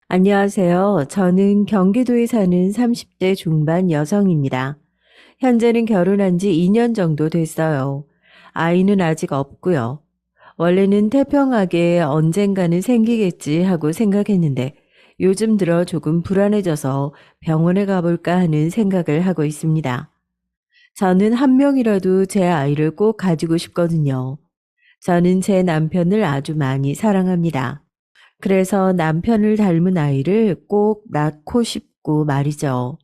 안녕하세요. 저는 경기도에 사는 30대 중반 여성입니다. 현재는 결혼한 지 2년 정도 됐어요. 아이는 아직 없고요. 원래는 태평하게 언젠가는 생기겠지 하고 생각했는데 요즘 들어 조금 불안해져서 병원에 가볼까 하는 생각을 하고 있습니다. 저는 한 명이라도 제 아이를 꼭 가지고 싶거든요. 저는 제 남편을 아주 많이 사랑합니다. 그래서 남편을 닮은 아이를 꼭 낳고 싶고 말이죠.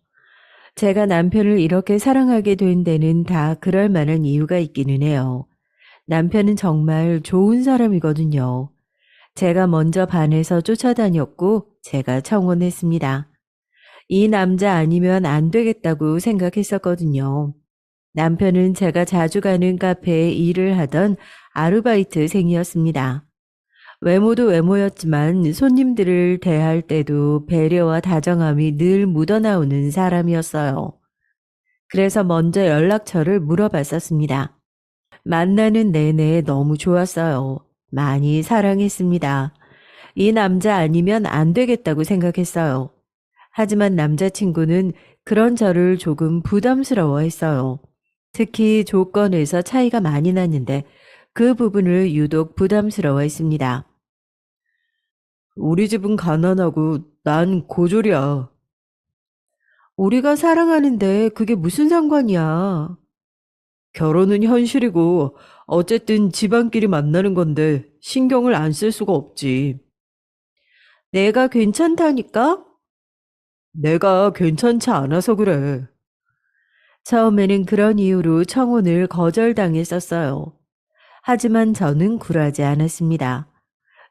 제가 남편을 이렇게 사랑하게 된 데는 다 그럴 만한 이유가 있기는 해요. 남편은 정말 좋은 사람이거든요. 제가 먼저 반해서 쫓아다녔고 제가 청혼했습니다. 이 남자 아니면 안 되겠다고 생각했었거든요. 남편은 제가 자주 가는 카페에 일을 하던 아르바이트생이었습니다. 외모도 외모였지만 손님들을 대할 때도 배려와 다정함이 늘 묻어나오는 사람이었어요. 그래서 먼저 연락처를 물어봤었습니다. 만나는 내내 너무 좋았어요. 많이 사랑했습니다. 이 남자 아니면 안 되겠다고 생각했어요. 하지만 남자친구는 그런 저를 조금 부담스러워 했어요. 특히 조건에서 차이가 많이 났는데 그 부분을 유독 부담스러워 했습니다. 우리 집은 가난하고 난 고졸이야. 우리가 사랑하는데 그게 무슨 상관이야. 결혼은 현실이고 어쨌든 집안끼리 만나는 건데 신경을 안 쓸 수가 없지. 내가 괜찮다니까? 내가 괜찮지 않아서 그래. 처음에는 그런 이유로 청혼을 거절당했었어요. 하지만 저는 굴하지 않았습니다.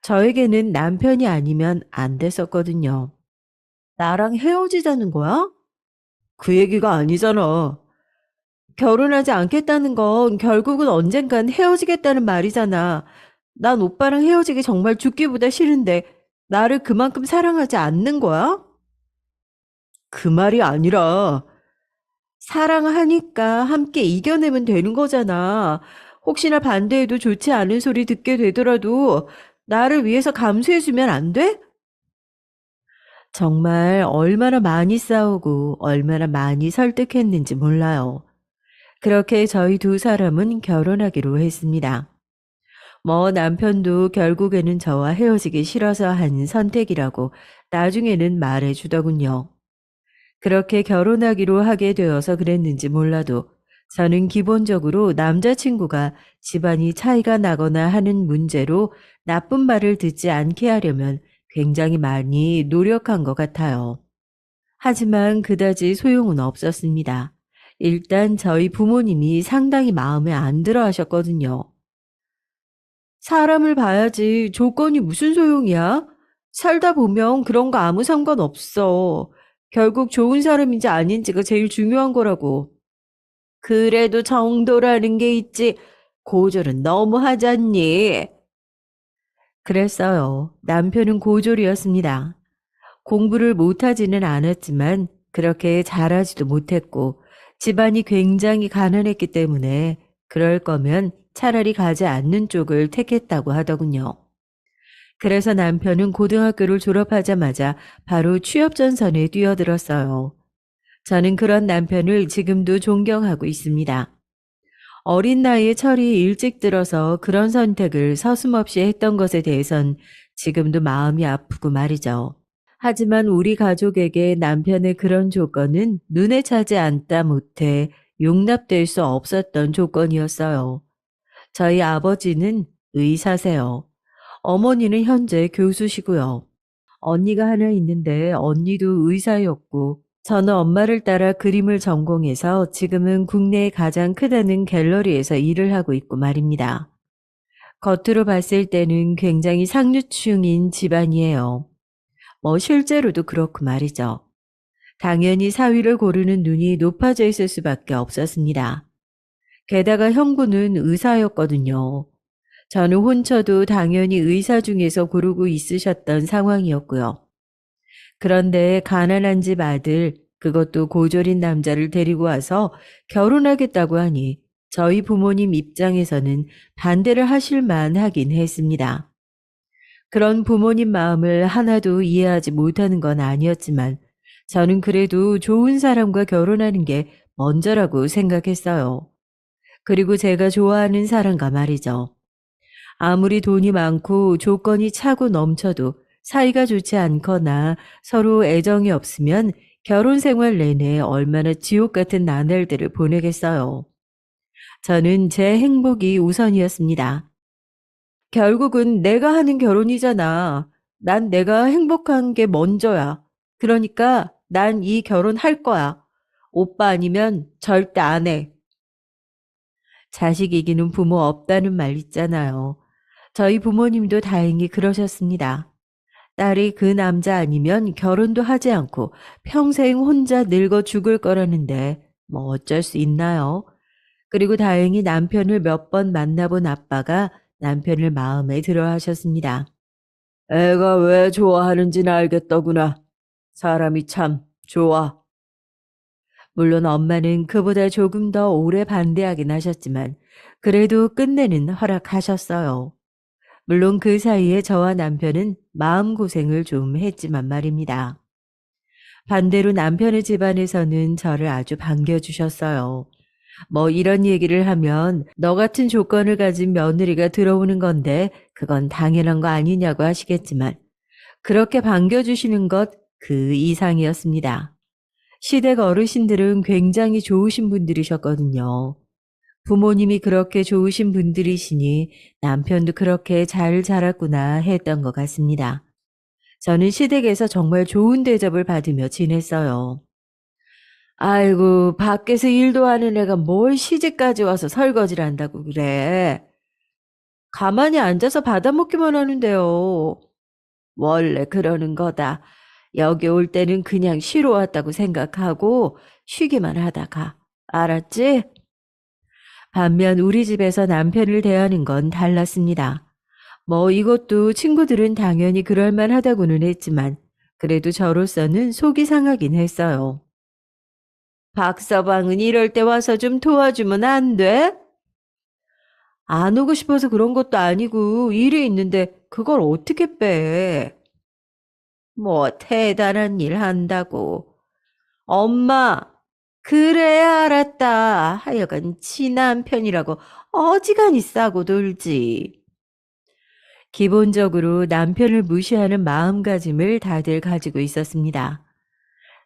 저에게는 남편이 아니면 안 됐었거든요. 나랑 헤어지자는 거야? 그 얘기가 아니잖아. 결혼하지 않겠다는 건 결국은 언젠간 헤어지겠다는 말이잖아. 난 오빠랑 헤어지기 정말 죽기보다 싫은데 나를 그만큼 사랑하지 않는 거야? 그 말이 아니라 사랑하니까 함께 이겨내면 되는 거잖아. 혹시나 반대해도 좋지 않은 소리 듣게 되더라도 나를 위해서 감수해주면 안 돼? 정말 얼마나 많이 싸우고 얼마나 많이 설득했는지 몰라요. 그렇게 저희 두 사람은 결혼하기로 했습니다. 뭐 남편도 결국에는 저와 헤어지기 싫어서 한 선택이라고 나중에는 말해주더군요. 그렇게 결혼하기로 하게 되어서 그랬는지 몰라도 저는 기본적으로 남자친구가 집안이 차이가 나거나 하는 문제로 나쁜 말을 듣지 않게 하려면 굉장히 많이 노력한 것 같아요. 하지만 그다지 소용은 없었습니다. 일단 저희 부모님이 상당히 마음에 안 들어 하셨거든요. 사람을 봐야지 조건이 무슨 소용이야? 살다 보면 그런 거 아무 상관없어. 결국 좋은 사람인지 아닌지가 제일 중요한 거라고. 그래도 정도라는 게 있지. 고졸은 너무 하잖니. 그랬어요. 남편은 고졸이었습니다. 공부를 못하지는 않았지만 그렇게 잘하지도 못했고 집안이 굉장히 가난했기 때문에 그럴 거면 차라리 가지 않는 쪽을 택했다고 하더군요. 그래서 남편은 고등학교를 졸업하자마자 바로 취업 전선에 뛰어들었어요. 저는 그런 남편을 지금도 존경하고 있습니다. 어린 나이에 철이 일찍 들어서 그런 선택을 서슴없이 했던 것에 대해선 지금도 마음이 아프고 말이죠. 하지만 우리 가족에게 남편의 그런 조건은 눈에 차지 않다 못해 용납될 수 없었던 조건이었어요. 저희 아버지는 의사세요. 어머니는 현재 교수시고요. 언니가 하나 있는데 언니도 의사였고 저는 엄마를 따라 그림을 전공해서 지금은 국내에 가장 크다는 갤러리에서 일을 하고 있고 말입니다. 겉으로 봤을 때는 굉장히 상류층인 집안이에요. 뭐 실제로도 그렇고 말이죠. 당연히 사위를 고르는 눈이 높아져 있을 수밖에 없었습니다. 게다가 형부는 의사였거든요. 저는 혼처도 당연히 의사 중에서 고르고 있으셨던 상황이었고요. 그런데 가난한 집 아들, 그것도 고졸인 남자를 데리고 와서 결혼하겠다고 하니 저희 부모님 입장에서는 반대를 하실 만하긴 했습니다. 그런 부모님 마음을 하나도 이해하지 못하는 건 아니었지만 저는 그래도 좋은 사람과 결혼하는 게 먼저라고 생각했어요. 그리고 제가 좋아하는 사람과 말이죠. 아무리 돈이 많고 조건이 차고 넘쳐도 사이가 좋지 않거나 서로 애정이 없으면 결혼 생활 내내 얼마나 지옥 같은 나날들을 보내겠어요. 저는 제 행복이 우선이었습니다. 결국은 내가 하는 결혼이잖아. 난 내가 행복한 게 먼저야. 그러니까 난 이 결혼 할 거야. 오빠 아니면 절대 안 해. 자식 이기는 부모 없다는 말 있잖아요. 저희 부모님도 다행히 그러셨습니다. 딸이 그 남자 아니면 결혼도 하지 않고 평생 혼자 늙어 죽을 거라는데 뭐 어쩔 수 있나요? 그리고 다행히 남편을 몇 번 만나본 아빠가 남편을 마음에 들어 하셨습니다. 애가 왜 좋아하는지는 알겠더구나. 사람이 참 좋아. 물론 엄마는 그보다 조금 더 오래 반대하긴 하셨지만 그래도 끝내는 허락하셨어요. 물론 그 사이에 저와 남편은 마음고생을 좀 했지만 말입니다. 반대로 남편의 집안에서는 저를 아주 반겨주셨어요. 뭐 이런 얘기를 하면 너 같은 조건을 가진 며느리가 들어오는 건데 그건 당연한 거 아니냐고 하시겠지만 그렇게 반겨주시는 것 그 이상이었습니다. 시댁 어르신들은 굉장히 좋으신 분들이셨거든요. 부모님이 그렇게 좋으신 분들이시니 남편도 그렇게 잘 자랐구나 했던 것 같습니다. 저는 시댁에서 정말 좋은 대접을 받으며 지냈어요. 아이고, 밖에서 일도 하는 애가 뭘 시집까지 와서 설거지를 한다고 그래. 가만히 앉아서 받아먹기만 하는데요. 원래 그러는 거다. 여기 올 때는 그냥 쉬러 왔다고 생각하고 쉬기만 하다가. 알았지? 반면 우리 집에서 남편을 대하는 건 달랐습니다. 뭐 이것도 친구들은 당연히 그럴만 하다고는 했지만 그래도 저로서는 속이 상하긴 했어요. 박서방은 이럴 때 와서 좀 도와주면 안 돼? 안 오고 싶어서 그런 것도 아니고 일이 있는데 그걸 어떻게 빼? 뭐 대단한 일 한다고. 엄마, 그래야 알았다. 하여간 친남편이라고 어지간히 싸고 놀지. 기본적으로 남편을 무시하는 마음가짐을 다들 가지고 있었습니다.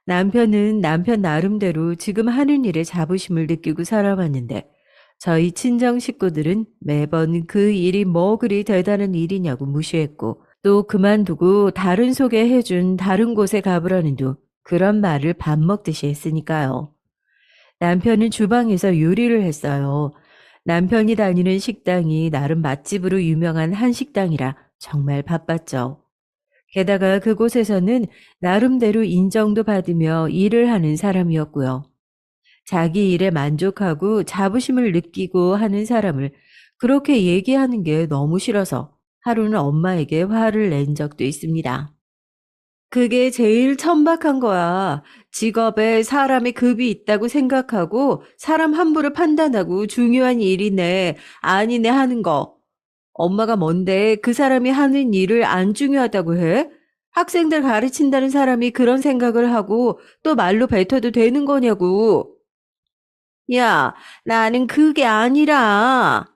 남편은 남편 나름대로 지금 하는 일에 자부심을 느끼고 살아왔는데 저희 친정 식구들은 매번 그 일이 뭐 그리 대단한 일이냐고 무시했고 또 그만두고 다른 소개해준 다른 곳에 가보라는 둥 그런 말을 밥 먹듯이 했으니까요. 남편은 주방에서 요리를 했어요. 남편이 다니는 식당이 나름 맛집으로 유명한 한식당이라 정말 바빴죠. 게다가 그곳에서는 나름대로 인정도 받으며 일을 하는 사람이었고요. 자기 일에 만족하고 자부심을 느끼고 하는 사람을 그렇게 얘기하는 게 너무 싫어서 하루는 엄마에게 화를 낸 적도 있습니다. 그게 제일 천박한 거야. 직업에 사람의 급이 있다고 생각하고 사람 함부로 판단하고 중요한 일이네, 아니네 하는 거. 엄마가 뭔데 그 사람이 하는 일을 안 중요하다고 해? 학생들 가르친다는 사람이 그런 생각을 하고 또 말로 뱉어도 되는 거냐고. 야, 나는 그게 아니라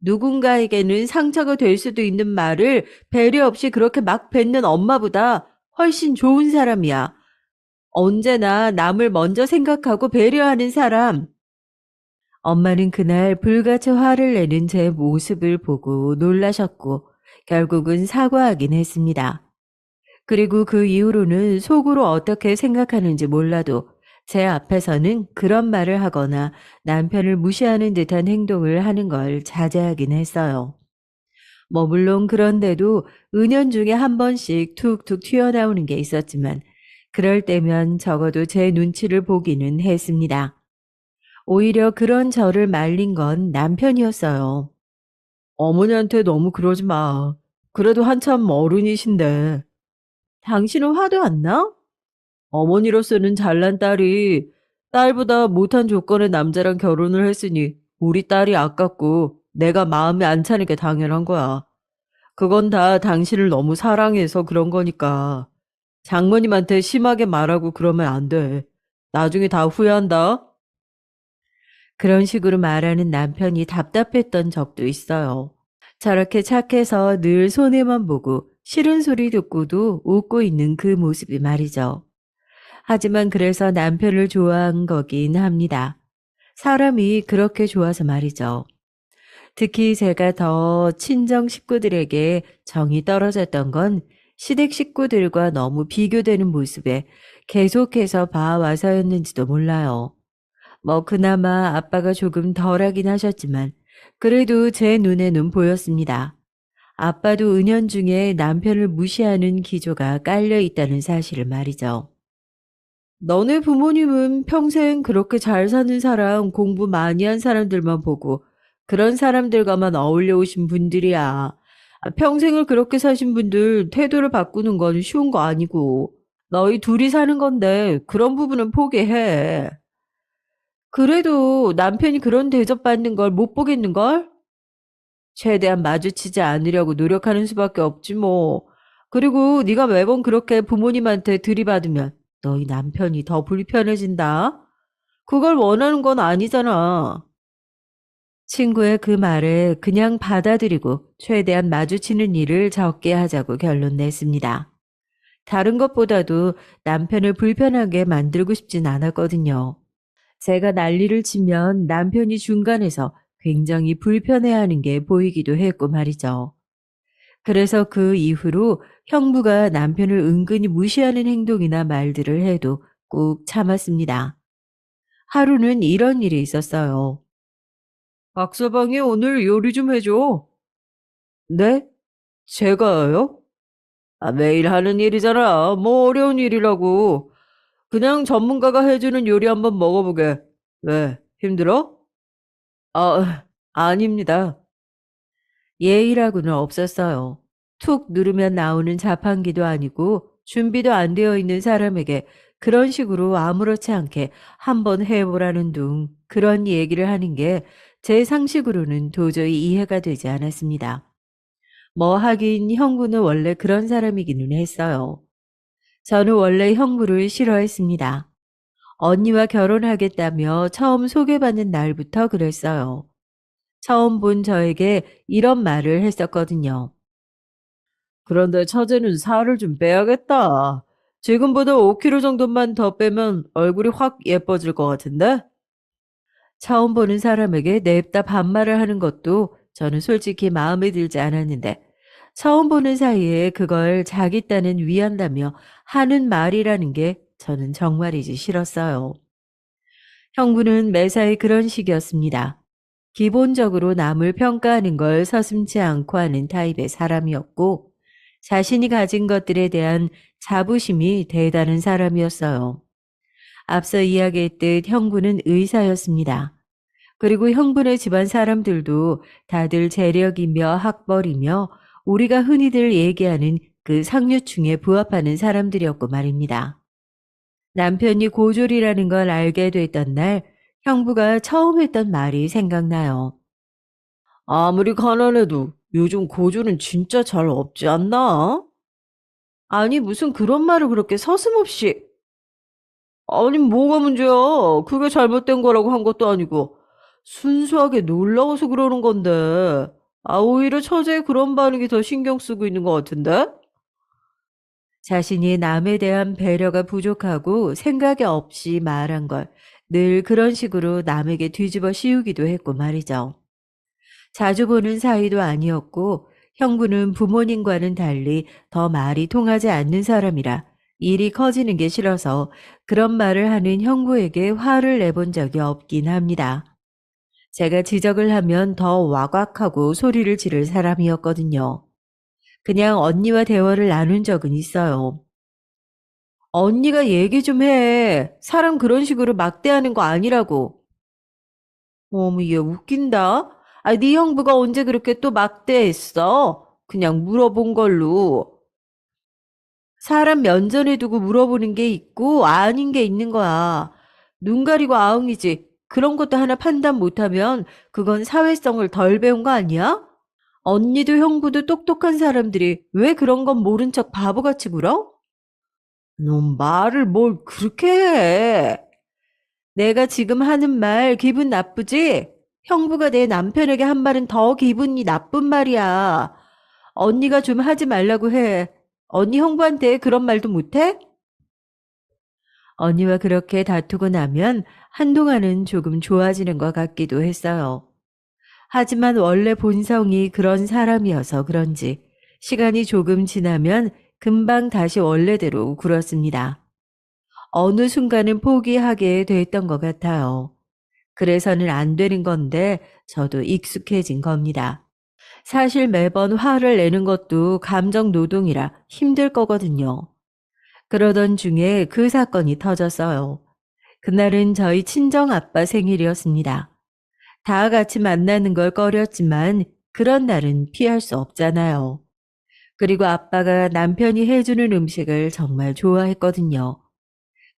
누군가에게는 상처가 될 수도 있는 말을 배려 없이 그렇게 막 뱉는 엄마보다 훨씬 좋은 사람이야. 언제나 남을 먼저 생각하고 배려하는 사람. 엄마는 그날 불같이 화를 내는 제 모습을 보고 놀라셨고 결국은 사과하긴 했습니다. 그리고 그 이후로는 속으로 어떻게 생각하는지 몰라도 제 앞에서는 그런 말을 하거나 남편을 무시하는 듯한 행동을 하는 걸 자제하긴 했어요. 뭐 물론 그런데도 은연중에 한 번씩 툭툭 튀어나오는 게 있었지만 그럴 때면 적어도 제 눈치를 보기는 했습니다. 오히려 그런 저를 말린 건 남편이었어요. 어머니한테 너무 그러지 마. 그래도 한참 어른이신데. 당신은 화도 안 나? 어머니로서는 잘난 딸이 딸보다 못한 조건의 남자랑 결혼을 했으니 우리 딸이 아깝고 내가 마음이 안 차는 게 당연한 거야. 그건 다 당신을 너무 사랑해서 그런 거니까. 장모님한테 심하게 말하고 그러면 안 돼. 나중에 다 후회한다. 그런 식으로 말하는 남편이 답답했던 적도 있어요. 저렇게 착해서 늘 손해만 보고 싫은 소리 듣고도 웃고 있는 그 모습이 말이죠. 하지만 그래서 남편을 좋아한 거긴 합니다. 사람이 그렇게 좋아서 말이죠. 특히 제가 더 친정 식구들에게 정이 떨어졌던 건 시댁 식구들과 너무 비교되는 모습에 계속해서 봐와서였는지도 몰라요. 뭐 그나마 아빠가 조금 덜하긴 하셨지만 그래도 제 눈에는 보였습니다. 아빠도 은연중에 남편을 무시하는 기조가 깔려 있다는 사실을 말이죠. 너네 부모님은 평생 그렇게 잘 사는 사람, 공부 많이 한 사람들만 보고 그런 사람들과만 어울려 오신 분들이야. 평생을 그렇게 사신 분들 태도를 바꾸는 건 쉬운 거 아니고. 너희 둘이 사는 건데 그런 부분은 포기해. 그래도 남편이 그런 대접받는 걸 못 보겠는걸? 최대한 마주치지 않으려고 노력하는 수밖에 없지 뭐. 그리고 네가 매번 그렇게 부모님한테 들이받으면 너희 남편이 더 불편해진다. 그걸 원하는 건 아니잖아. 친구의 그 말을 그냥 받아들이고 최대한 마주치는 일을 적게 하자고 결론 냈습니다. 다른 것보다도 남편을 불편하게 만들고 싶진 않았거든요. 제가 난리를 치면 남편이 중간에서 굉장히 불편해하는 게 보이기도 했고 말이죠. 그래서 그 이후로 형부가 남편을 은근히 무시하는 행동이나 말들을 해도 꾹 참았습니다. 하루는 이런 일이 있었어요. 박서방이 오늘 요리 좀 해줘. 네? 제가요? 매일 하는 일이잖아. 뭐 어려운 일이라고. 그냥 전문가가 해주는 요리 한번 먹어보게. 왜? 힘들어? 아닙니다. 예의라고는 없었어요. 툭 누르면 나오는 자판기도 아니고 준비도 안 되어 있는 사람에게 그런 식으로 아무렇지 않게 한번 해보라는 둥 그런 얘기를 하는 게 제 상식으로는 도저히 이해가 되지 않았습니다. 뭐 하긴 형부는 원래 그런 사람이기는 했어요. 저는 원래 형부를 싫어했습니다. 언니와 결혼하겠다며 처음 소개받는 날부터 그랬어요. 처음 본 저에게 이런 말을 했었거든요. 그런데 처제는 살을 좀 빼야겠다. 지금보다 5kg 정도만 더 빼면 얼굴이 확 예뻐질 것 같은데? 처음 보는 사람에게 냅다 반말을 하는 것도 저는 솔직히 마음에 들지 않았는데 처음 보는 사이에 그걸 자기 딴은 위한다며 하는 말이라는 게 저는 정말이지 싫었어요. 형부는 매사에 그런 식이었습니다. 기본적으로 남을 평가하는 걸 서슴지 않고 하는 타입의 사람이었고 자신이 가진 것들에 대한 자부심이 대단한 사람이었어요. 앞서 이야기했듯 형부는 의사였습니다. 그리고 형부네 집안 사람들도 다들 재력이며 학벌이며 우리가 흔히들 얘기하는 그 상류층에 부합하는 사람들이었고 말입니다. 남편이 고졸이라는 걸 알게 됐던 날 형부가 처음 했던 말이 생각나요. 아무리 가난해도 요즘 고졸은 진짜 잘 없지 않나? 아니 무슨 그런 말을 그렇게 서슴없이 아니 뭐가 문제야? 그게 잘못된 거라고 한 것도 아니고 순수하게 놀라워서 그러는 건데 오히려 처제의 그런 반응이 더 신경 쓰고 있는 것 같은데? 자신이 남에 대한 배려가 부족하고 생각이 없이 말한 걸 늘 그런 식으로 남에게 뒤집어 씌우기도 했고 말이죠. 자주 보는 사이도 아니었고 형부는 부모님과는 달리 더 말이 통하지 않는 사람이라 일이 커지는 게 싫어서 그런 말을 하는 형부에게 화를 내본 적이 없긴 합니다. 제가 지적을 하면 더 와곽하고 소리를 지를 사람이었거든요. 그냥 언니와 대화를 나눈 적은 있어요. 언니가 얘기 좀 해. 사람 그런 식으로 막대하는 거 아니라고. 어머, 얘 웃긴다. 네 형부가 언제 그렇게 또 막대했어? 그냥 물어본 걸로. 사람 면전에 두고 물어보는 게 있고 아닌 게 있는 거야. 눈 가리고 아웅이지. 그런 것도 하나 판단 못하면 그건 사회성을 덜 배운 거 아니야? 언니도 형부도 똑똑한 사람들이 왜 그런 건 모른 척 바보같이 굴어? 넌 말을 뭘 그렇게 해? 내가 지금 하는 말 기분 나쁘지? 형부가 내 남편에게 한 말은 더 기분이 나쁜 말이야. 언니가 좀 하지 말라고 해. 언니 형부한테 그런 말도 못해? 언니와 그렇게 다투고 나면 한동안은 조금 좋아지는 것 같기도 했어요. 하지만 원래 본성이 그런 사람이어서 그런지 시간이 조금 지나면 금방 다시 원래대로 굴었습니다. 어느 순간은 포기하게 됐던 것 같아요. 그래서는 안 되는 건데 저도 익숙해진 겁니다. 사실 매번 화를 내는 것도 감정 노동이라 힘들 거거든요. 그러던 중에 그 사건이 터졌어요. 그날은 저희 친정 아빠 생일이었습니다. 다 같이 만나는 걸 꺼렸지만 그런 날은 피할 수 없잖아요. 그리고 아빠가 남편이 해주는 음식을 정말 좋아했거든요.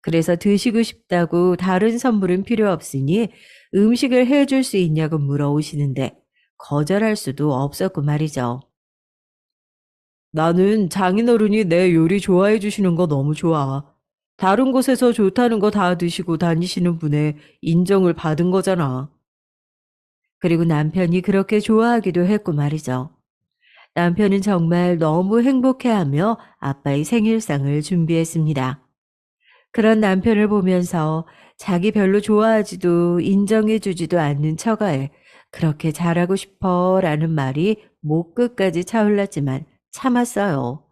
그래서 드시고 싶다고 다른 선물은 필요 없으니 음식을 해줄 수 있냐고 물어오시는데 거절할 수도 없었고 말이죠. 나는 장인어른이 내 요리 좋아해 주시는 거 너무 좋아. 다른 곳에서 좋다는 거 다 드시고 다니시는 분의 인정을 받은 거잖아. 그리고 남편이 그렇게 좋아하기도 했고 말이죠. 남편은 정말 너무 행복해하며 아빠의 생일상을 준비했습니다. 그런 남편을 보면서 자기 별로 좋아하지도 인정해주지도 않는 처가에 그렇게 잘하고 싶어 라는 말이 목 끝까지 차올랐지만 참았어요.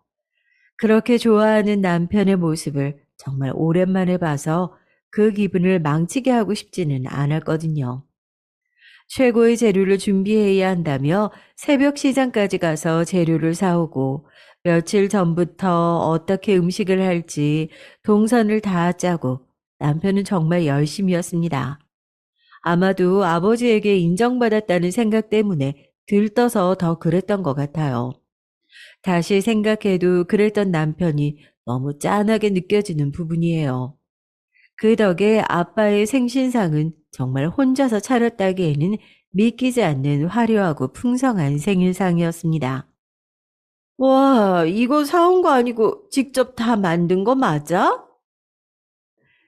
그렇게 좋아하는 남편의 모습을 정말 오랜만에 봐서 그 기분을 망치게 하고 싶지는 않았거든요. 최고의 재료를 준비해야 한다며 새벽 시장까지 가서 재료를 사오고 며칠 전부터 어떻게 음식을 할지 동선을 다 짜고 남편은 정말 열심이었습니다. 아마도 아버지에게 인정받았다는 생각 때문에 들떠서 더 그랬던 것 같아요. 다시 생각해도 그랬던 남편이 너무 짠하게 느껴지는 부분이에요. 그 덕에 아빠의 생신상은 정말 혼자서 차렸다기에는 믿기지 않는 화려하고 풍성한 생일상이었습니다. 와, 이거 사온 거 아니고 직접 다 만든 거 맞아?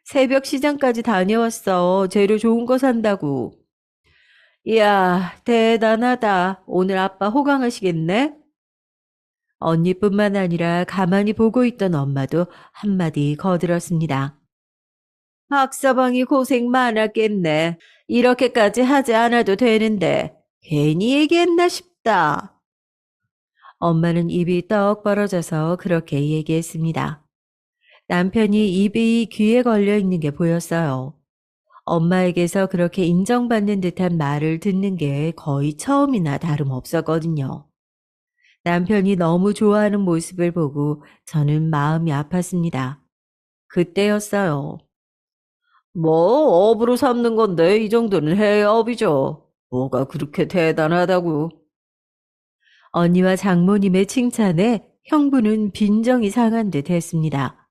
새벽 시장까지 다녀왔어. 재료 좋은 거 산다고. 이야, 대단하다. 오늘 아빠 호강하시겠네? 언니뿐만 아니라 가만히 보고 있던 엄마도 한마디 거들었습니다. 박서방이 고생 많았겠네. 이렇게까지 하지 않아도 되는데 괜히 얘기했나 싶다. 엄마는 입이 떡 벌어져서 그렇게 얘기했습니다. 남편이 입이 귀에 걸려 있는 게 보였어요. 엄마에게서 그렇게 인정받는 듯한 말을 듣는 게 거의 처음이나 다름없었거든요. 남편이 너무 좋아하는 모습을 보고 저는 마음이 아팠습니다. 그때였어요. 뭐 업으로 삼는 건데 이 정도는 해야 업이죠. 뭐가 그렇게 대단하다고. 언니와 장모님의 칭찬에 형부는 빈정이 상한 듯 했습니다.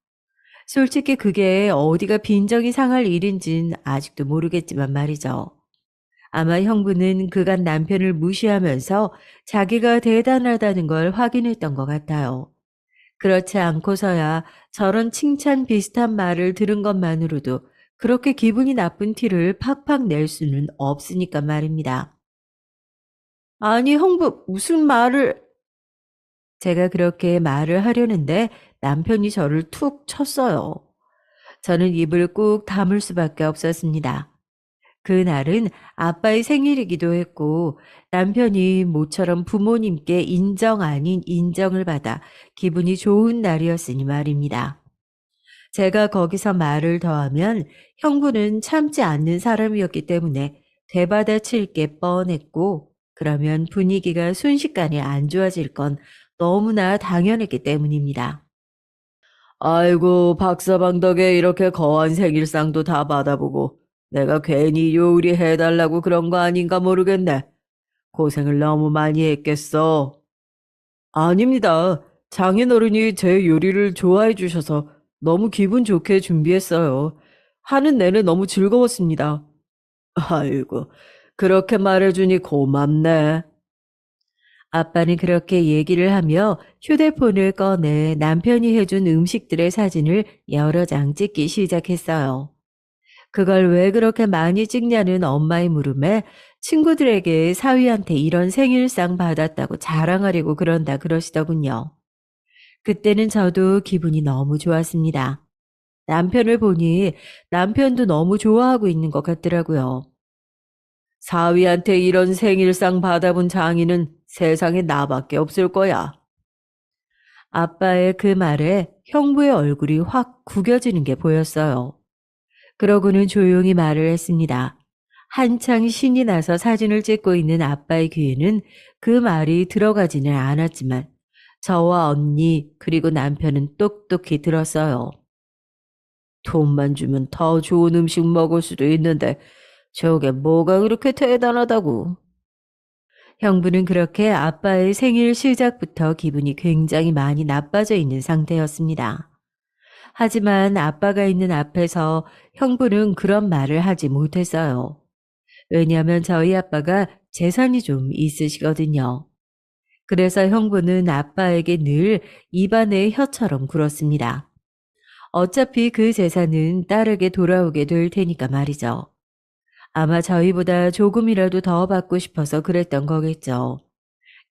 솔직히 그게 어디가 빈정이 상할 일인진 아직도 모르겠지만 말이죠. 아마 형부는 그간 남편을 무시하면서 자기가 대단하다는 걸 확인했던 것 같아요. 그렇지 않고서야 저런 칭찬 비슷한 말을 들은 것만으로도 그렇게 기분이 나쁜 티를 팍팍 낼 수는 없으니까 말입니다. 아니, 형부, 무슨 말을... 제가 그렇게 말을 하려는데 남편이 저를 툭 쳤어요. 저는 입을 꾹 다물 수밖에 없었습니다. 그날은 아빠의 생일이기도 했고 남편이 모처럼 부모님께 인정 아닌 인정을 받아 기분이 좋은 날이었으니 말입니다. 제가 거기서 말을 더하면 형부는 참지 않는 사람이었기 때문에 되받아칠 게 뻔했고 그러면 분위기가 순식간에 안 좋아질 건 너무나 당연했기 때문입니다. 아이고, 박사방 덕에 이렇게 거한 생일상도 다 받아보고 내가 괜히 요리해달라고 그런 거 아닌가 모르겠네. 고생을 너무 많이 했겠어. 아닙니다. 장인어른이 제 요리를 좋아해 주셔서 너무 기분 좋게 준비했어요. 하는 내내 너무 즐거웠습니다. 아이고, 그렇게 말해주니 고맙네. 아빠는 그렇게 얘기를 하며 휴대폰을 꺼내 남편이 해준 음식들의 사진을 여러 장 찍기 시작했어요. 그걸 왜 그렇게 많이 찍냐는 엄마의 물음에 친구들에게 사위한테 이런 생일상 받았다고 자랑하려고 그런다 그러시더군요. 그때는 저도 기분이 너무 좋았습니다. 남편을 보니 남편도 너무 좋아하고 있는 것 같더라고요. 사위한테 이런 생일상 받아본 장인은 세상에 나밖에 없을 거야. 아빠의 그 말에 형부의 얼굴이 확 구겨지는 게 보였어요. 그러고는 조용히 말을 했습니다. 한창 신이 나서 사진을 찍고 있는 아빠의 귀에는 그 말이 들어가지는 않았지만 저와 언니 그리고 남편은 똑똑히 들었어요. 돈만 주면 더 좋은 음식 먹을 수도 있는데 저게 뭐가 그렇게 대단하다고. 형부는 그렇게 아빠의 생일 시작부터 기분이 굉장히 많이 나빠져 있는 상태였습니다. 하지만 아빠가 있는 앞에서 형부는 그런 말을 하지 못했어요. 왜냐하면 저희 아빠가 재산이 좀 있으시거든요. 그래서 형부는 아빠에게 늘 입안에 혀처럼 굴었습니다. 어차피 그 재산은 딸에게 돌아오게 될 테니까 말이죠. 아마 저희보다 조금이라도 더 받고 싶어서 그랬던 거겠죠.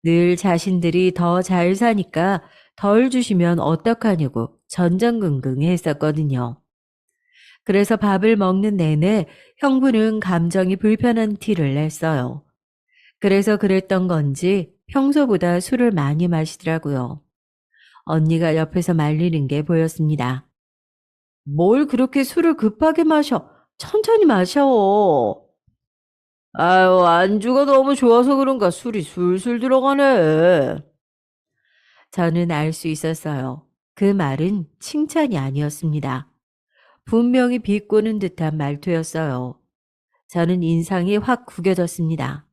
늘 자신들이 더 잘 사니까 덜 주시면 어떡하냐고 전전긍긍 했었거든요. 그래서 밥을 먹는 내내 형부는 감정이 불편한 티를 냈어요. 그래서 그랬던 건지 평소보다 술을 많이 마시더라고요. 언니가 옆에서 말리는 게 보였습니다. 뭘 그렇게 술을 급하게 마셔? 천천히 마셔. 아유, 안주가 너무 좋아서 그런가 술이 술술 들어가네. 저는 알 수 있었어요. 그 말은 칭찬이 아니었습니다. 분명히 비꼬는 듯한 말투였어요. 저는 인상이 확 구겨졌습니다.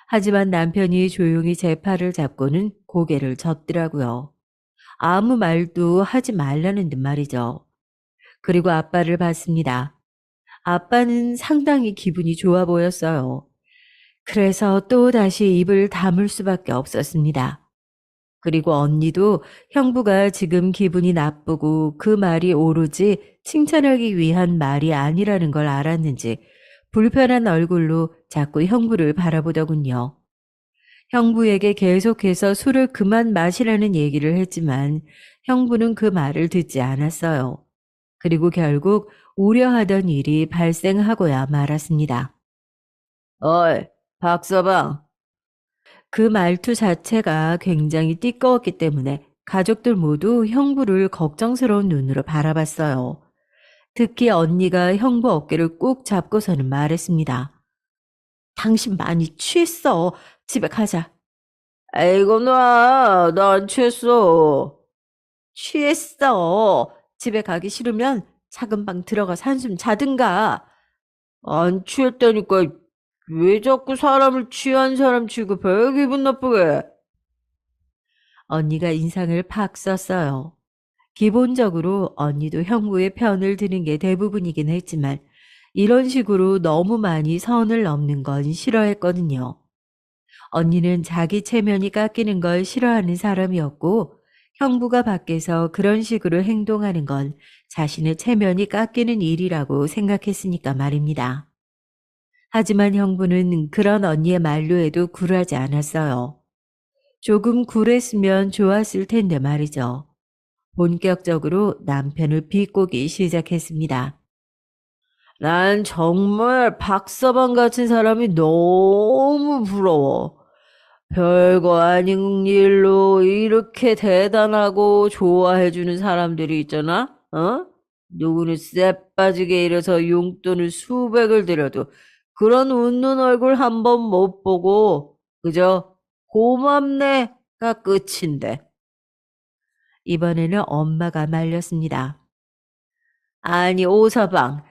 하지만 남편이 조용히 제 팔을 잡고는 고개를 젓더라고요. 아무 말도 하지 말라는 듯 말이죠. 그리고 아빠를 봤습니다. 아빠는 상당히 기분이 좋아 보였어요. 그래서 또다시 입을 다물 수밖에 없었습니다. 그리고 언니도 형부가 지금 기분이 나쁘고 그 말이 오로지 칭찬하기 위한 말이 아니라는 걸 알았는지 불편한 얼굴로 자꾸 형부를 바라보더군요. 형부에게 계속해서 술을 그만 마시라는 얘기를 했지만 형부는 그 말을 듣지 않았어요. 그리고 결국 우려하던 일이 발생하고야 말았습니다. 어이, 박서방. 그 말투 자체가 굉장히 띠꺼웠기 때문에 가족들 모두 형부를 걱정스러운 눈으로 바라봤어요. 특히 언니가 형부 어깨를 꾹 잡고서는 말했습니다. 당신 많이 취했어. 집에 가자. 아이고, 나 안 취했어. 취했어. 집에 가기 싫으면 작은 방 들어가서 한숨 자든가. 안 취했다니까 왜 자꾸 사람을 취한 사람 취급해? 기분 나쁘게. 언니가 인상을 팍 썼어요. 기본적으로 언니도 형부의 편을 드는 게 대부분이긴 했지만 이런 식으로 너무 많이 선을 넘는 건 싫어했거든요. 언니는 자기 체면이 깎이는 걸 싫어하는 사람이었고 형부가 밖에서 그런 식으로 행동하는 건 자신의 체면이 깎이는 일이라고 생각했으니까 말입니다. 하지만 형부는 그런 언니의 만류에도 굴하지 않았어요. 조금 굴했으면 좋았을 텐데 말이죠. 본격적으로 남편을 비꼬기 시작했습니다. 난 정말 박서방 같은 사람이 너무 부러워. 별거 아닌 일로 이렇게 대단하고 좋아해주는 사람들이 있잖아? 어? 누구는 쎄 빠지게 일해서 용돈을 수백을 들여도 그런 웃는 얼굴 한 번 못 보고 그저 고맙네가 끝인데. 이번에는 엄마가 말렸습니다. 아니, 오서방,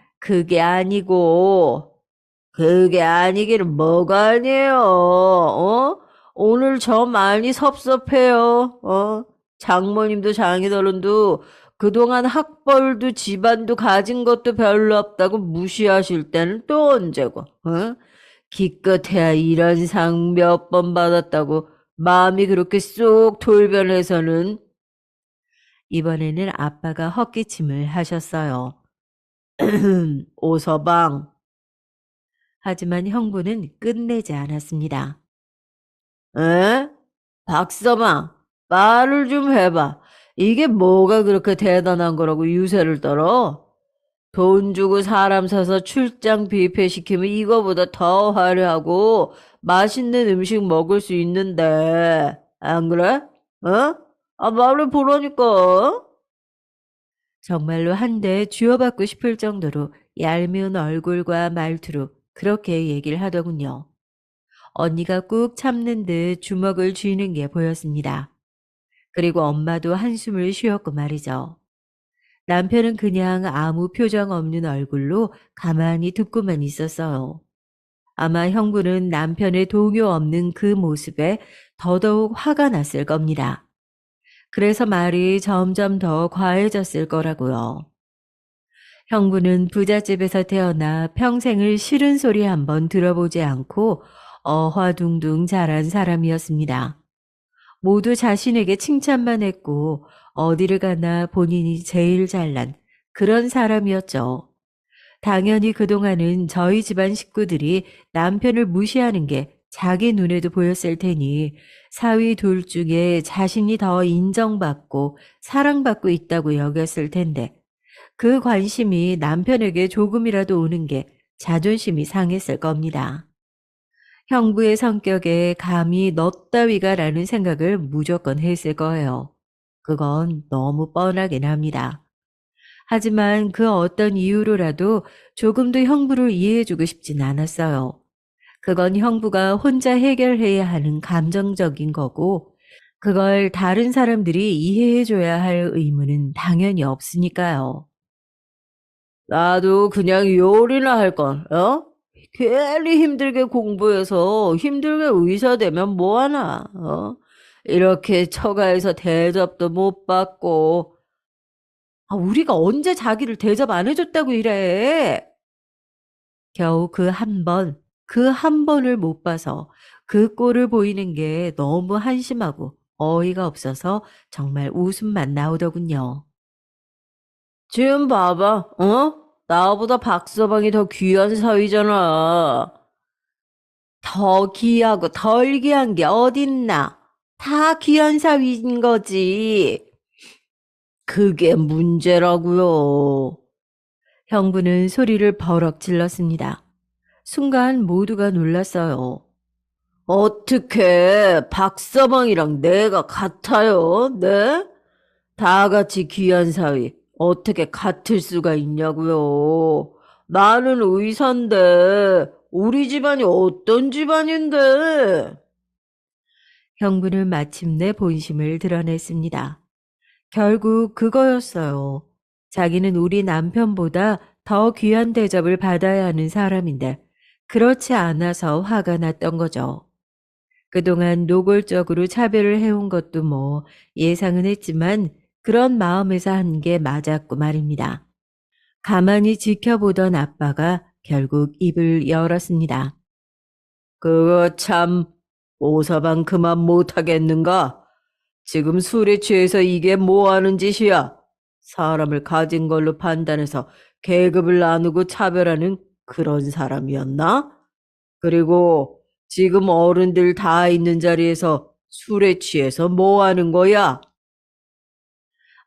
그게 아니기는 뭐가 아니에요, 어? 오늘 저 많이 섭섭해요, 어? 장모님도 장인어른도 그동안 학벌도 집안도 가진 것도 별로 없다고 무시하실 때는 또 언제고, 어? 기껏해야 이런 상 몇 번 받았다고 마음이 그렇게 쏙 돌변해서는. 이번에는 아빠가 헛기침을 하셨어요. 오서방. 하지만 형부는 끝내지 않았습니다. 에? 박서방, 말을 좀 해봐. 이게 뭐가 그렇게 대단한 거라고 유세를 떨어? 돈 주고 사람 사서 출장 뷔페 시키면 이거보다 더 화려하고 맛있는 음식 먹을 수 있는데, 안 그래? 어? 아, 말을 보라니까. 정말로 한 대 쥐어받고 싶을 정도로 얄미운 얼굴과 말투로 그렇게 얘기를 하더군요. 언니가 꾹 참는 듯 주먹을 쥐는 게 보였습니다. 그리고 엄마도 한숨을 쉬었고 말이죠. 남편은 그냥 아무 표정 없는 얼굴로 가만히 듣고만 있었어요. 아마 형부는 남편의 동요 없는 그 모습에 더더욱 화가 났을 겁니다. 그래서 말이 점점 더 과해졌을 거라고요. 형부는 부잣집에서 태어나 평생을 싫은 소리 한번 들어보지 않고 어화둥둥 자란 사람이었습니다. 모두 자신에게 칭찬만 했고 어디를 가나 본인이 제일 잘난 그런 사람이었죠. 당연히 그동안은 저희 집안 식구들이 남편을 무시하는 게 자기 눈에도 보였을 테니 사위 둘 중에 자신이 더 인정받고 사랑받고 있다고 여겼을 텐데 그 관심이 남편에게 조금이라도 오는 게 자존심이 상했을 겁니다. 형부의 성격에 감히 너 따위가 라는 생각을 무조건 했을 거예요. 그건 너무 뻔하긴 합니다. 하지만 그 어떤 이유로라도 조금도 형부를 이해해주고 싶진 않았어요. 그건 형부가 혼자 해결해야 하는 감정적인 거고, 그걸 다른 사람들이 이해해줘야 할 의무는 당연히 없으니까요. 나도 그냥 요리나 할 걸, 어? 괜히 힘들게 공부해서 힘들게 의사 되면 뭐하나, 어? 이렇게 처가에서 대접도 못 받고, 아, 우리가 언제 자기를 대접 안 해줬다고 이래? 겨우 그 한 번을 못 봐서 그 꼴을 보이는 게 너무 한심하고 어이가 없어서 정말 웃음만 나오더군요. 지금 봐봐, 어? 나보다 박서방이 더 귀한 사위잖아. 더 귀하고 덜 귀한 게 어딨나? 다 귀한 사위인 거지. 그게 문제라고요. 형부는 소리를 버럭 질렀습니다. 순간 모두가 놀랐어요. 어떻게 박서방이랑 내가 같아요? 네? 다 같이 귀한 사위 어떻게 같을 수가 있냐고요? 나는 의사인데 우리 집안이 어떤 집안인데? 형부는 마침내 본심을 드러냈습니다. 결국 그거였어요. 자기는 우리 남편보다 더 귀한 대접을 받아야 하는 사람인데 그렇지 않아서 화가 났던 거죠. 그동안 노골적으로 차별을 해온 것도 뭐 예상은 했지만 그런 마음에서 한 게 맞았고 말입니다. 가만히 지켜보던 아빠가 결국 입을 열었습니다. 그거 참 오서방 그만 못하겠는가? 지금 술에 취해서 이게 뭐 하는 짓이야? 사람을 가진 걸로 판단해서 계급을 나누고 차별하는 그런 사람이었나? 그리고 지금 어른들 다 있는 자리에서 술에 취해서 뭐 하는 거야?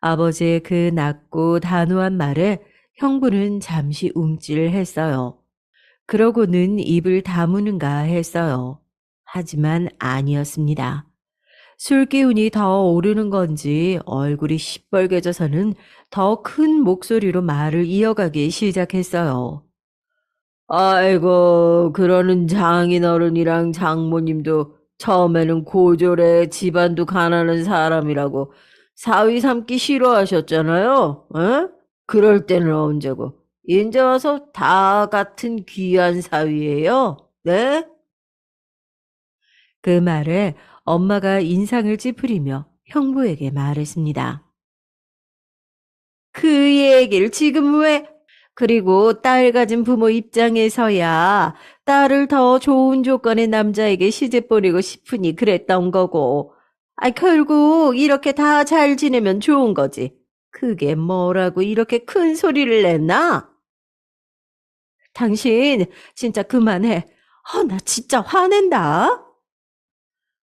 아버지의 그 낮고 단호한 말에 형부는 잠시 움찔했어요. 그러고는 입을 다무는가 했어요. 하지만 아니었습니다. 술 기운이 더 오르는 건지 얼굴이 시뻘개져서는 더 큰 목소리로 말을 이어가기 시작했어요. 아이고, 그러는 장인어른이랑 장모님도 처음에는 고졸에 집안도 가난한 사람이라고 사위 삼기 싫어하셨잖아요. 에? 그럴 때는 언제고. 이제 와서 다 같은 귀한 사위예요. 네? 그 말에 엄마가 인상을 찌푸리며 형부에게 말했습니다. 그 얘기를 지금 왜? 그리고 딸 가진 부모 입장에서야 딸을 더 좋은 조건의 남자에게 시집 보내고 싶으니 그랬던 거고. 결국 이렇게 다 잘 지내면 좋은 거지. 그게 뭐라고 이렇게 큰 소리를 냈나? 당신 진짜 그만해. 나 진짜 화낸다.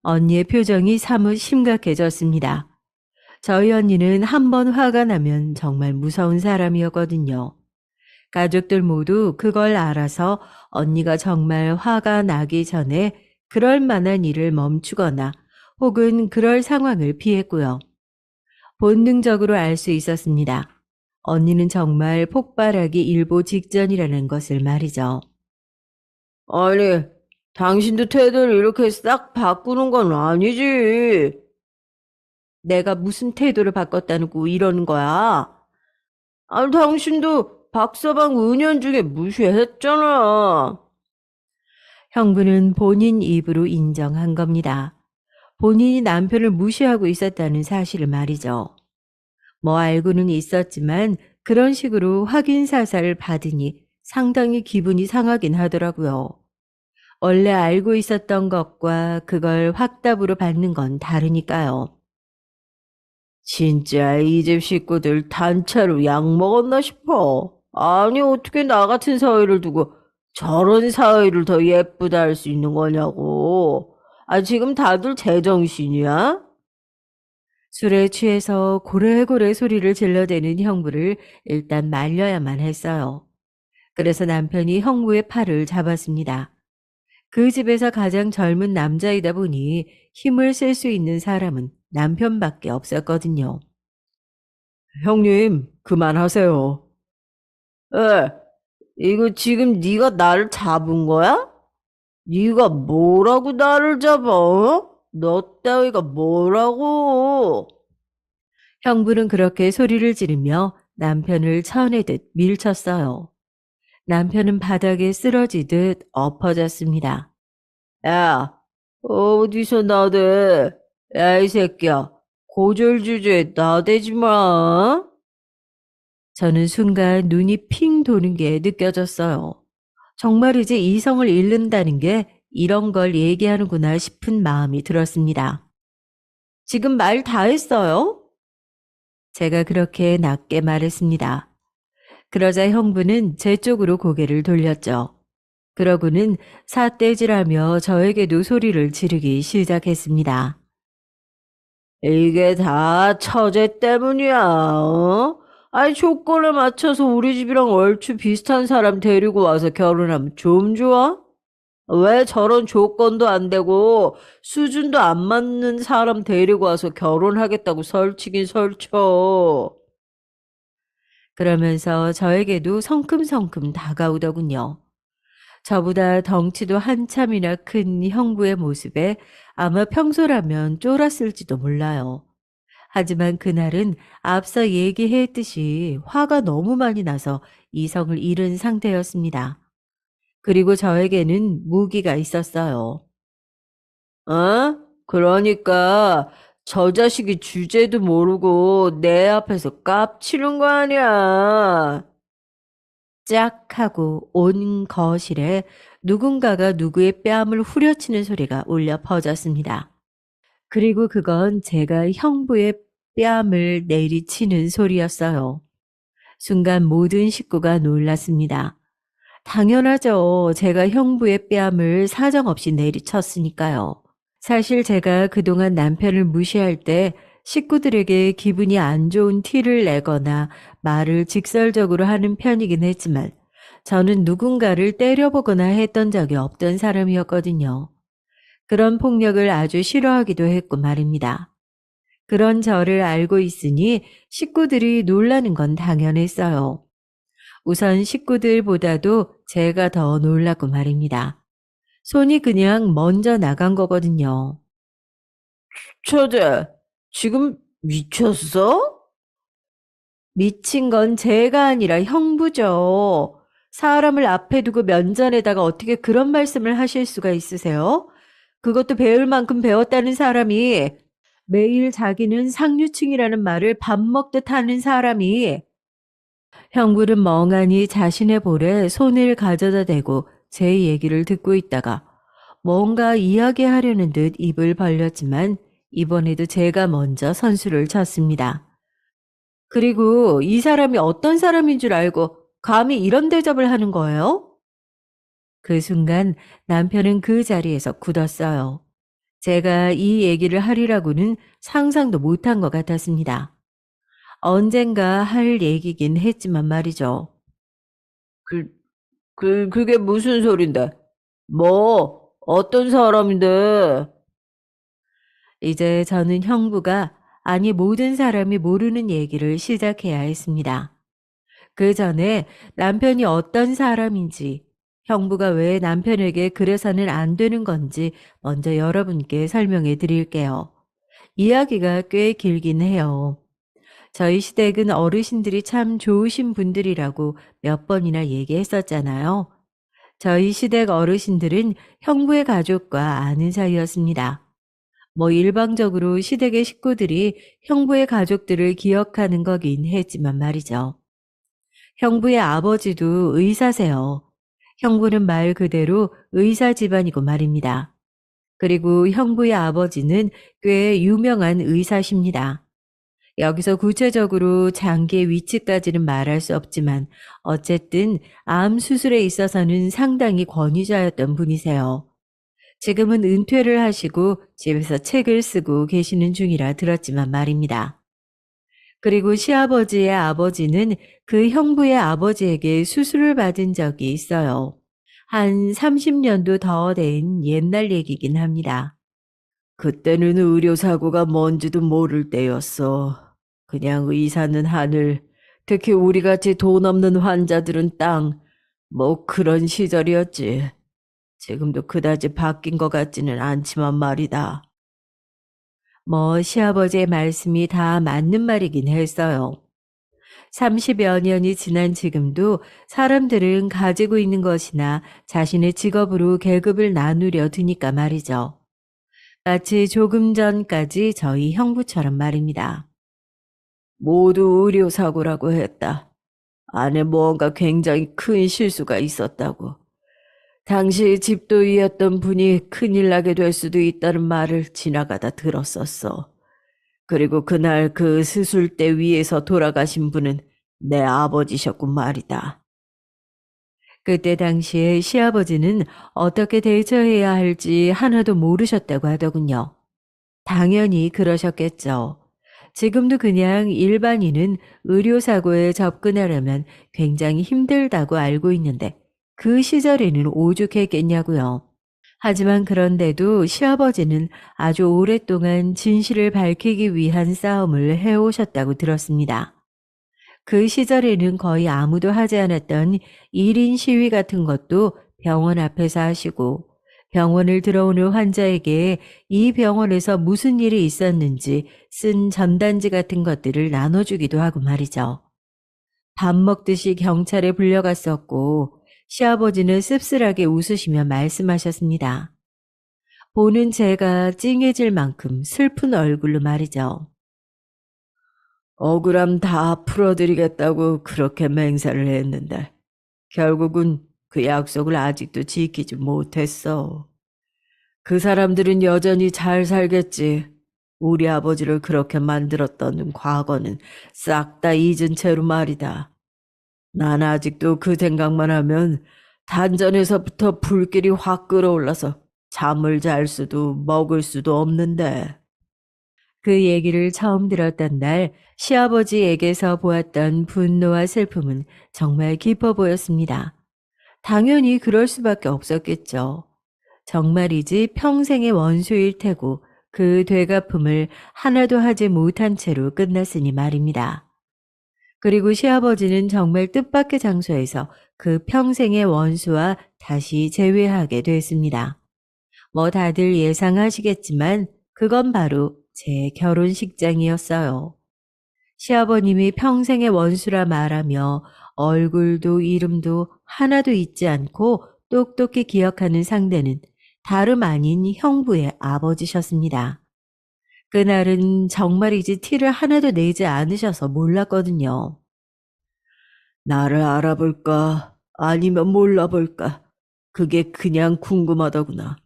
언니의 표정이 사뭇 심각해졌습니다. 저희 언니는 한 번 화가 나면 정말 무서운 사람이었거든요. 가족들 모두 그걸 알아서 언니가 정말 화가 나기 전에 그럴 만한 일을 멈추거나 혹은 그럴 상황을 피했고요. 본능적으로 알 수 있었습니다. 언니는 정말 폭발하기 일보 직전이라는 것을 말이죠. 아니, 당신도 태도를 이렇게 싹 바꾸는 건 아니지. 내가 무슨 태도를 바꿨다고 이러는 거야? 당신도 박서방 은연중에 무시했잖아. 형부는 본인 입으로 인정한 겁니다. 본인이 남편을 무시하고 있었다는 사실을 말이죠. 뭐 알고는 있었지만 그런 식으로 확인 사살을 받으니 상당히 기분이 상하긴 하더라고요. 원래 알고 있었던 것과 그걸 확답으로 받는 건 다르니까요. 진짜 이 집 식구들 단체로 약 먹었나 싶어. 아니, 어떻게 나 같은 사위를 두고 저런 사위를 더 예쁘다 할 수 있는 거냐고. 지금 다들 제정신이야? 술에 취해서 고래고래 소리를 질러대는 형부를 일단 말려야만 했어요. 그래서 남편이 형부의 팔을 잡았습니다. 그 집에서 가장 젊은 남자이다 보니 힘을 쓸 수 있는 사람은 남편밖에 없었거든요. 형님, 그만하세요. 에, 이거 지금 네가 나를 잡은 거야? 네가 뭐라고 나를 잡아? 어? 너 따위가 뭐라고? 형부는 그렇게 소리를 지르며 남편을 쳐내듯 밀쳤어요. 남편은 바닥에 쓰러지듯 엎어졌습니다. 야, 어디서 나대? 야, 이 새끼야. 고졸 주제에 나대지 마. 저는 순간 눈이 핑 도는 게 느껴졌어요. 정말이지 이성을 잃는다는 게 이런 걸 얘기하는구나 싶은 마음이 들었습니다. 지금 말 다 했어요? 제가 그렇게 낮게 말했습니다. 그러자 형부는 제 쪽으로 고개를 돌렸죠. 그러고는 삿대질하며 저에게도 소리를 지르기 시작했습니다. 이게 다 처제 때문이야, 어? 조건에 맞춰서 우리 집이랑 얼추 비슷한 사람 데리고 와서 결혼하면 좀 좋아? 왜 저런 조건도 안 되고 수준도 안 맞는 사람 데리고 와서 결혼하겠다고 설치긴 설쳐. 그러면서 저에게도 성큼성큼 다가오더군요. 저보다 덩치도 한참이나 큰 형부의 모습에 아마 평소라면 쫄았을지도 몰라요. 하지만 그날은 앞서 얘기했듯이 화가 너무 많이 나서 이성을 잃은 상태였습니다. 그리고 저에게는 무기가 있었어요. 어? 그러니까 저 자식이 주제도 모르고 내 앞에서 깝치는 거 아니야. 짝 하고 온 거실에 누군가가 누구의 뺨을 후려치는 소리가 울려 퍼졌습니다. 그리고 그건 제가 형부의 뺨을 내리치는 소리였어요. 순간 모든 식구가 놀랐습니다. 당연하죠. 제가 형부의 뺨을 사정없이 내리쳤으니까요. 사실 제가 그동안 남편을 무시할 때 식구들에게 기분이 안 좋은 티를 내거나 말을 직설적으로 하는 편이긴 했지만 저는 누군가를 때려보거나 했던 적이 없던 사람이었거든요. 그런 폭력을 아주 싫어하기도 했고 말입니다. 그런 저를 알고 있으니 식구들이 놀라는 건 당연했어요. 우선 식구들보다도 제가 더 놀랐고 말입니다. 손이 그냥 먼저 나간 거거든요. 처제, 지금 미쳤어? 미친 건 제가 아니라 형부죠. 사람을 앞에 두고 면전에다가 어떻게 그런 말씀을 하실 수가 있으세요? 그것도 배울 만큼 배웠다는 사람이 매일 자기는 상류층이라는 말을 밥 먹듯 하는 사람이 형부는 멍하니 자신의 볼에 손을 가져다 대고 제 얘기를 듣고 있다가 뭔가 이야기하려는 듯 입을 벌렸지만 이번에도 제가 먼저 선수를 쳤습니다. 그리고 이 사람이 어떤 사람인 줄 알고 감히 이런 대접을 하는 거예요? 그 순간 남편은 그 자리에서 굳었어요. 제가 이 얘기를 하리라고는 상상도 못한 것 같았습니다. 언젠가 할 얘기긴 했지만 말이죠. 그, 그게 무슨 소린데? 뭐, 어떤 사람인데? 이제 저는 형부가 아니 모든 사람이 모르는 얘기를 시작해야 했습니다. 그 전에 남편이 어떤 사람인지, 형부가 왜 남편에게 그래서는 안 되는 건지 먼저 여러분께 설명해 드릴게요. 이야기가 꽤 길긴 해요. 저희 시댁은 어르신들이 참 좋으신 분들이라고 몇 번이나 얘기했었잖아요. 저희 시댁 어르신들은 형부의 가족과 아는 사이였습니다. 뭐 일방적으로 시댁의 식구들이 형부의 가족들을 기억하는 거긴 했지만 말이죠. 형부의 아버지도 의사세요. 형부는 말 그대로 의사 집안이고 말입니다. 그리고 형부의 아버지는 꽤 유명한 의사십니다. 여기서 구체적으로 장기의 위치까지는 말할 수 없지만 어쨌든 암 수술에 있어서는 상당히 권위자였던 분이세요. 지금은 은퇴를 하시고 집에서 책을 쓰고 계시는 중이라 들었지만 말입니다. 그리고 시아버지의 아버지는 그 형부의 아버지에게 수술을 받은 적이 있어요. 한 30년도 더 된 옛날 얘기긴 합니다. 그때는 의료사고가 뭔지도 모를 때였어. 그냥 의사는 하늘, 특히 우리같이 돈 없는 환자들은 땅, 뭐 그런 시절이었지. 지금도 그다지 바뀐 것 같지는 않지만 말이다. 뭐 시아버지의 말씀이 다 맞는 말이긴 했어요. 30여 년이 지난 지금도 사람들은 가지고 있는 것이나 자신의 직업으로 계급을 나누려 드니까 말이죠. 마치 조금 전까지 저희 형부처럼 말입니다. 모두 의료사고라고 했다. 안에 무언가 굉장히 큰 실수가 있었다고. 당시 집도이였던 분이 큰일 나게 될 수도 있다는 말을 지나가다 들었었어. 그리고 그날 그 수술대 위에서 돌아가신 분은 내 아버지셨군 말이다. 그때 당시에 시아버지는 어떻게 대처해야 할지 하나도 모르셨다고 하더군요. 당연히 그러셨겠죠. 지금도 그냥 일반인은 의료사고에 접근하려면 굉장히 힘들다고 알고 있는데 그 시절에는 오죽했겠냐고요. 하지만 그런데도 시아버지는 아주 오랫동안 진실을 밝히기 위한 싸움을 해오셨다고 들었습니다. 그 시절에는 거의 아무도 하지 않았던 1인 시위 같은 것도 병원 앞에서 하시고 병원을 들어오는 환자에게 이 병원에서 무슨 일이 있었는지 쓴 전단지 같은 것들을 나눠주기도 하고 말이죠. 밥 먹듯이 경찰에 불려갔었고 시아버지는 씁쓸하게 웃으시며 말씀하셨습니다. 보는 제가 찡해질 만큼 슬픈 얼굴로 말이죠. 억울함 다 풀어드리겠다고 그렇게 맹세를 했는데 결국은 그 약속을 아직도 지키지 못했어. 그 사람들은 여전히 잘 살겠지. 우리 아버지를 그렇게 만들었던 과거는 싹 다 잊은 채로 말이다. 난 아직도 그 생각만 하면 단전에서부터 불길이 확 끓어올라서 잠을 잘 수도 먹을 수도 없는데. 그 얘기를 처음 들었던 날 시아버지에게서 보았던 분노와 슬픔은 정말 깊어 보였습니다. 당연히 그럴 수밖에 없었겠죠. 정말이지 평생의 원수일 테고 그 되갚음을 하나도 하지 못한 채로 끝났으니 말입니다. 그리고 시아버지는 정말 뜻밖의 장소에서 그 평생의 원수와 다시 재회하게 됐습니다. 뭐 다들 예상하시겠지만 그건 바로 제 결혼식장이었어요. 시아버님이 평생의 원수라 말하며 얼굴도 이름도 하나도 잊지 않고 똑똑히 기억하는 상대는 다름 아닌 형부의 아버지셨습니다. 그날은 정말이지 티를 하나도 내지 않으셔서 몰랐거든요. 나를 알아볼까? 아니면 몰라볼까? 그게 그냥 궁금하더구나.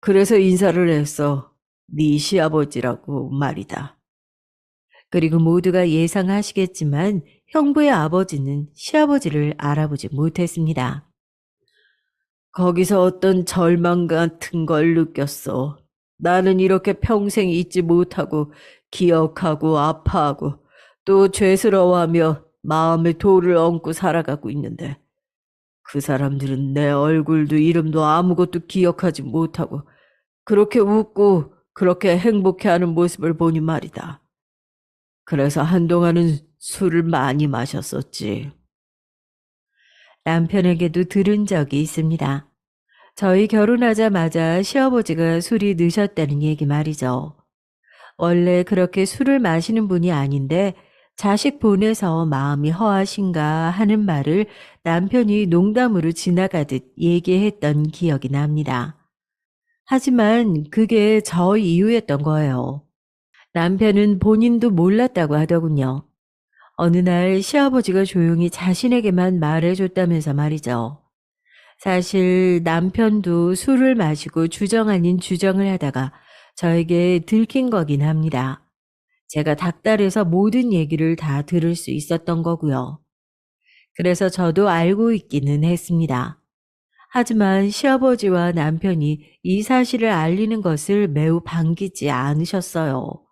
그래서 인사를 했어. 네 시아버지라고 말이다. 그리고 모두가 예상하시겠지만 형부의 아버지는 시아버지를 알아보지 못했습니다. 거기서 어떤 절망 같은 걸 느꼈어. 나는 이렇게 평생 잊지 못하고 기억하고 아파하고 또 죄스러워하며 마음에 돌을 얹고 살아가고 있는데 그 사람들은 내 얼굴도 이름도 아무것도 기억하지 못하고 그렇게 웃고 그렇게 행복해하는 모습을 보니 말이다. 그래서 한동안은 술을 많이 마셨었지. 남편에게도 들은 적이 있습니다. 저희 결혼하자마자 시아버지가 술이 드셨다는 얘기 말이죠. 원래 그렇게 술을 마시는 분이 아닌데 자식 보내서 마음이 허하신가 하는 말을 남편이 농담으로 지나가듯 얘기했던 기억이 납니다. 하지만 그게 저 이유였던 거예요. 남편은 본인도 몰랐다고 하더군요. 어느 날 시아버지가 조용히 자신에게만 말해줬다면서 말이죠. 사실 남편도 술을 마시고 주정 아닌 주정을 하다가 저에게 들킨 거긴 합니다. 제가 닥달해서 모든 얘기를 다 들을 수 있었던 거고요. 그래서 저도 알고 있기는 했습니다. 하지만 시아버지와 남편이 이 사실을 알리는 것을 매우 반기지 않으셨어요.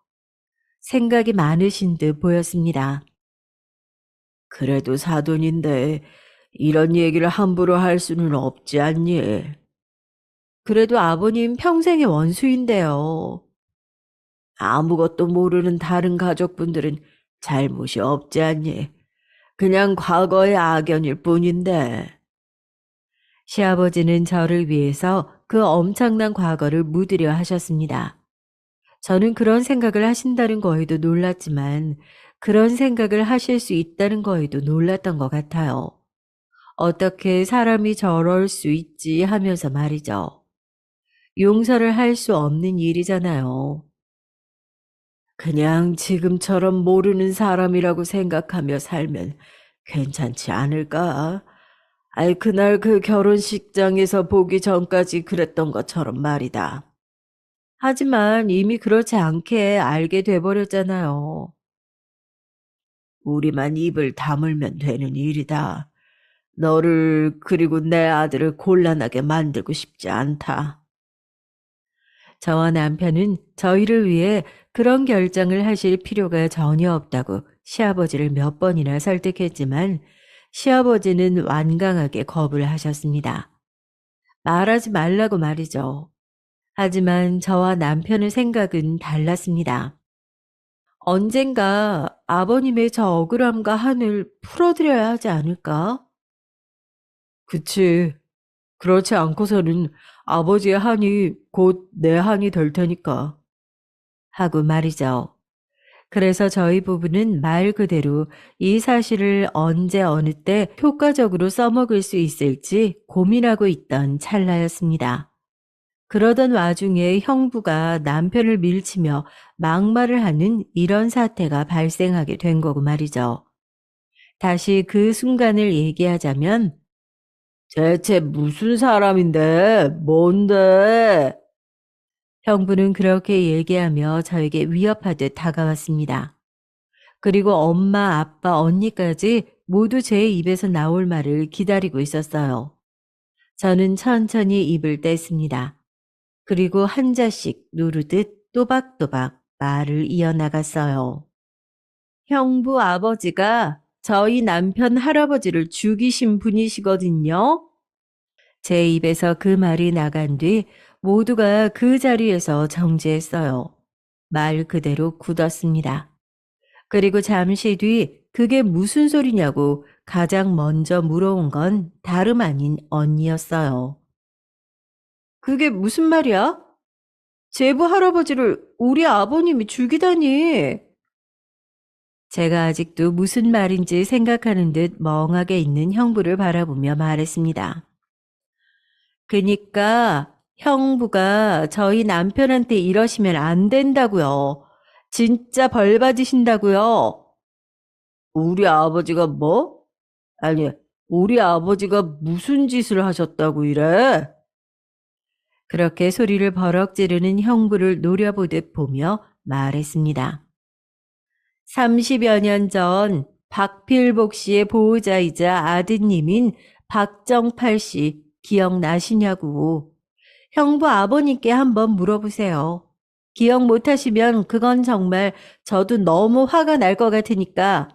생각이 많으신 듯 보였습니다. 그래도 사돈인데 이런 얘기를 함부로 할 수는 없지 않니? 그래도 아버님 평생의 원수인데요. 아무것도 모르는 다른 가족분들은 잘못이 없지 않니? 그냥 과거의 악연일 뿐인데. 시아버지는 저를 위해서 그 엄청난 과거를 묻으려 하셨습니다. 저는 그런 생각을 하신다는 거에도 놀랐지만 그런 생각을 하실 수 있다는 거에도 놀랐던 것 같아요. 어떻게 사람이 저럴 수 있지 하면서 말이죠. 용서를 할 수 없는 일이잖아요. 그냥 지금처럼 모르는 사람이라고 생각하며 살면 괜찮지 않을까? 아이, 그날 그 결혼식장에서 보기 전까지 그랬던 것처럼 말이다. 하지만 이미 그렇지 않게 알게 돼버렸잖아요. 우리만 입을 다물면 되는 일이다. 너를 그리고 내 아들을 곤란하게 만들고 싶지 않다. 저와 남편은 저희를 위해 그런 결정을 하실 필요가 전혀 없다고 시아버지를 몇 번이나 설득했지만 시아버지는 완강하게 거부를 하셨습니다. 말하지 말라고 말이죠. 하지만 저와 남편의 생각은 달랐습니다. 언젠가 아버님의 저 억울함과 한을 풀어드려야 하지 않을까? 그치. 그렇지 않고서는 아버지의 한이 곧 내 한이 될 테니까. 하고 말이죠. 그래서 저희 부부는 말 그대로 이 사실을 언제 어느 때 효과적으로 써먹을 수 있을지 고민하고 있던 찰나였습니다. 그러던 와중에 형부가 남편을 밀치며 막말을 하는 이런 사태가 발생하게 된 거고 말이죠. 다시 그 순간을 얘기하자면 대체 무슨 사람인데? 뭔데? 형부는 그렇게 얘기하며 저에게 위협하듯 다가왔습니다. 그리고 엄마, 아빠, 언니까지 모두 제 입에서 나올 말을 기다리고 있었어요. 저는 천천히 입을 뗐습니다. 그리고 한 자씩 누르듯 또박또박 말을 이어나갔어요. 형부 아버지가 저희 남편 할아버지를 죽이신 분이시거든요. 제 입에서 그 말이 나간 뒤 모두가 그 자리에서 정지했어요. 말 그대로 굳었습니다. 그리고 잠시 뒤 그게 무슨 소리냐고 가장 먼저 물어온 건 다름 아닌 언니였어요. 그게 무슨 말이야? 제부 할아버지를 우리 아버님이 죽이다니. 제가 아직도 무슨 말인지 생각하는 듯 멍하게 있는 형부를 바라보며 말했습니다. 그니까 형부가 저희 남편한테 이러시면 안 된다고요. 진짜 벌 받으신다고요. 우리 아버지가 뭐? 아니, 우리 아버지가 무슨 짓을 하셨다고 이래? 그렇게 소리를 버럭 지르는 형부를 노려보듯 보며 말했습니다. 30여 년 전 박필복 씨의 보호자이자 아드님인 박정팔 씨 기억나시냐고. 형부 아버님께 한번 물어보세요. 기억 못하시면 그건 정말 저도 너무 화가 날 것 같으니까.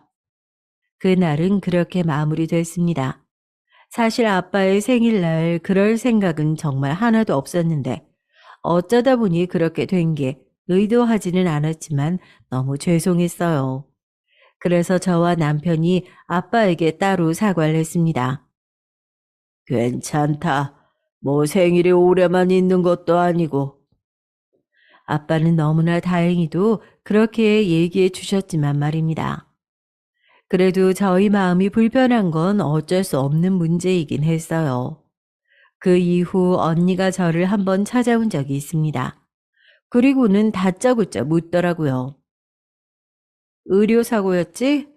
그날은 그렇게 마무리됐습니다. 사실 아빠의 생일날 그럴 생각은 정말 하나도 없었는데 어쩌다 보니 그렇게 된 게 의도하지는 않았지만 너무 죄송했어요. 그래서 저와 남편이 아빠에게 따로 사과를 했습니다. 괜찮다. 뭐 생일이 오래만 있는 것도 아니고. 아빠는 너무나 다행히도 그렇게 얘기해 주셨지만 말입니다. 그래도 저희 마음이 불편한 건 어쩔 수 없는 문제이긴 했어요. 그 이후 언니가 저를 한번 찾아온 적이 있습니다. 그리고는 다짜고짜 묻더라고요. 의료사고였지?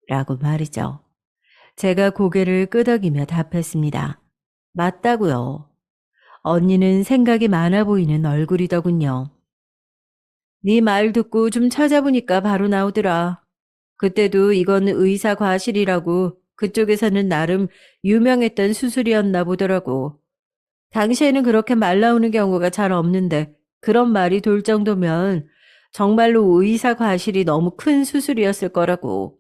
라고 말이죠. 제가 고개를 끄덕이며 답했습니다. 맞다고요. 언니는 생각이 많아 보이는 얼굴이더군요. 네 말 듣고 좀 찾아보니까 바로 나오더라. 그때도 이건 의사 과실이라고 그쪽에서는 나름 유명했던 수술이었나 보더라고. 당시에는 그렇게 말 나오는 경우가 잘 없는데 그런 말이 돌 정도면 정말로 의사 과실이 너무 큰 수술이었을 거라고.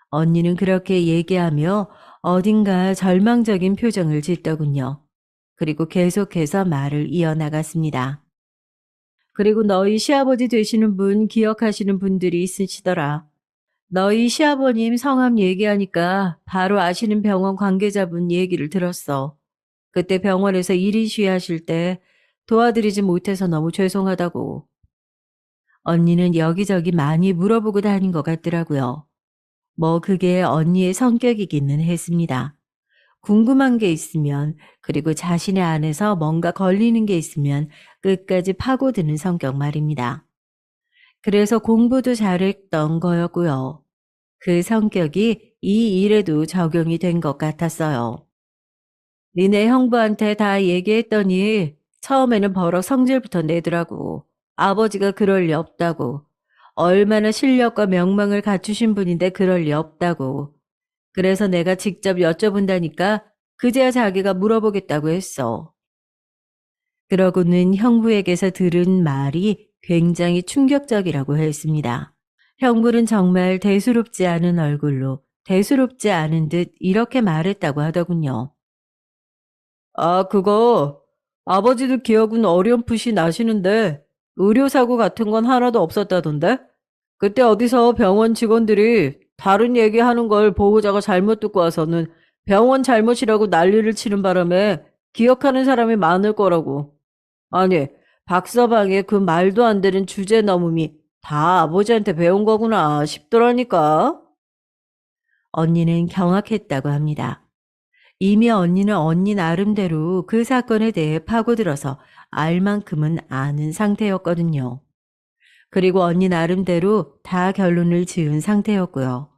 언니는 그렇게 얘기하며 어딘가 절망적인 표정을 짓더군요. 그리고 계속해서 말을 이어나갔습니다. 그리고 너희 시아버지 되시는 분 기억하시는 분들이 있으시더라. 너희 시아버님 성함 얘기하니까 바로 아시는 병원 관계자분 얘기를 들었어. 그때 병원에서 1인 시위하실 때 도와드리지 못해서 너무 죄송하다고. 언니는 여기저기 많이 물어보고 다닌 것 같더라고요. 뭐 그게 언니의 성격이기는 했습니다. 궁금한 게 있으면 그리고 자신의 안에서 뭔가 걸리는 게 있으면 끝까지 파고드는 성격 말입니다. 그래서 공부도 잘했던 거였고요. 그 성격이 이 일에도 적용이 된 것 같았어요. 니네 형부한테 다 얘기했더니 처음에는 버럭 성질부터 내더라고. 아버지가 그럴 리 없다고. 얼마나 실력과 명망을 갖추신 분인데 그럴 리 없다고. 그래서 내가 직접 여쭤본다니까 그제야 자기가 물어보겠다고 했어. 그러고는 형부에게서 들은 말이 굉장히 충격적이라고 했습니다. 형부는 정말 대수롭지 않은 얼굴로 대수롭지 않은 듯 이렇게 말했다고 하더군요. 아, 그거 아버지도 기억은 어렴풋이 나시는데 의료사고 같은 건 하나도 없었다던데? 그때 어디서 병원 직원들이 다른 얘기하는 걸 보호자가 잘못 듣고 와서는 병원 잘못이라고 난리를 치는 바람에 기억하는 사람이 많을 거라고. 아니, 박서방의 그 말도 안 되는 주제 넘음이 다 아버지한테 배운 거구나 싶더라니까. 언니는 경악했다고 합니다. 이미 언니는 언니 나름대로 그 사건에 대해 파고들어서 알 만큼은 아는 상태였거든요. 그리고 언니 나름대로 다 결론을 지은 상태였고요.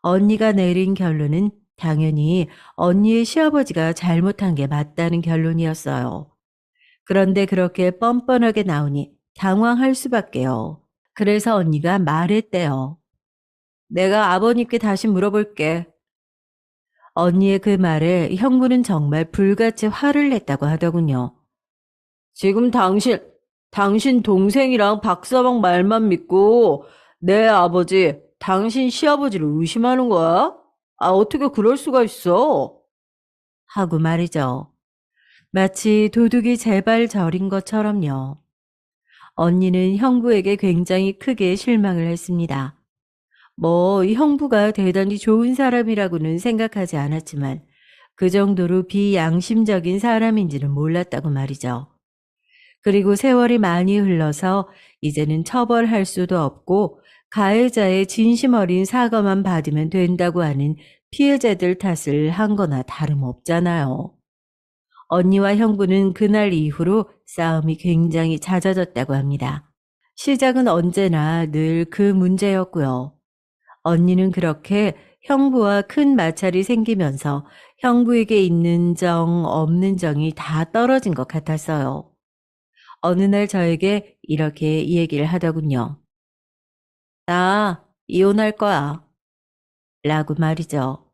언니가 내린 결론은 당연히 언니의 시아버지가 잘못한 게 맞다는 결론이었어요. 그런데 그렇게 뻔뻔하게 나오니 당황할 수밖에요. 그래서 언니가 말했대요. 내가 아버님께 다시 물어볼게. 언니의 그 말에 형부는 정말 불같이 화를 냈다고 하더군요. 지금 당신 동생이랑 박서방 말만 믿고 내 아버지, 당신 시아버지를 의심하는 거야? 아, 어떻게 그럴 수가 있어? 하고 말이죠. 마치 도둑이 제발 저린 것처럼요. 언니는 형부에게 굉장히 크게 실망을 했습니다. 뭐 형부가 대단히 좋은 사람이라고는 생각하지 않았지만 그 정도로 비양심적인 사람인지는 몰랐다고 말이죠. 그리고 세월이 많이 흘러서 이제는 처벌할 수도 없고 가해자의 진심 어린 사과만 받으면 된다고 하는 피해자들 탓을 한 거나 다름없잖아요. 언니와 형부는 그날 이후로 싸움이 굉장히 잦아졌다고 합니다. 시작은 언제나 늘 그 문제였고요. 언니는 그렇게 형부와 큰 마찰이 생기면서 형부에게 있는 정, 없는 정이 다 떨어진 것 같았어요. 어느 날 저에게 이렇게 얘기를 하더군요. 나 이혼할 거야. 라고 말이죠.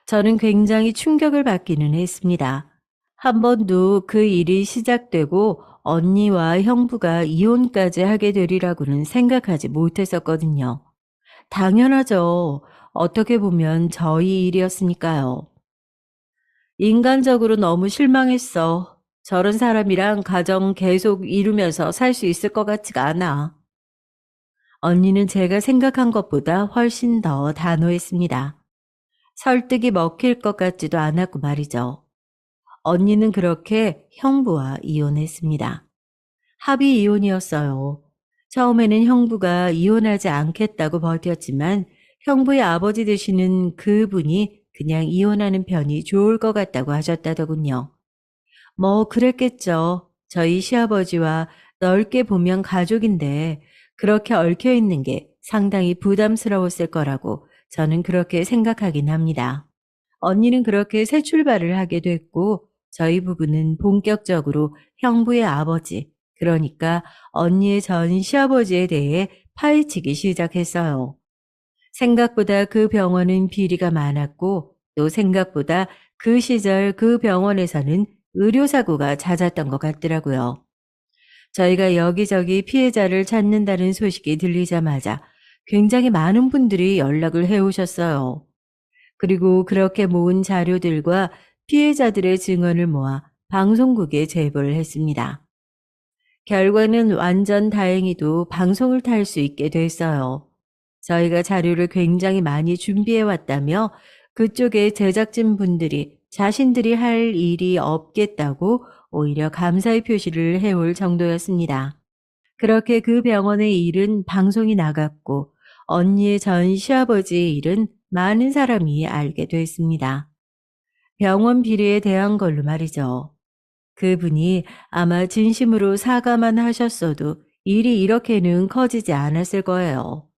저는 굉장히 충격을 받기는 했습니다. 한 번도 그 일이 시작되고 언니와 형부가 이혼까지 하게 되리라고는 생각하지 못했었거든요. 당연하죠. 어떻게 보면 저희 일이었으니까요. 인간적으로 너무 실망했어. 저런 사람이랑 가정 계속 이루면서 살 수 있을 것 같지가 않아. 언니는 제가 생각한 것보다 훨씬 더 단호했습니다. 설득이 먹힐 것 같지도 않았고 말이죠. 언니는 그렇게 형부와 이혼했습니다. 합의 이혼이었어요. 처음에는 형부가 이혼하지 않겠다고 버텼지만 형부의 아버지 되시는 그분이 그냥 이혼하는 편이 좋을 것 같다고 하셨다더군요. 뭐 그랬겠죠. 저희 시아버지와 넓게 보면 가족인데 그렇게 얽혀 있는 게 상당히 부담스러웠을 거라고 저는 그렇게 생각하긴 합니다. 언니는 그렇게 새 출발을 하게 됐고 저희 부부는 본격적으로 형부의 아버지, 그러니까 언니의 전 시아버지에 대해 파헤치기 시작했어요. 생각보다 그 병원은 비리가 많았고 또 생각보다 그 시절 그 병원에서는 의료사고가 잦았던 것 같더라고요. 저희가 여기저기 피해자를 찾는다는 소식이 들리자마자 굉장히 많은 분들이 연락을 해오셨어요. 그리고 그렇게 모은 자료들과 피해자들의 증언을 모아 방송국에 제보를 했습니다. 결과는 완전 다행히도 방송을 탈 수 있게 됐어요. 저희가 자료를 굉장히 많이 준비해 왔다며 그쪽의 제작진 분들이 자신들이 할 일이 없겠다고 오히려 감사의 표시를 해올 정도였습니다. 그렇게 그 병원의 일은 방송이 나갔고 언니의 전 시아버지의 일은 많은 사람이 알게 됐습니다. 병원 비리에 대한 걸로 말이죠. 그분이 아마 진심으로 사과만 하셨어도 일이 이렇게는 커지지 않았을 거예요.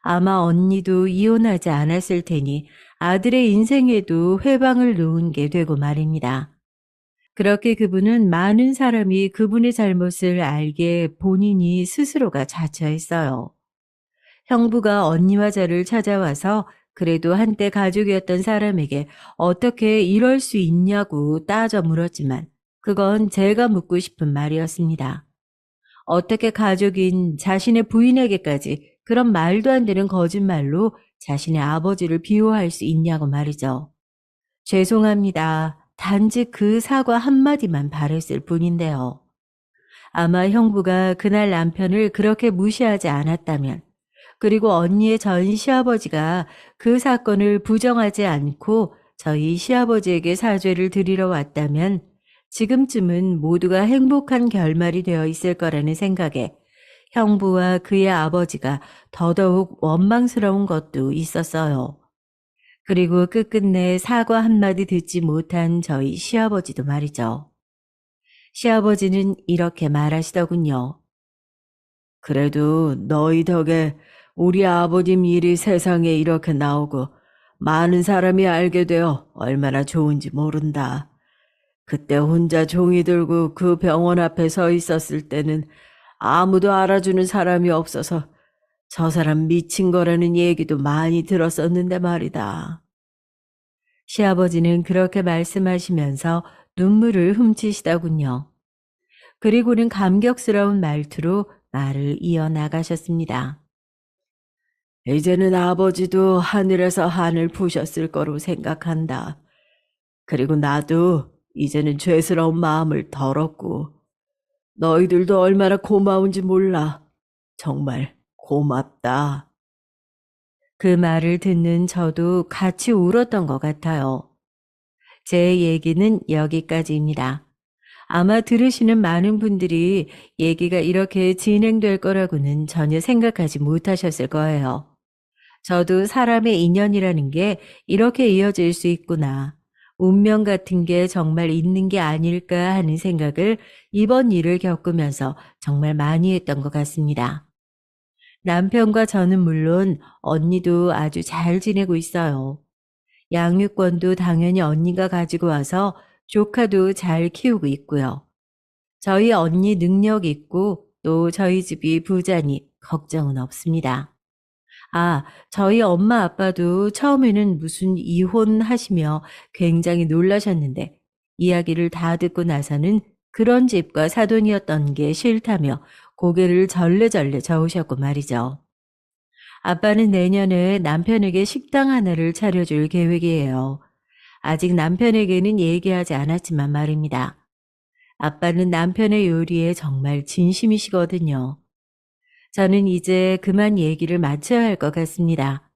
아마 언니도 이혼하지 않았을 테니 아들의 인생에도 회방을 놓은 게 되고 말입니다. 그렇게 그분은 많은 사람이 그분의 잘못을 알게 본인이 스스로가 자처했어요. 형부가 언니와 저를 찾아와서 그래도 한때 가족이었던 사람에게 어떻게 이럴 수 있냐고 따져 물었지만 그건 제가 묻고 싶은 말이었습니다. 어떻게 가족인 자신의 부인에게까지 그런 말도 안 되는 거짓말로 자신의 아버지를 비호할 수 있냐고 말이죠. 죄송합니다. 단지 그 사과 한마디만 바랬을 뿐인데요. 아마 형부가 그날 남편을 그렇게 무시하지 않았다면, 그리고 언니의 전 시아버지가 그 사건을 부정하지 않고 저희 시아버지에게 사죄를 드리러 왔다면 지금쯤은 모두가 행복한 결말이 되어 있을 거라는 생각에 형부와 그의 아버지가 더더욱 원망스러운 것도 있었어요. 그리고 끝끝내 사과 한마디 듣지 못한 저희 시아버지도 말이죠. 시아버지는 이렇게 말하시더군요. 그래도 너희 덕에 우리 아버님 일이 세상에 이렇게 나오고 많은 사람이 알게 되어 얼마나 좋은지 모른다. 그때 혼자 종이 들고 그 병원 앞에 서 있었을 때는 아무도 알아주는 사람이 없어서 저 사람 미친 거라는 얘기도 많이 들었었는데 말이다. 시아버지는 그렇게 말씀하시면서 눈물을 훔치시더군요. 그리고는 감격스러운 말투로 말을 이어나가셨습니다. 이제는 아버지도 하늘에서 한을 푸셨을 거로 생각한다. 그리고 나도 이제는 죄스러운 마음을 덜었고 너희들도 얼마나 고마운지 몰라. 정말 고맙다. 그 말을 듣는 저도 같이 울었던 것 같아요. 제 얘기는 여기까지입니다. 아마 들으시는 많은 분들이 얘기가 이렇게 진행될 거라고는 전혀 생각하지 못하셨을 거예요. 저도 사람의 인연이라는 게 이렇게 이어질 수 있구나. 운명 같은 게 정말 있는 게 아닐까 하는 생각을 이번 일을 겪으면서 정말 많이 했던 것 같습니다. 남편과 저는 물론 언니도 아주 잘 지내고 있어요. 양육권도 당연히 언니가 가지고 와서 조카도 잘 키우고 있고요. 저희 언니 능력 있고 또 저희 집이 부자니 걱정은 없습니다. 아, 저희 엄마 아빠도 처음에는 무슨 이혼하시며 굉장히 놀라셨는데 이야기를 다 듣고 나서는 그런 집과 사돈이었던 게 싫다며 고개를 절레절레 저으셨고 말이죠. 아빠는 내년에 남편에게 식당 하나를 차려줄 계획이에요. 아직 남편에게는 얘기하지 않았지만 말입니다. 아빠는 남편의 요리에 정말 진심이시거든요. 저는 이제 그만 얘기를 마쳐야 할 것 같습니다.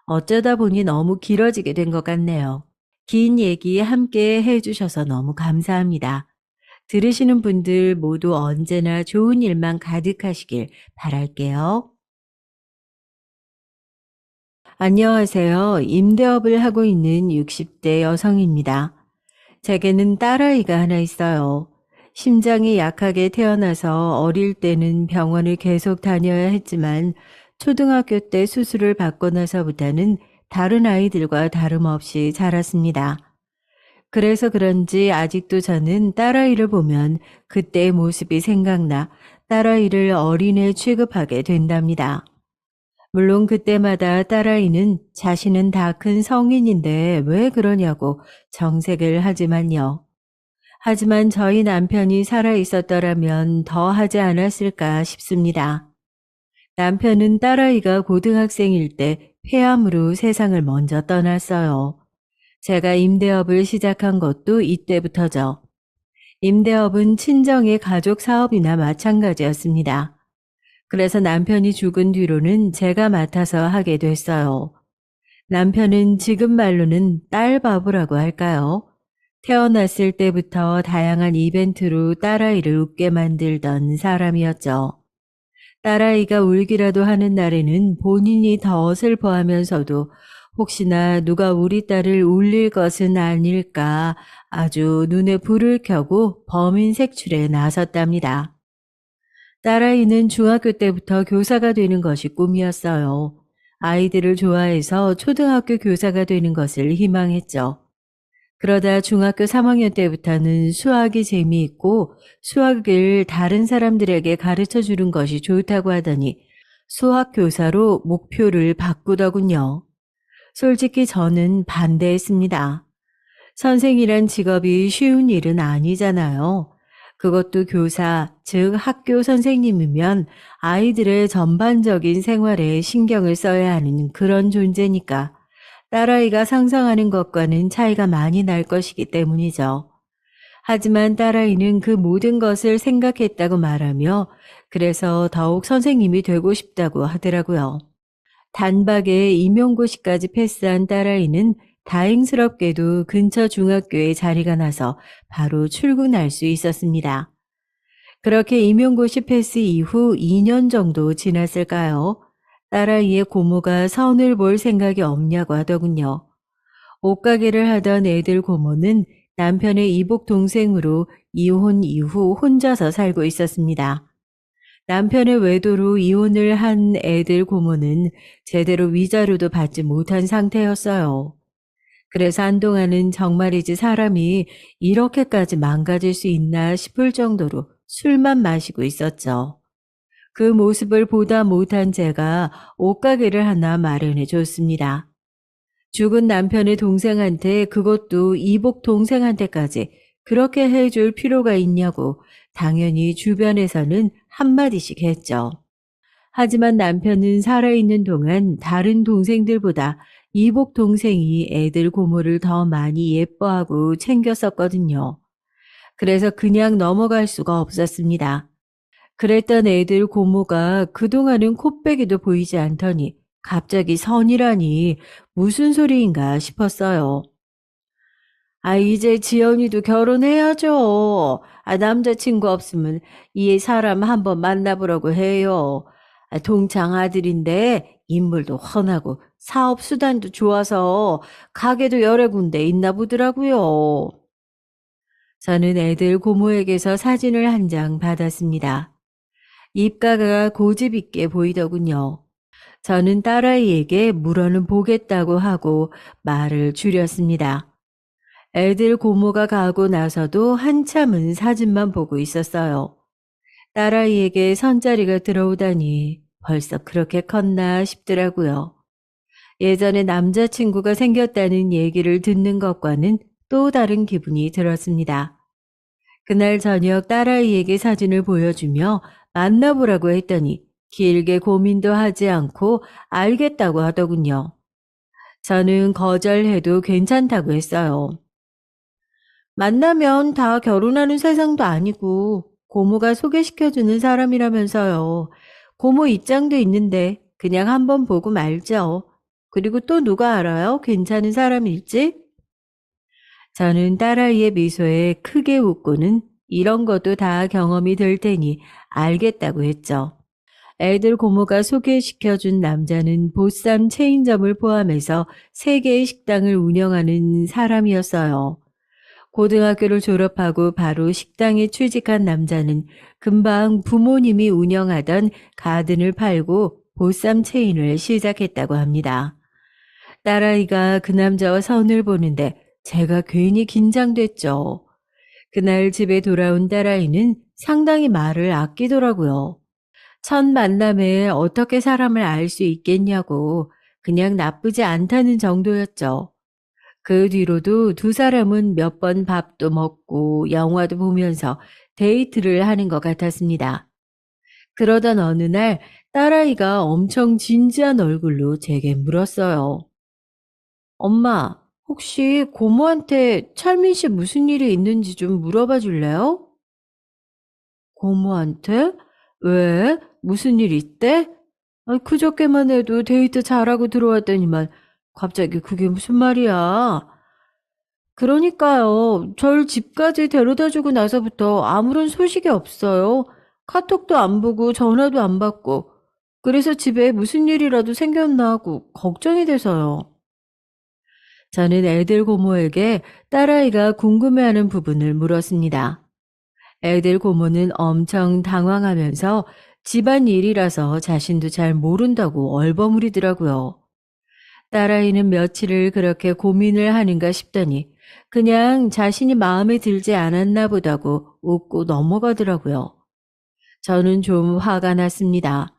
어쩌다 보니 너무 길어지게 된 것 같네요. 긴 얘기 함께 해주셔서 너무 감사합니다. 들으시는 분들 모두 언제나 좋은 일만 가득하시길 바랄게요. 안녕하세요. 임대업을 하고 있는 60대 여성입니다. 제게는 딸아이가 하나 있어요. 심장이 약하게 태어나서 어릴 때는 병원을 계속 다녀야 했지만 초등학교 때 수술을 받고 나서부터는 다른 아이들과 다름없이 자랐습니다. 그래서 그런지 아직도 저는 딸아이를 보면 그때의 모습이 생각나 딸아이를 어린애 취급하게 된답니다. 물론 그때마다 딸아이는 자신은 다 큰 성인인데 왜 그러냐고 정색을 하지만요. 하지만 저희 남편이 살아 있었더라면 더 하지 않았을까 싶습니다. 남편은 딸아이가 고등학생일 때 폐암으로 세상을 먼저 떠났어요. 제가 임대업을 시작한 것도 이때부터죠. 임대업은 친정의 가족 사업이나 마찬가지였습니다. 그래서 남편이 죽은 뒤로는 제가 맡아서 하게 됐어요. 남편은 지금 말로는 딸 바보라고 할까요? 태어났을 때부터 다양한 이벤트로 딸아이를 웃게 만들던 사람이었죠. 딸아이가 울기라도 하는 날에는 본인이 더 슬퍼하면서도 혹시나 누가 우리 딸을 울릴 것은 아닐까 아주 눈에 불을 켜고 범인 색출에 나섰답니다. 딸아이는 중학교 때부터 교사가 되는 것이 꿈이었어요. 아이들을 좋아해서 초등학교 교사가 되는 것을 희망했죠. 그러다 중학교 3학년 때부터는 수학이 재미있고 수학을 다른 사람들에게 가르쳐 주는 것이 좋다고 하더니 수학 교사로 목표를 바꾸더군요. 솔직히 저는 반대했습니다. 선생이란 직업이 쉬운 일은 아니잖아요. 그것도 교사, 즉 학교 선생님이면 아이들의 전반적인 생활에 신경을 써야 하는 그런 존재니까 딸아이가 상상하는 것과는 차이가 많이 날 것이기 때문이죠. 하지만 딸아이는 그 모든 것을 생각했다고 말하며 그래서 더욱 선생님이 되고 싶다고 하더라고요. 단박에 임용고시까지 패스한 딸아이는 다행스럽게도 근처 중학교에 자리가 나서 바로 출근할 수 있었습니다. 그렇게 임용고시 패스 이후 2년 정도 지났을까요? 딸아이의 고모가 선을 볼 생각이 없냐고 하더군요. 옷가게를 하던 애들 고모는 남편의 이복 동생으로 이혼 이후 혼자서 살고 있었습니다. 남편의 외도로 이혼을 한 애들 고모는 제대로 위자료도 받지 못한 상태였어요. 그래서 한동안은 정말이지 사람이 이렇게까지 망가질 수 있나 싶을 정도로 술만 마시고 있었죠. 그 모습을 보다 못한 제가 옷가게를 하나 마련해 줬습니다. 죽은 남편의 동생한테 그것도 이복 동생한테까지 그렇게 해줄 필요가 있냐고 당연히 주변에서는 한마디씩 했죠. 하지만 남편은 살아있는 동안 다른 동생들보다 이복 동생이 애들 고모를 더 많이 예뻐하고 챙겼었거든요. 그래서 그냥 넘어갈 수가 없었습니다. 그랬던 애들 고모가 그동안은 코빼기도 보이지 않더니 갑자기 선이라니 무슨 소리인가 싶었어요. 아, 이제 지연이도 결혼해야죠. 아, 남자친구 없으면 이 사람 한번 만나보라고 해요. 아, 동창 아들인데 인물도 훤하고 사업 수단도 좋아서 가게도 여러 군데 있나 보더라고요. 저는 애들 고모에게서 사진을 한 장 받았습니다. 입가가 고집 있게 보이더군요. 저는 딸아이에게 물어는 보겠다고 하고 말을 줄였습니다. 애들 고모가 가고 나서도 한참은 사진만 보고 있었어요. 딸아이에게 선자리가 들어오다니 벌써 그렇게 컸나 싶더라고요. 예전에 남자친구가 생겼다는 얘기를 듣는 것과는 또 다른 기분이 들었습니다. 그날 저녁 딸아이에게 사진을 보여주며 만나보라고 했더니 길게 고민도 하지 않고 알겠다고 하더군요. 저는 거절해도 괜찮다고 했어요. 만나면 다 결혼하는 세상도 아니고 고모가 소개시켜주는 사람이라면서요. 고모 입장도 있는데 그냥 한번 보고 말죠. 그리고 또 누가 알아요? 괜찮은 사람일지? 저는 딸아이의 미소에 크게 웃고는 이런 것도 다 경험이 될 테니 알겠다고 했죠. 애들 고모가 소개시켜준 남자는 보쌈 체인점을 포함해서 3개의 식당을 운영하는 사람이었어요. 고등학교를 졸업하고 바로 식당에 취직한 남자는 금방 부모님이 운영하던 가든을 팔고 보쌈 체인을 시작했다고 합니다. 딸아이가 그 남자와 선을 보는데 제가 괜히 긴장됐죠. 그날 집에 돌아온 딸아이는 상당히 말을 아끼더라고요. 첫 만남에 어떻게 사람을 알 수 있겠냐고 그냥 나쁘지 않다는 정도였죠. 그 뒤로도 두 사람은 몇 번 밥도 먹고 영화도 보면서 데이트를 하는 것 같았습니다. 그러던 어느 날 딸아이가 엄청 진지한 얼굴로 제게 물었어요. 엄마, 혹시 고모한테 철민 씨 무슨 일이 있는지 좀 물어봐 줄래요? 고모한테? 왜? 무슨 일 있대? 그저께만 해도 데이트 잘하고 들어왔더니만 갑자기 그게 무슨 말이야? 그러니까요. 절 집까지 데려다주고 나서부터 아무런 소식이 없어요. 카톡도 안 보고 전화도 안 받고. 그래서 집에 무슨 일이라도 생겼나 하고 걱정이 돼서요. 저는 애들 고모에게 딸아이가 궁금해하는 부분을 물었습니다. 애들 고모는 엄청 당황하면서 집안 일이라서 자신도 잘 모른다고 얼버무리더라고요. 딸아이는 며칠을 그렇게 고민을 하는가 싶더니 그냥 자신이 마음에 들지 않았나 보다고 웃고 넘어가더라고요. 저는 좀 화가 났습니다.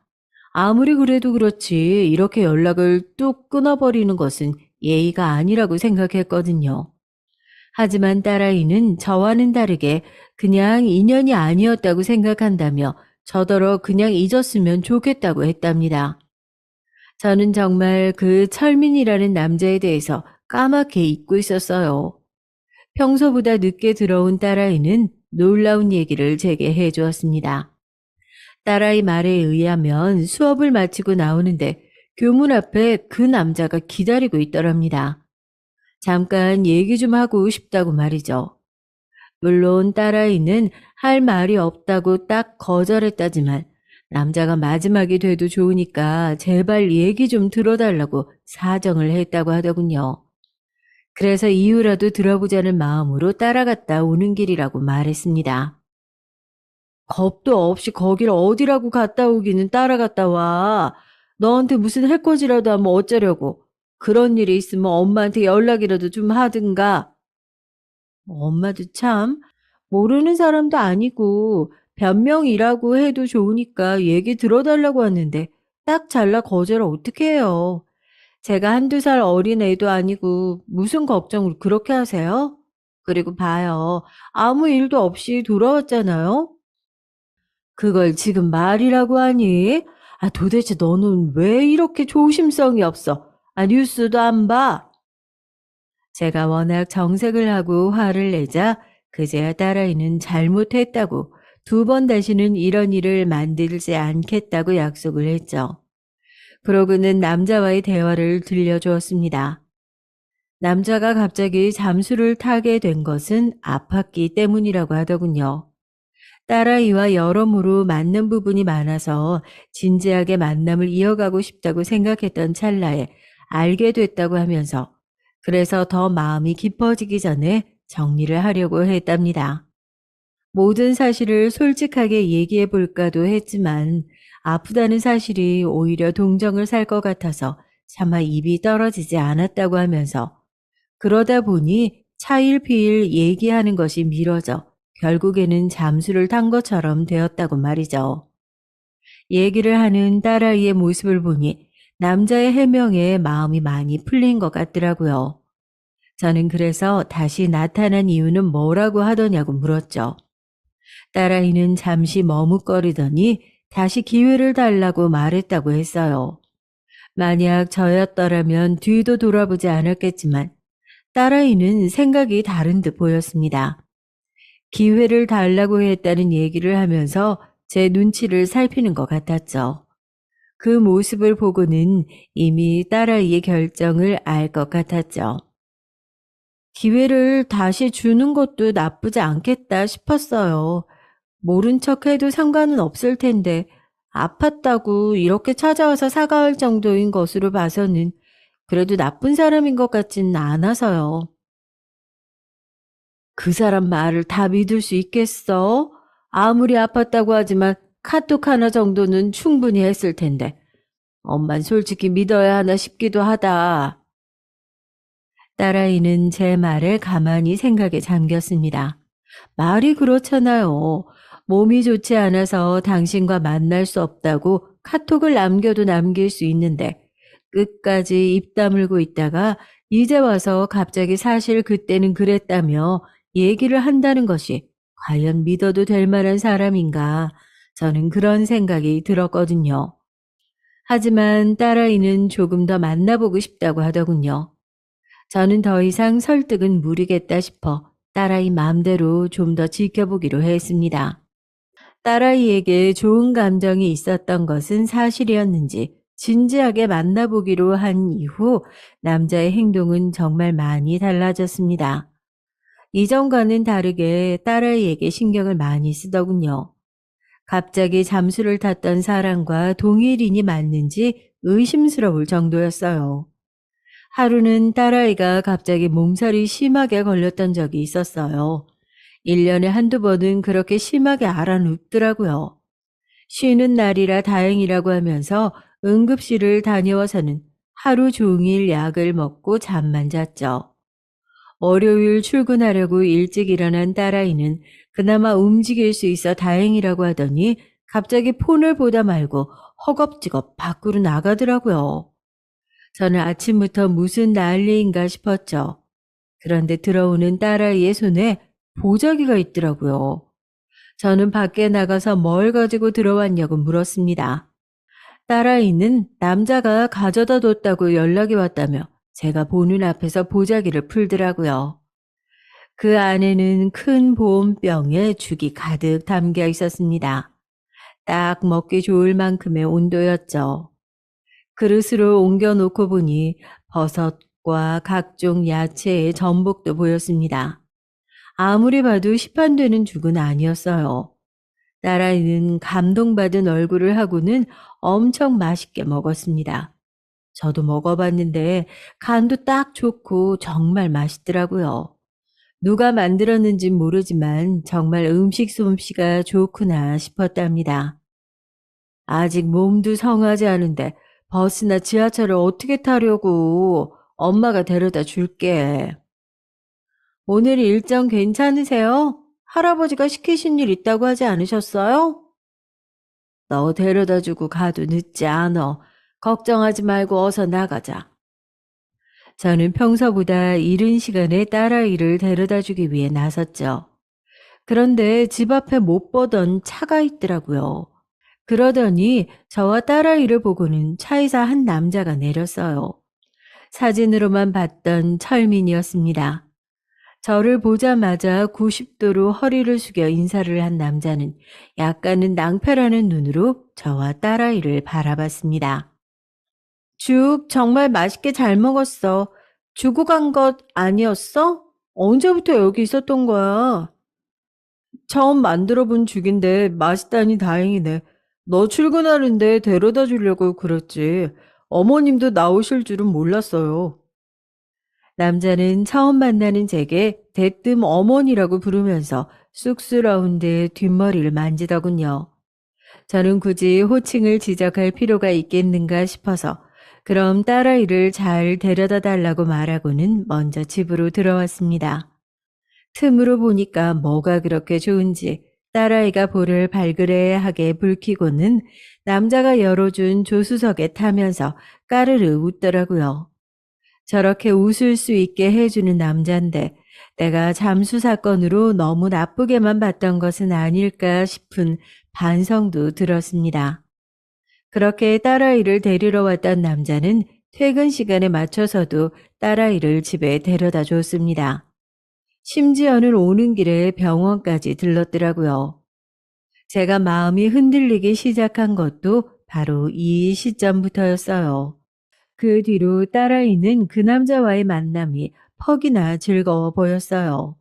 아무리 그래도 그렇지 이렇게 연락을 뚝 끊어버리는 것은 예의가 아니라고 생각했거든요. 하지만 딸아이는 저와는 다르게 그냥 인연이 아니었다고 생각한다며 저더러 그냥 잊었으면 좋겠다고 했답니다. 저는 정말 그 철민이라는 남자에 대해서 까맣게 잊고 있었어요. 평소보다 늦게 들어온 딸아이는 놀라운 얘기를 제게 해주었습니다. 딸아이 말에 의하면 수업을 마치고 나오는데 교문 앞에 그 남자가 기다리고 있더랍니다. 잠깐 얘기 좀 하고 싶다고 말이죠. 물론 딸아이는 할 말이 없다고 딱 거절했다지만 남자가 마지막이 돼도 좋으니까 제발 얘기 좀 들어달라고 사정을 했다고 하더군요. 그래서 이유라도 들어보자는 마음으로 따라갔다 오는 길이라고 말했습니다. 겁도 없이 거길 어디라고 갔다 오기는 따라갔다 와. 너한테 무슨 해코지라도 하면 어쩌려고. 그런 일이 있으면 엄마한테 연락이라도 좀 하든가. 엄마도 참 모르는 사람도 아니고 변명이라고 해도 좋으니까 얘기 들어달라고 하는데 딱 잘라 거절을 어떻게 해요. 제가 한두 살 어린 애도 아니고 무슨 걱정을 그렇게 하세요? 그리고 봐요. 아무 일도 없이 돌아왔잖아요. 그걸 지금 말이라고 하니? 도대체 너는 왜 이렇게 조심성이 없어? 뉴스도 안 봐? 제가 워낙 정색을 하고 화를 내자 그제야 딸아이는 잘못했다고 2번 다시는 이런 일을 만들지 않겠다고 약속을 했죠. 그러고는 남자와의 대화를 들려주었습니다. 남자가 갑자기 잠수를 타게 된 것은 아팠기 때문이라고 하더군요. 딸아이와 여러모로 맞는 부분이 많아서 진지하게 만남을 이어가고 싶다고 생각했던 찰나에 알게 됐다고 하면서 그래서 더 마음이 깊어지기 전에 정리를 하려고 했답니다. 모든 사실을 솔직하게 얘기해 볼까도 했지만 아프다는 사실이 오히려 동정을 살 것 같아서 차마 입이 떨어지지 않았다고 하면서 그러다 보니 차일피일 얘기하는 것이 미뤄져 결국에는 잠수를 탄 것처럼 되었다고 말이죠. 얘기를 하는 딸아이의 모습을 보니 남자의 해명에 마음이 많이 풀린 것 같더라고요. 저는 그래서 다시 나타난 이유는 뭐라고 하더냐고 물었죠. 딸아이는 잠시 머뭇거리더니 다시 기회를 달라고 말했다고 했어요. 만약 저였더라면 뒤도 돌아보지 않았겠지만 딸아이는 생각이 다른 듯 보였습니다. 기회를 달라고 했다는 얘기를 하면서 제 눈치를 살피는 것 같았죠. 그 모습을 보고는 이미 딸아이의 결정을 알 것 같았죠. 기회를 다시 주는 것도 나쁘지 않겠다 싶었어요. 모른 척 해도 상관은 없을 텐데 아팠다고 이렇게 찾아와서 사과할 정도인 것으로 봐서는 그래도 나쁜 사람인 것 같지는 않아서요. 그 사람 말을 다 믿을 수 있겠어? 아무리 아팠다고 하지만 카톡 하나 정도는 충분히 했을 텐데 엄만 솔직히 믿어야 하나 싶기도 하다. 딸아이는 제 말을 가만히 생각에 잠겼습니다. 말이 그렇잖아요. 몸이 좋지 않아서 당신과 만날 수 없다고 카톡을 남겨도 남길 수 있는데 끝까지 입 다물고 있다가 이제 와서 갑자기 사실 그때는 그랬다며 얘기를 한다는 것이 과연 믿어도 될 만한 사람인가? 저는 그런 생각이 들었거든요. 하지만 딸아이는 조금 더 만나보고 싶다고 하더군요. 저는 더 이상 설득은 무리겠다 싶어 딸아이 마음대로 좀 더 지켜보기로 했습니다. 딸아이에게 좋은 감정이 있었던 것은 사실이었는지 진지하게 만나보기로 한 이후 남자의 행동은 정말 많이 달라졌습니다. 이전과는 다르게 딸아이에게 신경을 많이 쓰더군요. 갑자기 잠수를 탔던 사람과 동일인이 맞는지 의심스러울 정도였어요. 하루는 딸아이가 갑자기 몸살이 심하게 걸렸던 적이 있었어요. 1년에 한두 번은 그렇게 심하게 앓아눕더라고요. 쉬는 날이라 다행이라고 하면서 응급실을 다녀와서는 하루 종일 약을 먹고 잠만 잤죠. 월요일 출근하려고 일찍 일어난 딸아이는 그나마 움직일 수 있어 다행이라고 하더니 갑자기 폰을 보다 말고 허겁지겁 밖으로 나가더라고요. 저는 아침부터 무슨 난리인가 싶었죠. 그런데 들어오는 딸아이의 손에 보자기가 있더라고요. 저는 밖에 나가서 뭘 가지고 들어왔냐고 물었습니다. 딸아이는 남자가 가져다 뒀다고 연락이 왔다며 제가 보는 앞에서 보자기를 풀더라고요. 그 안에는 큰 보온병에 죽이 가득 담겨 있었습니다. 딱 먹기 좋을 만큼의 온도였죠. 그릇으로 옮겨놓고 보니 버섯과 각종 야채의 전복도 보였습니다. 아무리 봐도 시판되는 죽은 아니었어요. 딸아이는 감동받은 얼굴을 하고는 엄청 맛있게 먹었습니다. 저도 먹어봤는데 간도 딱 좋고 정말 맛있더라고요. 누가 만들었는진 모르지만 정말 음식 솜씨가 좋구나 싶었답니다. 아직 몸도 성하지 않은데 버스나 지하철을 어떻게 타려고 엄마가 데려다 줄게. 오늘 일정 괜찮으세요? 할아버지가 시키신 일 있다고 하지 않으셨어요? 너 데려다 주고 가도 늦지 않어. 걱정하지 말고 어서 나가자. 저는 평소보다 이른 시간에 딸아이를 데려다 주기 위해 나섰죠. 그런데 집 앞에 못 보던 차가 있더라고요. 그러더니 저와 딸아이를 보고는 차에서 한 남자가 내렸어요. 사진으로만 봤던 철민이었습니다. 저를 보자마자 90도로 허리를 숙여 인사를 한 남자는 약간은 낭패라는 눈으로 저와 딸아이를 바라봤습니다. 죽 정말 맛있게 잘 먹었어. 주고 간 것 아니었어? 언제부터 여기 있었던 거야? 처음 만들어 본 죽인데 맛있다니 다행이네. 너 출근하는데 데려다 주려고 그랬지. 어머님도 나오실 줄은 몰랐어요. 남자는 처음 만나는 제게 대뜸 어머니라고 부르면서 쑥스러운 듯 뒷머리를 만지더군요. 저는 굳이 호칭을 지적할 필요가 있겠는가 싶어서 그럼 딸아이를 잘 데려다 달라고 말하고는 먼저 집으로 들어왔습니다. 틈으로 보니까 뭐가 그렇게 좋은지 딸아이가 볼을 발그레하게 붉히고는 남자가 열어준 조수석에 타면서 까르르 웃더라고요. 저렇게 웃을 수 있게 해주는 남잔데 내가 잠수 사건으로 너무 나쁘게만 봤던 것은 아닐까 싶은 반성도 들었습니다. 그렇게 딸아이를 데리러 왔던 남자는 퇴근 시간에 맞춰서도 딸아이를 집에 데려다 줬습니다. 심지어는 오는 길에 병원까지 들렀더라고요. 제가 마음이 흔들리기 시작한 것도 바로 이 시점부터였어요. 그 뒤로 딸아이는 그 남자와의 만남이 퍽이나 즐거워 보였어요.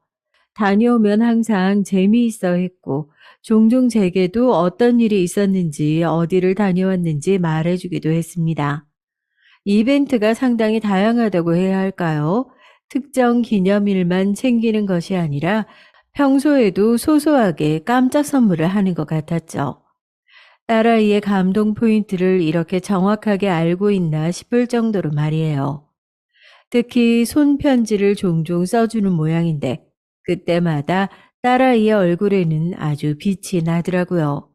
다녀오면 항상 재미있어 했고 종종 제게도 어떤 일이 있었는지 어디를 다녀왔는지 말해주기도 했습니다. 이벤트가 상당히 다양하다고 해야 할까요? 특정 기념일만 챙기는 것이 아니라 평소에도 소소하게 깜짝 선물을 하는 것 같았죠. 딸아이의 감동 포인트를 이렇게 정확하게 알고 있나 싶을 정도로 말이에요. 특히 손편지를 종종 써주는 모양인데 그때마다 딸아이의 얼굴에는 아주 빛이 나더라고요.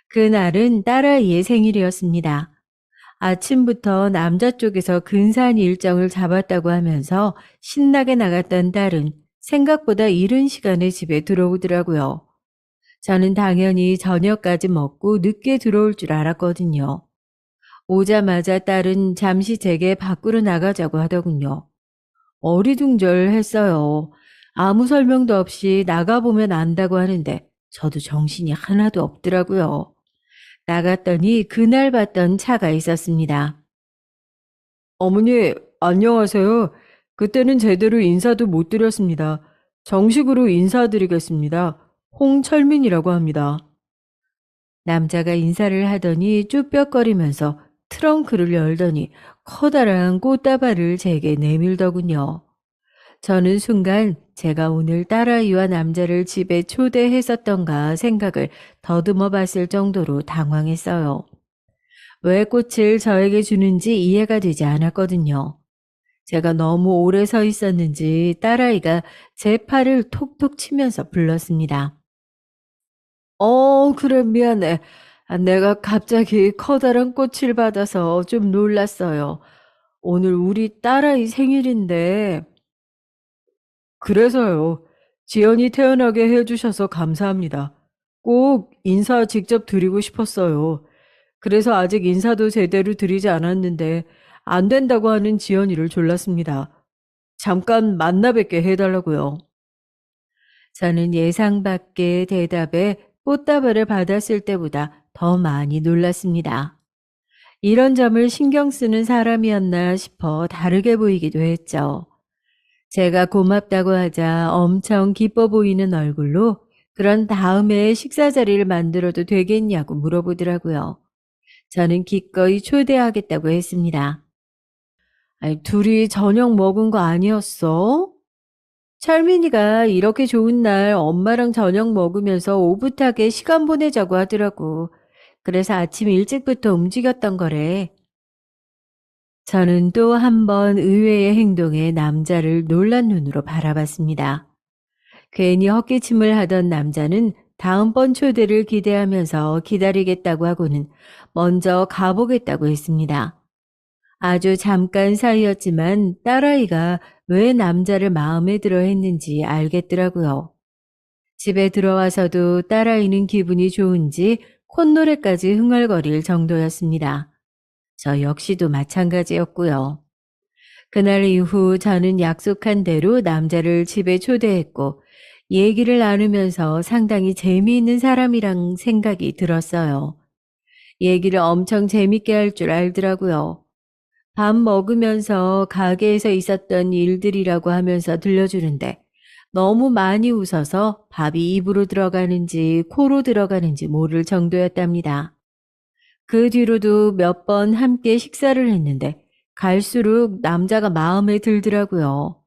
그날은 딸아이의 생일이었습니다. 아침부터 남자 쪽에서 근사한 일정을 잡았다고 하면서 신나게 나갔던 딸은 생각보다 이른 시간에 집에 들어오더라고요. 저는 당연히 저녁까지 먹고 늦게 들어올 줄 알았거든요. 오자마자 딸은 잠시 제게 밖으로 나가자고 하더군요. 어리둥절했어요. 아무 설명도 없이 나가보면 안다고 하는데 저도 정신이 하나도 없더라고요. 나갔더니 그날 봤던 차가 있었습니다. 어머니, 안녕하세요. 그때는 제대로 인사도 못 드렸습니다. 정식으로 인사드리겠습니다. 홍철민이라고 합니다. 남자가 인사를 하더니 쭈뼛거리면서 트렁크를 열더니 커다란 꽃다발을 제게 내밀더군요. 저는 순간 제가 오늘 딸아이와 남자를 집에 초대했었던가 생각을 더듬어 봤을 정도로 당황했어요. 왜 꽃을 저에게 주는지 이해가 되지 않았거든요. 제가 너무 오래 서 있었는지 딸아이가 제 팔을 톡톡 치면서 불렀습니다. 그래, 미안해. 내가 갑자기 커다란 꽃을 받아서 좀 놀랐어요. 오늘 우리 딸아이 생일인데, 그래서요. 지연이 태어나게 해주셔서 감사합니다. 꼭 인사 직접 드리고 싶었어요. 그래서 아직 인사도 제대로 드리지 않았는데 안 된다고 하는 지연이를 졸랐습니다. 잠깐 만나 뵙게 해달라고요. 저는 예상 밖의 대답에 꽃다발을 받았을 때보다 더 많이 놀랐습니다. 이런 점을 신경 쓰는 사람이었나 싶어 다르게 보이기도 했죠. 제가 고맙다고 하자 엄청 기뻐 보이는 얼굴로 그런 다음에 식사 자리를 만들어도 되겠냐고 물어보더라고요. 저는 기꺼이 초대하겠다고 했습니다. 아니, 둘이 저녁 먹은 거 아니었어? 철민이가 이렇게 좋은 날 엄마랑 저녁 먹으면서 오붓하게 시간 보내자고 하더라고. 그래서 아침 일찍부터 움직였던 거래. 저는 또 한 번 의외의 행동에 남자를 놀란 눈으로 바라봤습니다. 괜히 헛기침을 하던 남자는 다음번 초대를 기대하면서 기다리겠다고 하고는 먼저 가보겠다고 했습니다. 아주 잠깐 사이였지만 딸아이가 왜 남자를 마음에 들어 했는지 알겠더라고요. 집에 들어와서도 딸아이는 기분이 좋은지 콧노래까지 흥얼거릴 정도였습니다. 저 역시도 마찬가지였고요. 그날 이후 저는 약속한 대로 남자를 집에 초대했고 얘기를 나누면서 상당히 재미있는 사람이란 생각이 들었어요. 얘기를 엄청 재밌게 할 줄 알더라고요. 밥 먹으면서 가게에서 있었던 일들이라고 하면서 들려주는데 너무 많이 웃어서 밥이 입으로 들어가는지 코로 들어가는지 모를 정도였답니다. 그 뒤로도 몇 번 함께 식사를 했는데 갈수록 남자가 마음에 들더라고요.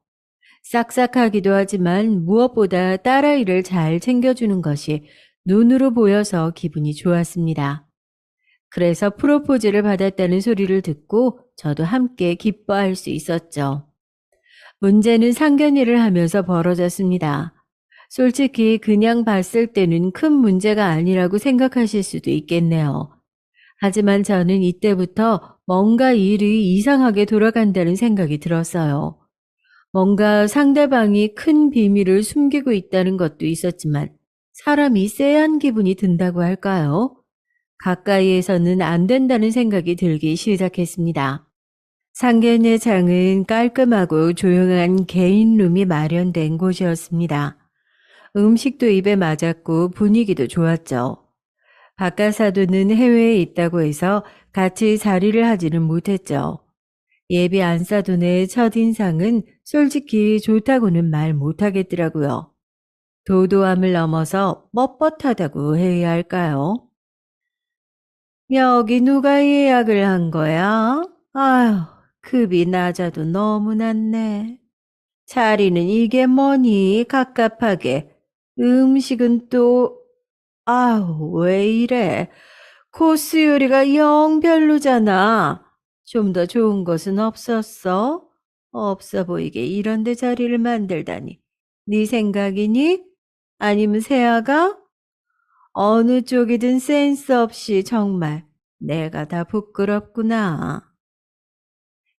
싹싹하기도 하지만 무엇보다 딸아이를 잘 챙겨주는 것이 눈으로 보여서 기분이 좋았습니다. 그래서 프로포즈를 받았다는 소리를 듣고 저도 함께 기뻐할 수 있었죠. 문제는 상견례를 하면서 벌어졌습니다. 솔직히 그냥 봤을 때는 큰 문제가 아니라고 생각하실 수도 있겠네요. 하지만 저는 이때부터 뭔가 일이 이상하게 돌아간다는 생각이 들었어요. 뭔가 상대방이 큰 비밀을 숨기고 있다는 것도 있었지만 사람이 쎄한 기분이 든다고 할까요? 가까이에서는 안 된다는 생각이 들기 시작했습니다. 상견례장은 깔끔하고 조용한 개인룸이 마련된 곳이었습니다. 음식도 입에 맞았고 분위기도 좋았죠. 박가사도는 해외에 있다고 해서 같이 자리를 하지는 못했죠. 예비 안사돈의 첫인상은 솔직히 좋다고는 말 못하겠더라고요. 도도함을 넘어서 뻣뻣하다고 해야 할까요? 여기 누가 예약을 한 거야? 아휴, 급이 낮아도 너무 낮네. 자리는 이게 뭐니? 갑갑하게. 음식은 또, 아우, 왜 이래? 코스 요리가 영 별로잖아. 좀 더 좋은 것은 없었어? 없어 보이게 이런 데 자리를 만들다니. 네 생각이니? 아니면 세아가? 어느 쪽이든 센스 없이 정말 내가 다 부끄럽구나.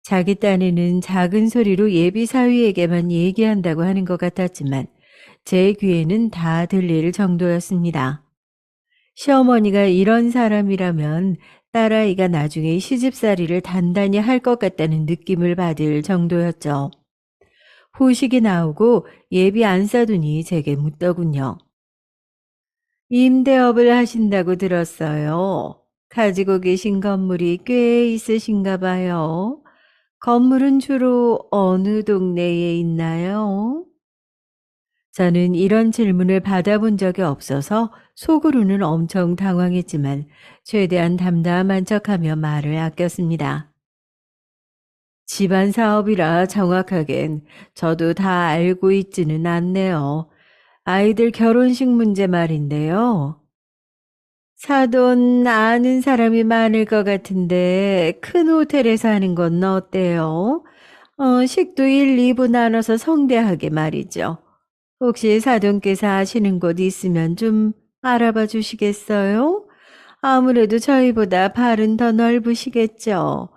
자기 딴에는 작은 소리로 예비 사위에게만 얘기한다고 하는 것 같았지만 제 귀에는 다 들릴 정도였습니다. 시어머니가 이런 사람이라면 딸아이가 나중에 시집살이를 단단히 할 것 같다는 느낌을 받을 정도였죠. 후식이 나오고 예비 안사돈이 제게 묻더군요. 임대업을 하신다고 들었어요. 가지고 계신 건물이 꽤 있으신가 봐요. 건물은 주로 어느 동네에 있나요? 저는 이런 질문을 받아본 적이 없어서 속으로는 엄청 당황했지만 최대한 담담한 척하며 말을 아꼈습니다. 집안 사업이라 정확하겐 저도 다 알고 있지는 않네요. 아이들 결혼식 문제 말인데요. 사돈 아는 사람이 많을 것 같은데 큰 호텔에서 하는 건 어때요? 식도 1, 2부 나눠서 성대하게 말이죠. 혹시 사돈께서 아시는 곳 있으면 좀 알아봐 주시겠어요? 아무래도 저희보다 발은 더 넓으시겠죠.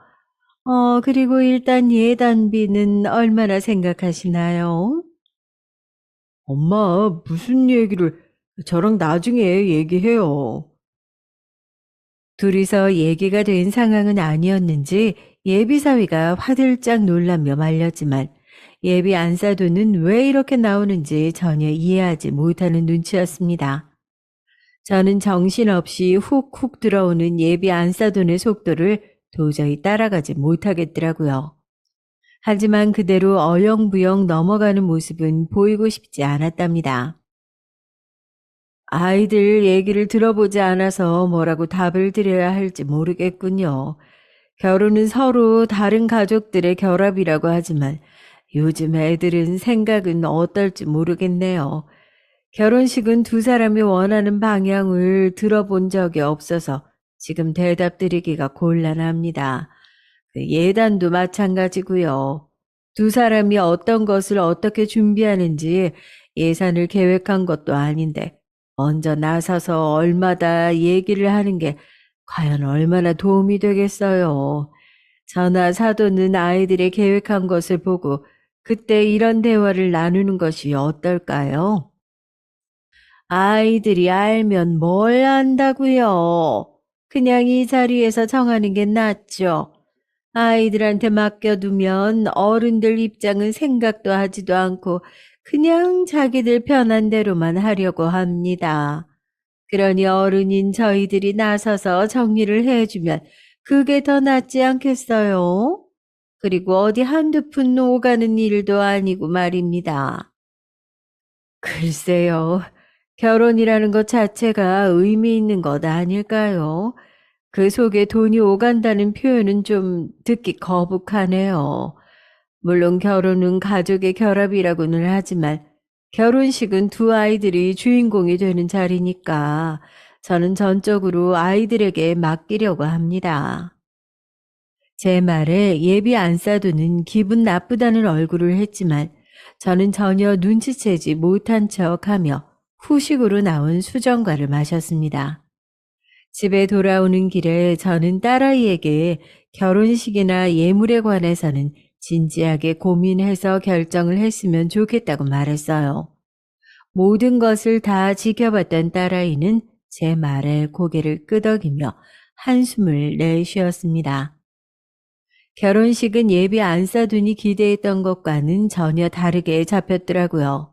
그리고 일단 예단비는 얼마나 생각하시나요? 엄마, 무슨 얘기를, 저랑 나중에 얘기해요. 둘이서 얘기가 된 상황은 아니었는지 예비사위가 화들짝 놀라며 말렸지만 예비 안사돈은 왜 이렇게 나오는지 전혀 이해하지 못하는 눈치였습니다. 저는 정신없이 훅훅 들어오는 예비 안사돈의 속도를 도저히 따라가지 못하겠더라고요. 하지만 그대로 어영부영 넘어가는 모습은 보이고 싶지 않았답니다. 아이들 얘기를 들어보지 않아서 뭐라고 답을 드려야 할지 모르겠군요. 결혼은 서로 다른 가족들의 결합이라고 하지만 요즘 애들은 생각은 어떨지 모르겠네요. 결혼식은 두 사람이 원하는 방향을 들어본 적이 없어서 지금 대답 드리기가 곤란합니다. 그 예단도 마찬가지고요. 두 사람이 어떤 것을 어떻게 준비하는지 예산을 계획한 것도 아닌데 먼저 나서서 얼마다 얘기를 하는 게 과연 얼마나 도움이 되겠어요. 저나 사도는 아이들의 계획한 것을 보고 그때 이런 대화를 나누는 것이 어떨까요? 아이들이 알면 뭘 안다고요? 그냥 이 자리에서 정하는 게 낫죠. 아이들한테 맡겨두면 어른들 입장은 생각도 하지도 않고 그냥 자기들 편한 대로만 하려고 합니다. 그러니 어른인 저희들이 나서서 정리를 해주면 그게 더 낫지 않겠어요? 그리고 어디 한두 푼 오가는 일도 아니고 말입니다. 글쎄요. 결혼이라는 것 자체가 의미 있는 것 아닐까요? 그 속에 돈이 오간다는 표현은 좀 듣기 거북하네요. 물론 결혼은 가족의 결합이라고는 하지만 결혼식은 두 아이들이 주인공이 되는 자리니까 저는 전적으로 아이들에게 맡기려고 합니다. 제 말에 예비 안사도는 기분 나쁘다는 얼굴을 했지만 저는 전혀 눈치채지 못한 척하며 후식으로 나온 수정과를 마셨습니다. 집에 돌아오는 길에 저는 딸아이에게 결혼식이나 예물에 관해서는 진지하게 고민해서 결정을 했으면 좋겠다고 말했어요. 모든 것을 다 지켜봤던 딸아이는 제 말에 고개를 끄덕이며 한숨을 내쉬었습니다. 결혼식은 예비 안사둔이 기대했던 것과는 전혀 다르게 잡혔더라고요.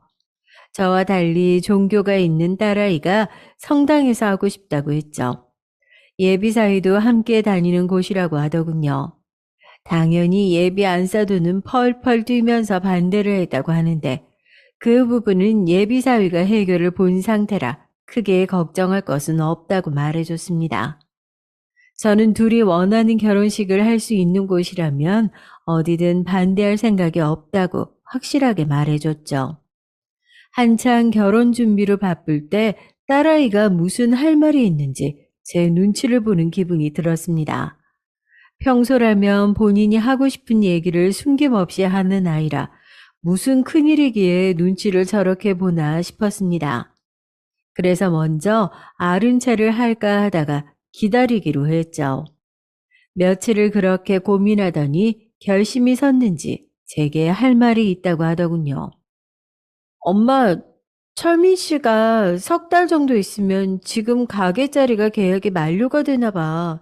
저와 달리 종교가 있는 딸아이가 성당에서 하고 싶다고 했죠. 예비사위도 함께 다니는 곳이라고 하더군요. 당연히 예비 안사도는 펄펄 뛰면서 반대를 했다고 하는데 그 부분은 예비사위가 해결을 본 상태라 크게 걱정할 것은 없다고 말해줬습니다. 저는 둘이 원하는 결혼식을 할 수 있는 곳이라면 어디든 반대할 생각이 없다고 확실하게 말해줬죠. 한창 결혼 준비로 바쁠 때 딸아이가 무슨 할 말이 있는지 제 눈치를 보는 기분이 들었습니다. 평소라면 본인이 하고 싶은 얘기를 숨김없이 하는 아이라 무슨 큰일이기에 눈치를 저렇게 보나 싶었습니다. 그래서 먼저 아른차를 할까 하다가 기다리기로 했죠. 며칠을 그렇게 고민하더니 결심이 섰는지 제게 할 말이 있다고 하더군요. 엄마, 철민 씨가 석 달 정도 있으면 지금 가게 자리가 계약이 만료가 되나 봐.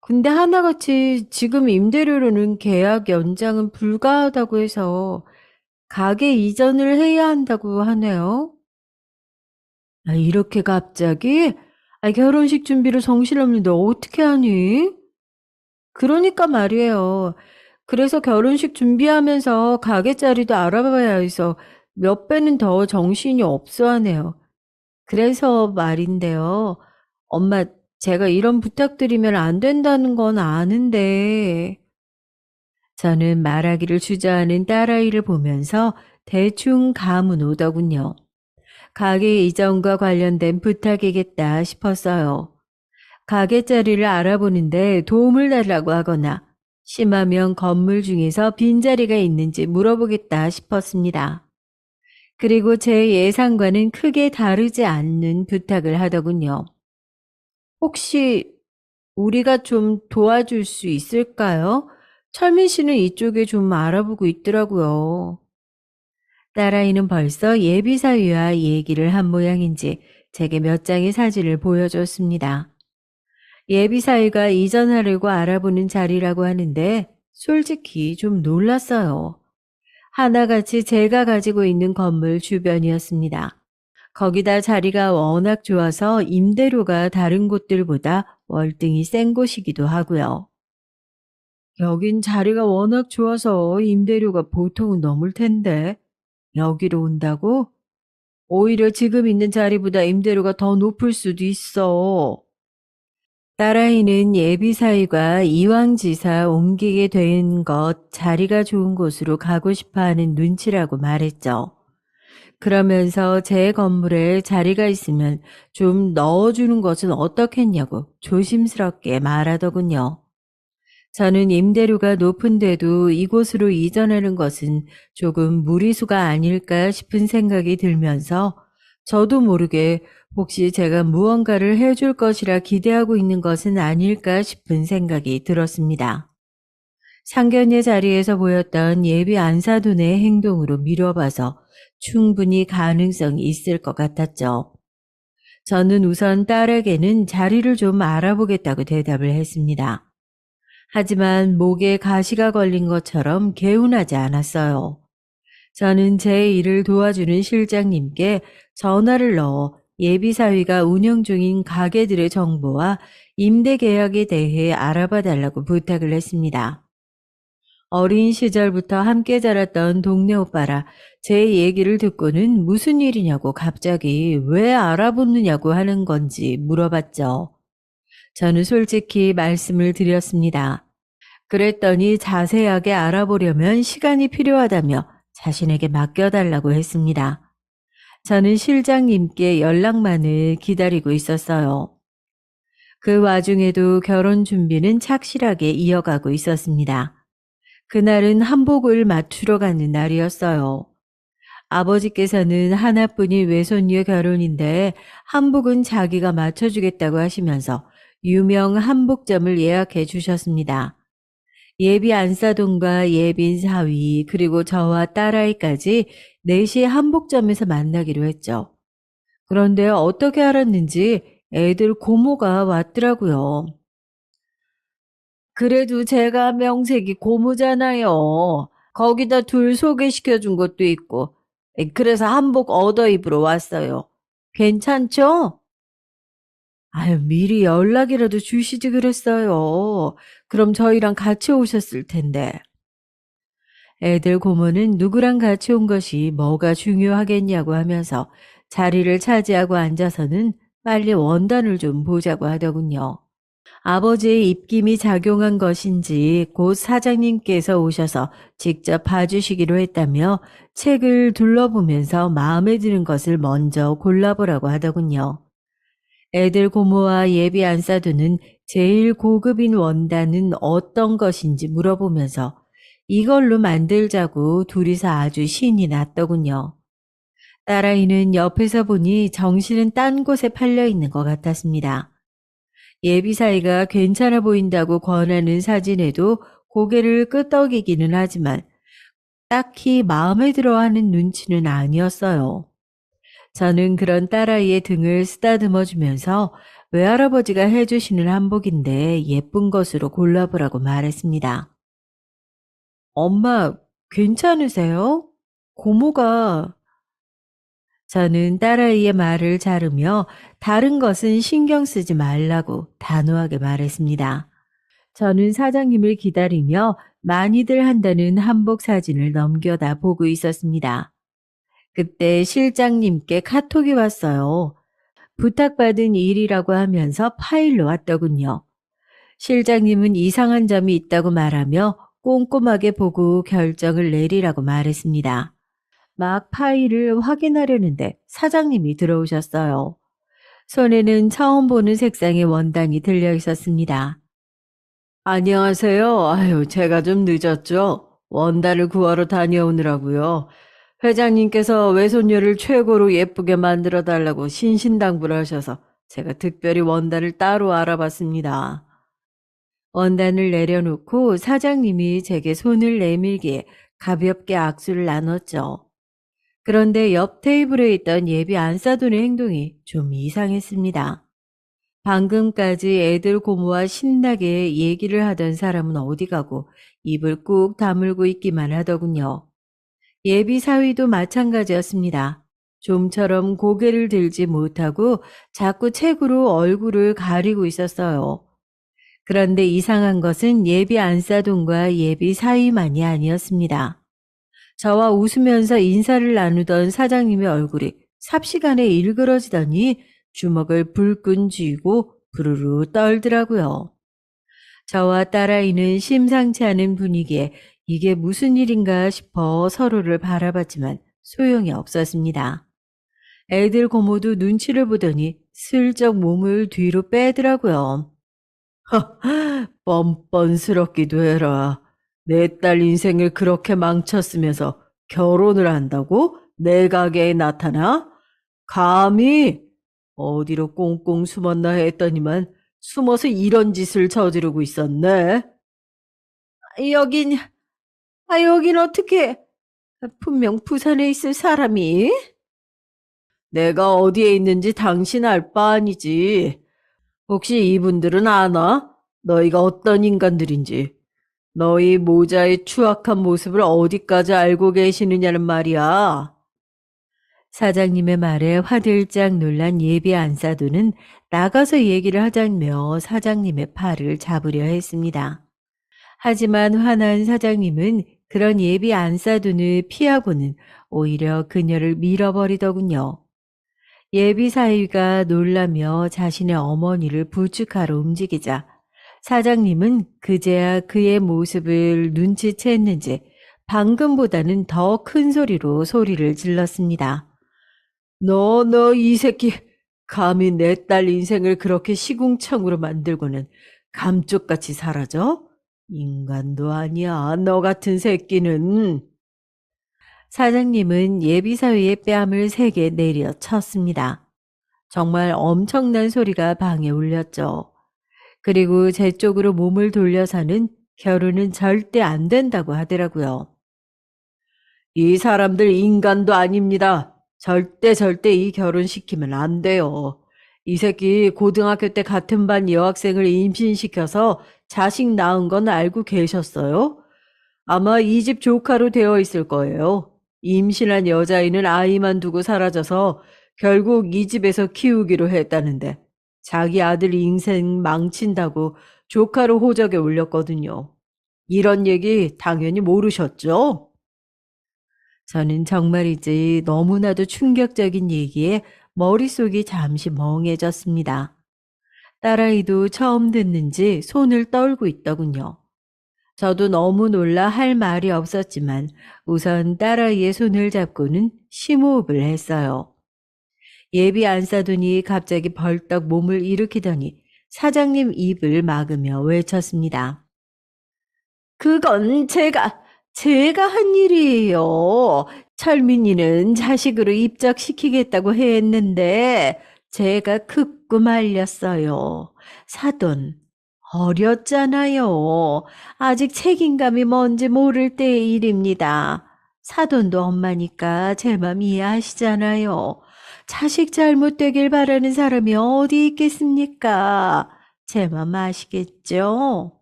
근데 하나같이 지금 임대료로는 계약 연장은 불가하다고 해서 가게 이전을 해야 한다고 하네요. 아, 이렇게 갑자기? 아, 결혼식 준비를 정신없는데 어떻게 하니? 그러니까 말이에요. 그래서 결혼식 준비하면서 가게 자리도 알아봐야 해서 몇 배는 더 정신이 없어 하네요. 그래서 말인데요. 엄마, 제가 이런 부탁드리면 안 된다는 건 아는데. 저는 말하기를 주저하는 딸아이를 보면서 대충 감은 오더군요. 가게 이전과 관련된 부탁이겠다 싶었어요. 가게 자리를 알아보는데 도움을 달라고 하거나 심하면 건물 중에서 빈자리가 있는지 물어보겠다 싶었습니다. 그리고 제 예상과는 크게 다르지 않는 부탁을 하더군요. 혹시 우리가 좀 도와줄 수 있을까요? 철민 씨는 이쪽에 좀 알아보고 있더라고요. 딸아이는 벌써 예비사위와 얘기를 한 모양인지 제게 몇 장의 사진을 보여줬습니다. 예비사위가 이전하려고 알아보는 자리라고 하는데 솔직히 좀 놀랐어요. 하나같이 제가 가지고 있는 건물 주변이었습니다. 거기다 자리가 워낙 좋아서 임대료가 다른 곳들보다 월등히 센 곳이기도 하고요. 여긴 자리가 워낙 좋아서 임대료가 보통은 넘을 텐데 여기로 온다고? 오히려 지금 있는 자리보다 임대료가 더 높을 수도 있어. 딸아이는 예비사위가 이왕지사 옮기게 된 것 자리가 좋은 곳으로 가고 싶어하는 눈치라고 말했죠. 그러면서 제 건물에 자리가 있으면 좀 넣어주는 것은 어떻겠냐고 조심스럽게 말하더군요. 저는 임대료가 높은데도 이곳으로 이전하는 것은 조금 무리수가 아닐까 싶은 생각이 들면서 저도 모르게 혹시 제가 무언가를 해줄 것이라 기대하고 있는 것은 아닐까 싶은 생각이 들었습니다. 상견례 자리에서 보였던 예비 안사돈의 행동으로 미뤄봐서 충분히 가능성이 있을 것 같았죠. 저는 우선 딸에게는 자리를 좀 알아보겠다고 대답을 했습니다. 하지만 목에 가시가 걸린 것처럼 개운하지 않았어요. 저는 제 일을 도와주는 실장님께 전화를 넣어 예비사위가 운영 중인 가게들의 정보와 임대 계약에 대해 알아봐 달라고 부탁을 했습니다. 어린 시절부터 함께 자랐던 동네 오빠라 제 얘기를 듣고는 무슨 일이냐고 갑자기 왜 알아보느냐고 하는 건지 물어봤죠. 저는 솔직히 말씀을 드렸습니다. 그랬더니 자세하게 알아보려면 시간이 필요하다며 자신에게 맡겨달라고 했습니다. 저는 실장님께 연락만을 기다리고 있었어요. 그 와중에도 결혼 준비는 착실하게 이어가고 있었습니다. 그날은 한복을 맞추러 가는 날이었어요. 아버지께서는 하나뿐인 외손녀 결혼인데 한복은 자기가 맞춰주겠다고 하시면서 유명 한복점을 예약해 주셨습니다. 예비 안사돈과 예빈 사위 그리고 저와 딸아이까지 4시에 한복점에서 만나기로 했죠. 그런데 어떻게 알았는지 애들 고모가 왔더라고요. 그래도 제가 명색이 고모잖아요. 거기다 둘 소개시켜 준 것도 있고. 그래서 한복 얻어 입으러 왔어요. 괜찮죠? 아유, 미리 연락이라도 주시지 그랬어요. 그럼 저희랑 같이 오셨을 텐데. 애들 고모는 누구랑 같이 온 것이 뭐가 중요하겠냐고 하면서 자리를 차지하고 앉아서는 빨리 원단을 좀 보자고 하더군요. 아버지의 입김이 작용한 것인지 곧 사장님께서 오셔서 직접 봐주시기로 했다며 책을 둘러보면서 마음에 드는 것을 먼저 골라보라고 하더군요. 애들 고모와 예비 안사두는 제일 고급인 원단은 어떤 것인지 물어보면서 이걸로 만들자고 둘이서 아주 신이 났더군요. 딸아이는 옆에서 보니 정신은 딴 곳에 팔려 있는 것 같았습니다. 예비 사이가 괜찮아 보인다고 권하는 사진에도 고개를 끄덕이기는 하지만 딱히 마음에 들어하는 눈치는 아니었어요. 저는 그런 딸아이의 등을 쓰다듬어 주면서 외할아버지가 해주시는 한복인데 예쁜 것으로 골라보라고 말했습니다. 엄마, 괜찮으세요? 고모가. 저는 딸아이의 말을 자르며 다른 것은 신경 쓰지 말라고 단호하게 말했습니다. 저는 사장님을 기다리며 많이들 한다는 한복 사진을 넘겨다 보고 있었습니다. 그때 실장님께 카톡이 왔어요. 부탁받은 일이라고 하면서 파일로 왔더군요. 실장님은 이상한 점이 있다고 말하며 꼼꼼하게 보고 결정을 내리라고 말했습니다. 막 파일을 확인하려는데 사장님이 들어오셨어요. 손에는 처음 보는 색상의 원단이 들려 있었습니다. 안녕하세요. 아유, 제가 좀 늦었죠. 원단을 구하러 다녀오느라고요. 회장님께서 외손녀를 최고로 예쁘게 만들어 달라고 신신당부를 하셔서 제가 특별히 원단을 따로 알아봤습니다. 원단을 내려놓고 사장님이 제게 손을 내밀기에 가볍게 악수를 나눴죠. 그런데 옆 테이블에 있던 예비 안사돈의 행동이 좀 이상했습니다. 방금까지 애들 고모와 신나게 얘기를 하던 사람은 어디 가고 입을 꾹 다물고 있기만 하더군요. 예비 사위도 마찬가지였습니다. 좀처럼 고개를 들지 못하고 자꾸 책으로 얼굴을 가리고 있었어요. 그런데 이상한 것은 예비 안사돈과 예비 사위만이 아니었습니다. 저와 웃으면서 인사를 나누던 사장님의 얼굴이 삽시간에 일그러지더니 주먹을 불끈 쥐고 부르르 떨더라고요. 저와 딸아이는 심상치 않은 분위기에 이게 무슨 일인가 싶어 서로를 바라봤지만 소용이 없었습니다. 애들 고모도 눈치를 보더니 슬쩍 몸을 뒤로 빼더라고요. 뻔뻔스럽기도 해라. 내 딸 인생을 그렇게 망쳤으면서 결혼을 한다고? 내 가게에 나타나? 감히 어디로 꽁꽁 숨었나 했더니만 숨어서 이런 짓을 저지르고 있었네. 여긴, 여긴 어떻게, 분명 부산에 있을 사람이? 내가 어디에 있는지 당신 알 바 아니지. 혹시 이분들은 아나? 너희가 어떤 인간들인지. 너희 모자의 추악한 모습을 어디까지 알고 계시느냐는 말이야. 사장님의 말에 화들짝 놀란 예비 안사도는 나가서 얘기를 하자며 사장님의 팔을 잡으려 했습니다. 하지만 화난 사장님은 그런 예비 안사돈을 피하고는 오히려 그녀를 밀어버리더군요. 예비 사위가 놀라며 자신의 어머니를 부축하러 움직이자 사장님은 그제야 그의 모습을 눈치챘는지 방금보다는 더 큰 소리로 소리를 질렀습니다. 너 이 새끼 감히 내 딸 인생을 그렇게 시궁창으로 만들고는 감쪽같이 사라져? 인간도 아니야, 너 같은 새끼는. 사장님은 예비사위의 뺨을 세게 내려쳤습니다. 정말 엄청난 소리가 방에 울렸죠. 그리고 제 쪽으로 몸을 돌려서는 결혼은 절대 안 된다고 하더라고요. 이 사람들 인간도 아닙니다. 절대 이 결혼 시키면 안 돼요. 이 새끼 고등학교 때 같은 반 여학생을 임신시켜서 자식 낳은 건 알고 계셨어요? 아마 이 집 조카로 되어 있을 거예요. 임신한 여자아이는 아이만 두고 사라져서 결국 이 집에서 키우기로 했다는데 자기 아들 인생 망친다고 조카로 호적에 올렸거든요. 이런 얘기 당연히 모르셨죠? 저는 정말이지 너무나도 충격적인 얘기에 머릿속이 잠시 멍해졌습니다. 딸아이도 처음 듣는지 손을 떨고 있더군요. 저도 너무 놀라 할 말이 없었지만 우선 딸아이의 손을 잡고는 심호흡을 했어요. 예비 안 싸더니 갑자기 벌떡 몸을 일으키더니 사장님 입을 막으며 외쳤습니다. 그건 제가 한 일이에요. 철민이는 자식으로 입적시키겠다고 했는데 제가 극구 말렸어요. 사돈, 어렸잖아요. 아직 책임감이 뭔지 모를 때의 일입니다. 사돈도 엄마니까 제 맘 이해하시잖아요. 자식 잘못되길 바라는 사람이 어디 있겠습니까? 제 맘 아시겠죠?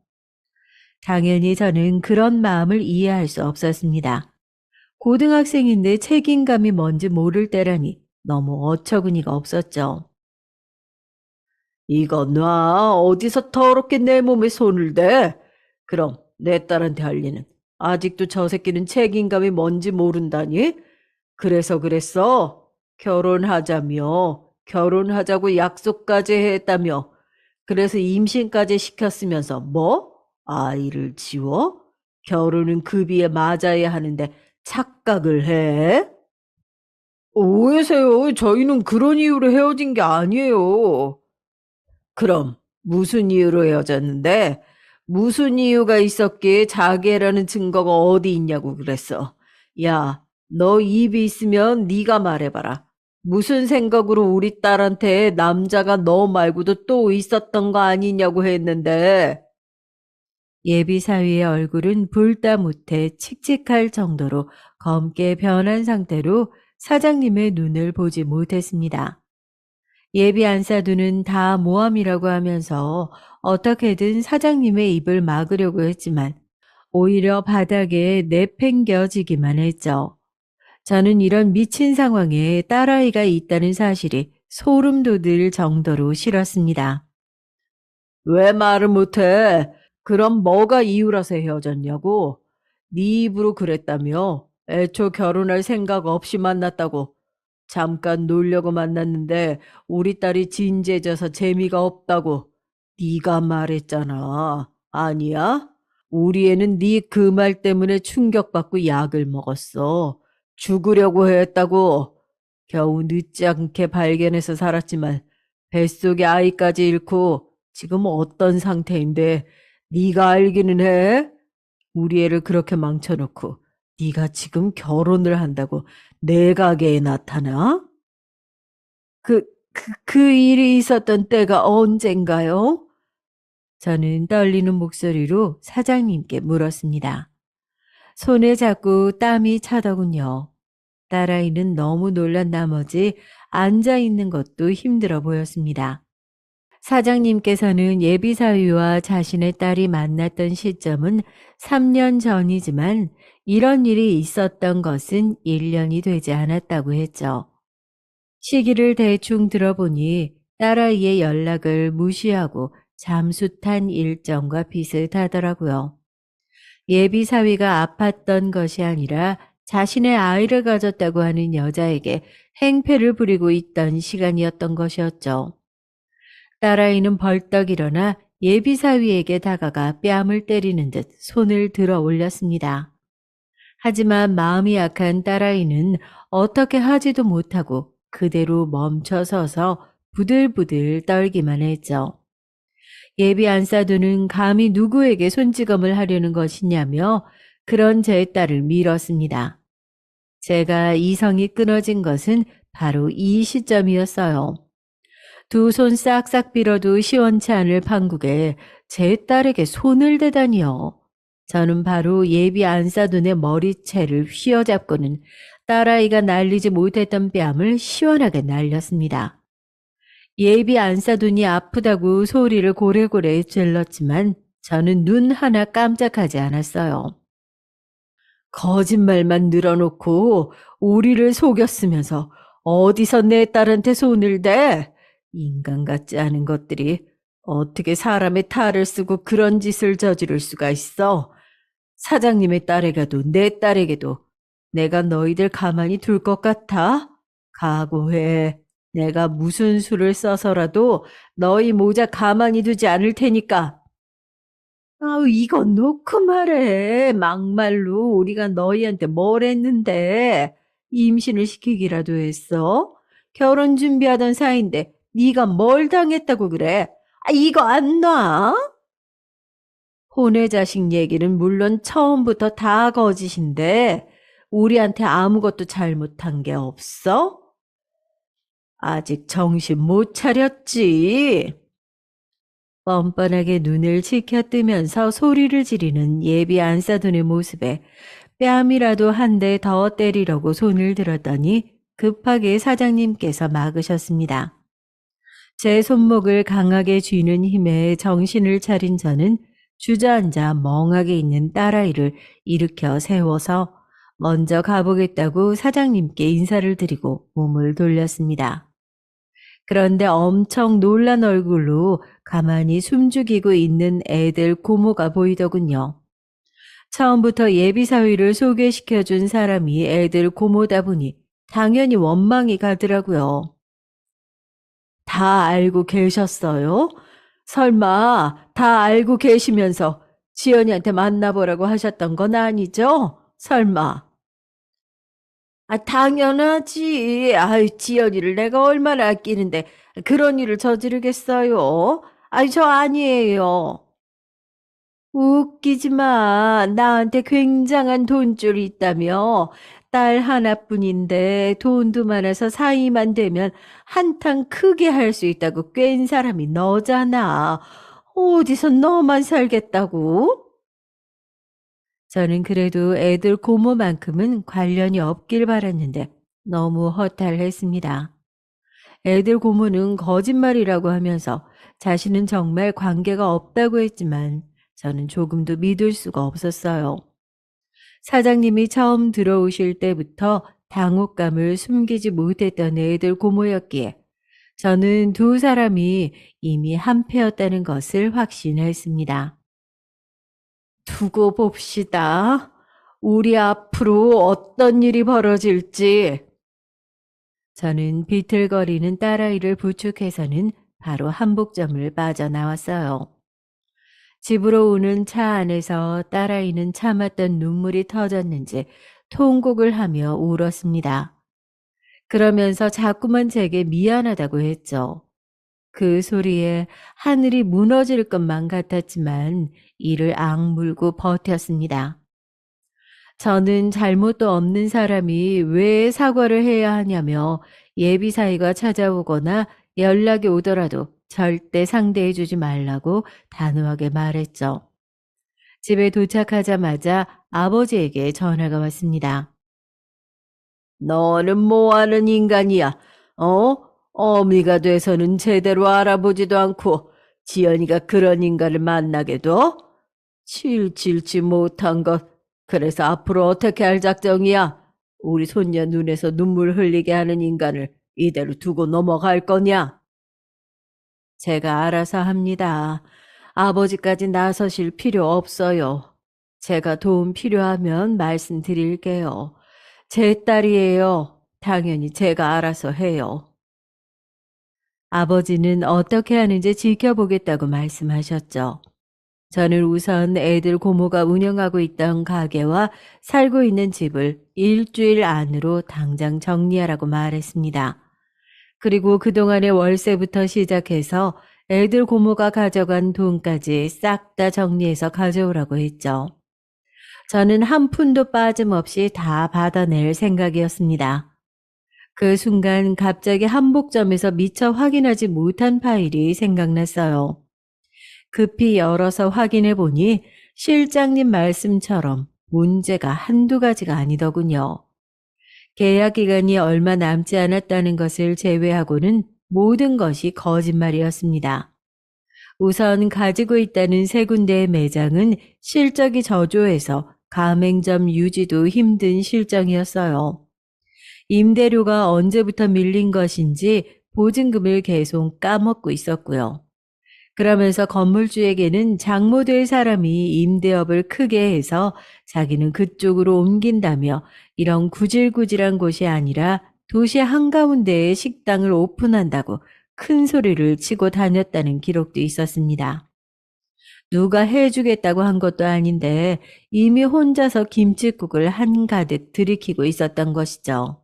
당연히 저는 그런 마음을 이해할 수 없었습니다. 고등학생인데 책임감이 뭔지 모를 때라니 너무 어처구니가 없었죠. 이거 놔. 어디서 더럽게 내 몸에 손을 대? 그럼 내 딸한테 할 리는 아직도 저 새끼는 책임감이 뭔지 모른다니? 그래서 그랬어. 결혼하자며 결혼하자고 약속까지 했다며 그래서 임신까지 시켰으면서 뭐? 아이를 지워? 결혼은 급이에 맞아야 하는데 착각을 해? 오해세요. 저희는 그런 이유로 헤어진 게 아니에요. 그럼 무슨 이유로 헤어졌는데? 무슨 이유가 있었기에 자기애라는 증거가 어디 있냐고 그랬어. 야, 너 입이 있으면 네가 말해봐라. 무슨 생각으로 우리 딸한테 남자가 너 말고도 또 있었던 거 아니냐고 했는데. 예비 사위의 얼굴은 불다 못해 칙칙할 정도로 검게 변한 상태로 사장님의 눈을 보지 못했습니다. 예비 안사두는 다 모함이라고 하면서 어떻게든 사장님의 입을 막으려고 했지만 오히려 바닥에 내팽겨지기만 했죠. 저는 이런 미친 상황에 딸아이가 있다는 사실이 소름 돋을 정도로 싫었습니다. 왜 말을 못해? 그럼 뭐가 이유라서 헤어졌냐고? 네 입으로 그랬다며? 애초 결혼할 생각 없이 만났다고. 잠깐 놀려고 만났는데 우리 딸이 진지해져서 재미가 없다고. 네가 말했잖아. 아니야? 우리 애는 네 그 말 때문에 충격받고 약을 먹었어. 죽으려고 했다고. 겨우 늦지 않게 발견해서 살았지만 뱃속에 아이까지 잃고 지금 어떤 상태인데 네가 알기는 해? 우리 애를 그렇게 망쳐놓고 네가 지금 결혼을 한다고 내 가게에 나타나? 그 일이 있었던 때가 언젠가요? 저는 떨리는 목소리로 사장님께 물었습니다. 손에 자꾸 땀이 차더군요. 딸아이는 너무 놀란 나머지 앉아 있는 것도 힘들어 보였습니다. 사장님께서는 예비사위와 자신의 딸이 만났던 시점은 3년 전이지만 이런 일이 있었던 것은 1년이 되지 않았다고 했죠. 시기를 대충 들어보니 딸아이의 연락을 무시하고 잠수탄 일정과 비슷하더라고요. 예비사위가 아팠던 것이 아니라 자신의 아이를 가졌다고 하는 여자에게 행패를 부리고 있던 시간이었던 것이었죠. 딸아이는 벌떡 일어나 예비사위에게 다가가 뺨을 때리는 듯 손을 들어 올렸습니다. 하지만 마음이 약한 딸아이는 어떻게 하지도 못하고 그대로 멈춰서서 부들부들 떨기만 했죠. 예비 안사두는 감히 누구에게 손찌검을 하려는 것이냐며 그런 제 딸을 밀었습니다. 제가 이성이 끊어진 것은 바로 이 시점이었어요. 두 손 싹싹 빌어도 시원치 않을 판국에 제 딸에게 손을 대다니요. 저는 바로 예비 안사돈의 머리채를 휘어잡고는 딸아이가 날리지 못했던 뺨을 시원하게 날렸습니다. 예비 안사돈이 아프다고 소리를 고래고래 질렀지만 저는 눈 하나 깜짝하지 않았어요. 거짓말만 늘어놓고 우리를 속였으면서 어디서 내 딸한테 손을 대? 인간 같지 않은 것들이 어떻게 사람의 탈을 쓰고 그런 짓을 저지를 수가 있어? 사장님의 딸에게도 내 딸에게도 내가 너희들 가만히 둘 것 같아? 각오해. 내가 무슨 수를 써서라도 너희 모자 가만히 두지 않을 테니까. 아우, 이건 놓고 말해. 막말로 우리가 너희한테 뭘 했는데 임신을 시키기라도 했어? 결혼 준비하던 사이인데 네가 뭘 당했다고 그래? 아, 이거 안 놔? 혼외 자식 얘기는 물론 처음부터 다 거짓인데 우리한테 아무것도 잘못한 게 없어? 아직 정신 못 차렸지? 뻔뻔하게 눈을 치켜뜨면서 소리를 지르는 예비 안사돈의 모습에 뺨이라도 한 대 더 때리려고 손을 들었더니 급하게 사장님께서 막으셨습니다. 제 손목을 강하게 쥐는 힘에 정신을 차린 저는 주저앉아 멍하게 있는 딸아이를 일으켜 세워서 먼저 가보겠다고 사장님께 인사를 드리고 몸을 돌렸습니다. 그런데 엄청 놀란 얼굴로 가만히 숨죽이고 있는 애들 고모가 보이더군요. 처음부터 예비사위를 소개시켜준 사람이 애들 고모다 보니 당연히 원망이 가더라고요. 다 알고 계셨어요? 설마 다 알고 계시면서 지연이한테 만나보라고 하셨던 건 아니죠? 설마. 아, 당연하지. 아이, 지연이를 내가 얼마나 아끼는데 그런 일을 저지르겠어요? 아이, 저 아니에요. 웃기지 마. 나한테 굉장한 돈줄이 있다며. 딸 하나뿐인데 돈도 많아서 사이만 되면 한탕 크게 할 수 있다고 꿰인 사람이 너잖아. 어디서 너만 살겠다고? 저는 그래도 애들 고모만큼은 관련이 없길 바랐는데 너무 허탈했습니다. 애들 고모는 거짓말이라고 하면서 자신은 정말 관계가 없다고 했지만 저는 조금도 믿을 수가 없었어요. 사장님이 처음 들어오실 때부터 당혹감을 숨기지 못했던 애들 고모였기에 저는 두 사람이 이미 한패였다는 것을 확신했습니다. 두고 봅시다. 우리 앞으로 어떤 일이 벌어질지. 저는 비틀거리는 딸아이를 부축해서는 바로 한복점을 빠져나왔어요. 집으로 오는 차 안에서 딸아이는 참았던 눈물이 터졌는지 통곡을 하며 울었습니다. 그러면서 자꾸만 제게 미안하다고 했죠. 그 소리에 하늘이 무너질 것만 같았지만 이를 악물고 버텼습니다. 저는 잘못도 없는 사람이 왜 사과를 해야 하냐며 예비사위가 찾아오거나 연락이 오더라도 절대 상대해주지 말라고 단호하게 말했죠. 집에 도착하자마자 아버지에게 전화가 왔습니다. 너는 뭐하는 인간이야? 어? 어미가 돼서는 제대로 알아보지도 않고 지연이가 그런 인간을 만나게 둬? 칠칠치 못한 것. 그래서 앞으로 어떻게 할 작정이야? 우리 손녀 눈에서 눈물 흘리게 하는 인간을 이대로 두고 넘어갈 거냐? 제가 알아서 합니다. 아버지까지 나서실 필요 없어요. 제가 도움 필요하면 말씀드릴게요. 제 딸이에요. 당연히 제가 알아서 해요. 아버지는 어떻게 하는지 지켜보겠다고 말씀하셨죠. 저는 우선 애들 고모가 운영하고 있던 가게와 살고 있는 집을 일주일 안으로 당장 정리하라고 말했습니다. 그리고 그동안의 월세부터 시작해서 애들 고모가 가져간 돈까지 싹 다 정리해서 가져오라고 했죠. 저는 한 푼도 빠짐없이 다 받아낼 생각이었습니다. 그 순간 갑자기 한복점에서 미처 확인하지 못한 파일이 생각났어요. 급히 열어서 확인해 보니 실장님 말씀처럼 문제가 한두 가지가 아니더군요. 계약 기간이 얼마 남지 않았다는 것을 제외하고는 모든 것이 거짓말이었습니다. 우선 가지고 있다는 세 군데의 매장은 실적이 저조해서 가맹점 유지도 힘든 실정이었어요. 임대료가 언제부터 밀린 것인지 보증금을 계속 까먹고 있었고요. 그러면서 건물주에게는 장모될 사람이 임대업을 크게 해서 자기는 그쪽으로 옮긴다며 이런 구질구질한 곳이 아니라 도시 한가운데에 식당을 오픈한다고 큰 소리를 치고 다녔다는 기록도 있었습니다. 누가 해주겠다고 한 것도 아닌데 이미 혼자서 김칫국을 한가득 들이키고 있었던 것이죠.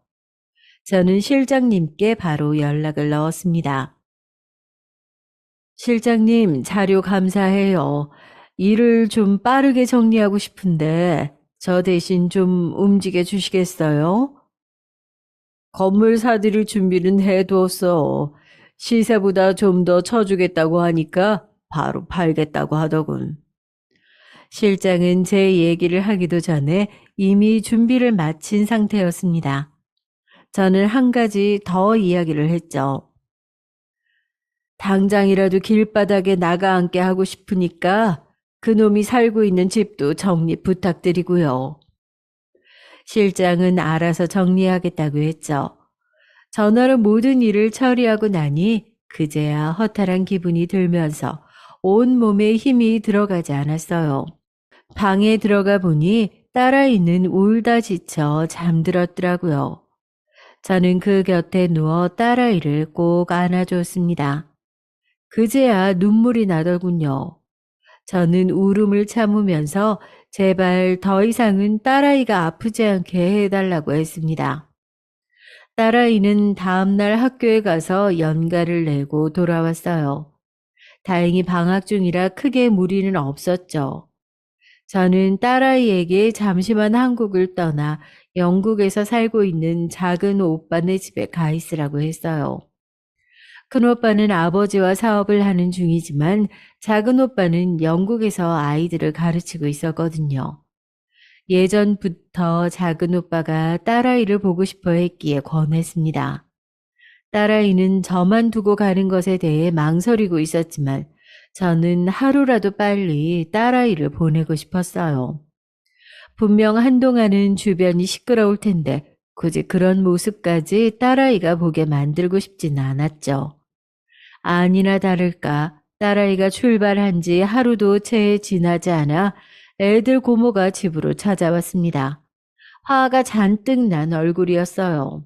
저는 실장님께 바로 연락을 넣었습니다. 실장님, 자료 감사해요. 일을 좀 빠르게 정리하고 싶은데 저 대신 좀 움직여 주시겠어요? 건물 사들일 준비는 해두었어. 시세보다 좀 더 쳐주겠다고 하니까 바로 팔겠다고 하더군. 실장은 제 얘기를 하기도 전에 이미 준비를 마친 상태였습니다. 저는 한 가지 더 이야기를 했죠. 당장이라도 길바닥에 나가 앉게 하고 싶으니까 그놈이 살고 있는 집도 정리 부탁드리고요. 실장은 알아서 정리하겠다고 했죠. 전화로 모든 일을 처리하고 나니 그제야 허탈한 기분이 들면서 온몸에 힘이 들어가지 않았어요. 방에 들어가 보니 딸아이는 울다 지쳐 잠들었더라고요. 저는 그 곁에 누워 딸아이를 꼭 안아줬습니다. 그제야 눈물이 나더군요. 저는 울음을 참으면서 제발 더 이상은 딸아이가 아프지 않게 해달라고 했습니다. 딸아이는 다음날 학교에 가서 연가를 내고 돌아왔어요. 다행히 방학 중이라 크게 무리는 없었죠. 저는 딸아이에게 잠시만 한국을 떠나 영국에서 살고 있는 작은 오빠네 집에 가 있으라고 했어요. 큰오빠는 아버지와 사업을 하는 중이지만 작은 오빠는 영국에서 아이들을 가르치고 있었거든요. 예전부터 작은 오빠가 딸아이를 보고 싶어 했기에 권했습니다. 딸아이는 저만 두고 가는 것에 대해 망설이고 있었지만 저는 하루라도 빨리 딸아이를 보내고 싶었어요. 분명 한동안은 주변이 시끄러울 텐데 굳이 그런 모습까지 딸아이가 보게 만들고 싶진 않았죠. 아니나 다를까 딸아이가 출발한 지 하루도 채 지나지 않아 애들 고모가 집으로 찾아왔습니다. 화가 잔뜩 난 얼굴이었어요.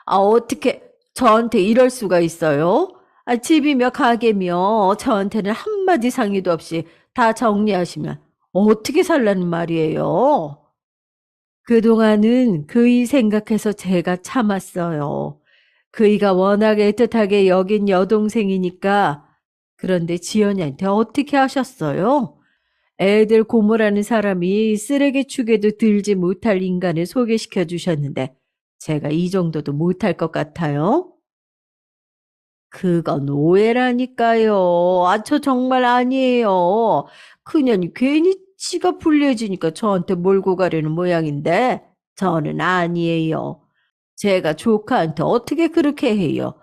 아, 어떻게 저한테 이럴 수가 있어요? 아, 집이며 가게며 저한테는 한마디 상의도 없이 다 정리하시면 어떻게 살라는 말이에요? 그동안은 그이 생각해서 제가 참았어요. 그이가 워낙 애틋하게 여긴 여동생이니까. 그런데 지연이한테 어떻게 하셨어요? 애들 고모라는 사람이 쓰레기축에도 들지 못할 인간을 소개시켜 주셨는데 제가 이 정도도 못할 것 같아요? 그건 오해라니까요. 아, 저 정말 아니에요. 그년이 괜히 치가 불리해지니까 저한테 몰고 가려는 모양인데 저는 아니에요. 제가 조카한테 어떻게 그렇게 해요?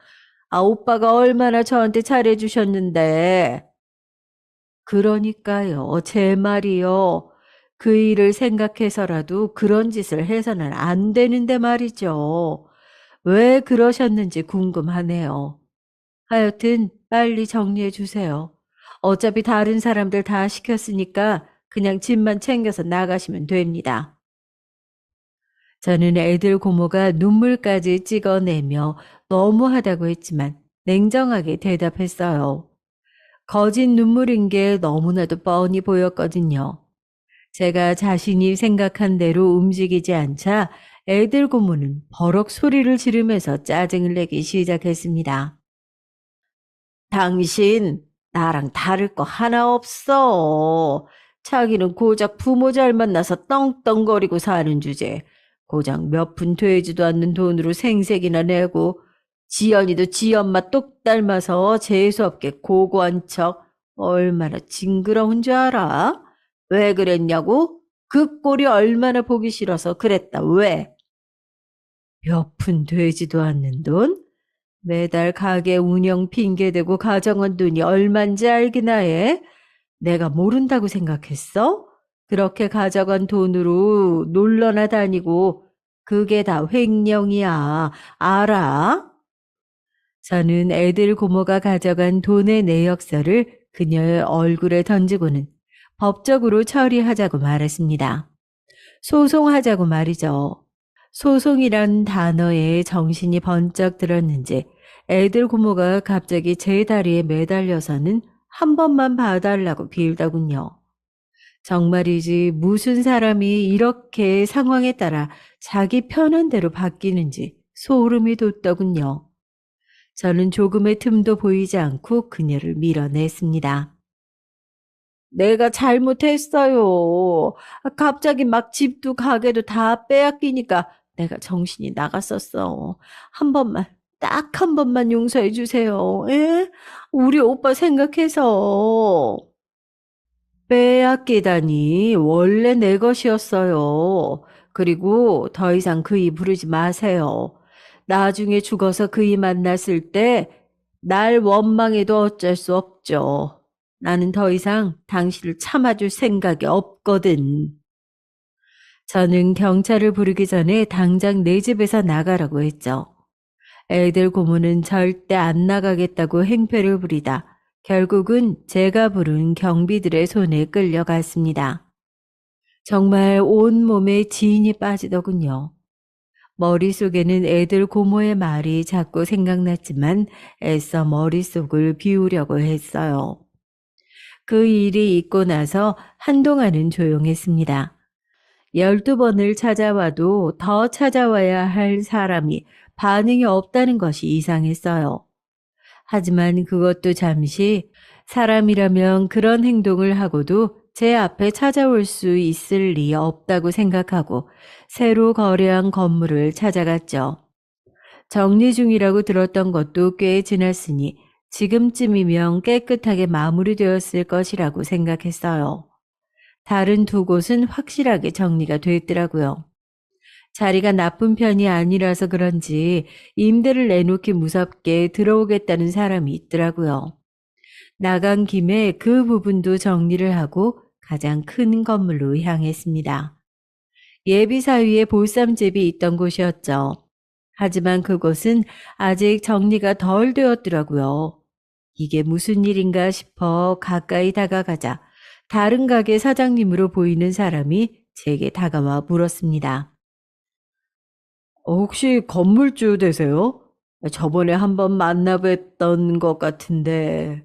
아, 오빠가 얼마나 저한테 잘해주셨는데. 그러니까요. 제 말이요. 그 일을 생각해서라도 그런 짓을 해서는 안 되는데 말이죠. 왜 그러셨는지 궁금하네요. 하여튼 빨리 정리해 주세요. 어차피 다른 사람들 다 시켰으니까 그냥 집만 챙겨서 나가시면 됩니다. 저는 애들 고모가 눈물까지 찍어내며 너무하다고 했지만 냉정하게 대답했어요. 거짓 눈물인 게 너무나도 뻔히 보였거든요. 제가 자신이 생각한 대로 움직이지 않자 애들 고모는 버럭 소리를 지르면서 짜증을 내기 시작했습니다. 당신 나랑 다를 거 하나 없어. 자기는 고작 부모 잘 만나서 떵떵거리고 사는 주제. 고작 몇 푼 되지도 않는 돈으로 생색이나 내고 지연이도 지 엄마 똑 닮아서 재수없게 고고한 척 얼마나 징그러운 줄 알아? 왜 그랬냐고? 그 꼴이 얼마나 보기 싫어서 그랬다. 왜? 몇 푼 되지도 않는 돈? 매달 가게 운영 핑계대고 가정한 돈이 얼만지 알기나 해? 내가 모른다고 생각했어? 그렇게 가져간 돈으로 놀러나 다니고 그게 다 횡령이야. 알아? 저는 애들 고모가 가져간 돈의 내역서를 그녀의 얼굴에 던지고는 법적으로 처리하자고 말했습니다. 소송하자고 말이죠. 소송이란 단어에 정신이 번쩍 들었는지 애들 고모가 갑자기 제 다리에 매달려서는 한 번만 봐달라고 빌더군요. 정말이지 무슨 사람이 이렇게 상황에 따라 자기 편한 대로 바뀌는지 소름이 돋더군요. 저는 조금의 틈도 보이지 않고 그녀를 밀어냈습니다. 내가 잘못했어요. 갑자기 막 집도 가게도 다 빼앗기니까 내가 정신이 나갔었어. 한 번만, 딱 한 번만 용서해 주세요. 예? 우리 오빠 생각해서. 빼앗기다니 원래 내 것이었어요. 그리고 더 이상 그이 부르지 마세요. 나중에 죽어서 그이 만났을 때 날 원망해도 어쩔 수 없죠. 나는 더 이상 당신을 참아줄 생각이 없거든. 저는 경찰을 부르기 전에 당장 내 집에서 나가라고 했죠. 애들 고모는 절대 안 나가겠다고 행패를 부리다 결국은 제가 부른 경비들의 손에 끌려갔습니다. 정말 온몸에 지인이 빠지더군요. 머릿속에는 애들 고모의 말이 자꾸 생각났지만 애써 머릿속을 비우려고 했어요. 그 일이 있고 나서 한동안은 조용했습니다. 12번을 찾아와도 더 찾아와야 할 사람이 반응이 없다는 것이 이상했어요. 하지만 그것도 잠시 사람이라면 그런 행동을 하고도 제 앞에 찾아올 수 있을 리 없다고 생각하고 새로 거래한 건물을 찾아갔죠. 정리 중이라고 들었던 것도 꽤 지났으니 지금쯤이면 깨끗하게 마무리되었을 것이라고 생각했어요. 다른 두 곳은 확실하게 정리가 됐더라고요. 자리가 나쁜 편이 아니라서 그런지 임대를 내놓기 무섭게 들어오겠다는 사람이 있더라고요. 나간 김에 그 부분도 정리를 하고 가장 큰 건물로 향했습니다. 예비사위에 보쌈집이 있던 곳이었죠. 하지만 그곳은 아직 정리가 덜 되었더라고요. 이게 무슨 일인가 싶어 가까이 다가가자 다른 가게 사장님으로 보이는 사람이 제게 다가와 물었습니다. 혹시 건물주 되세요? 저번에 한번 만나뵀던 것 같은데.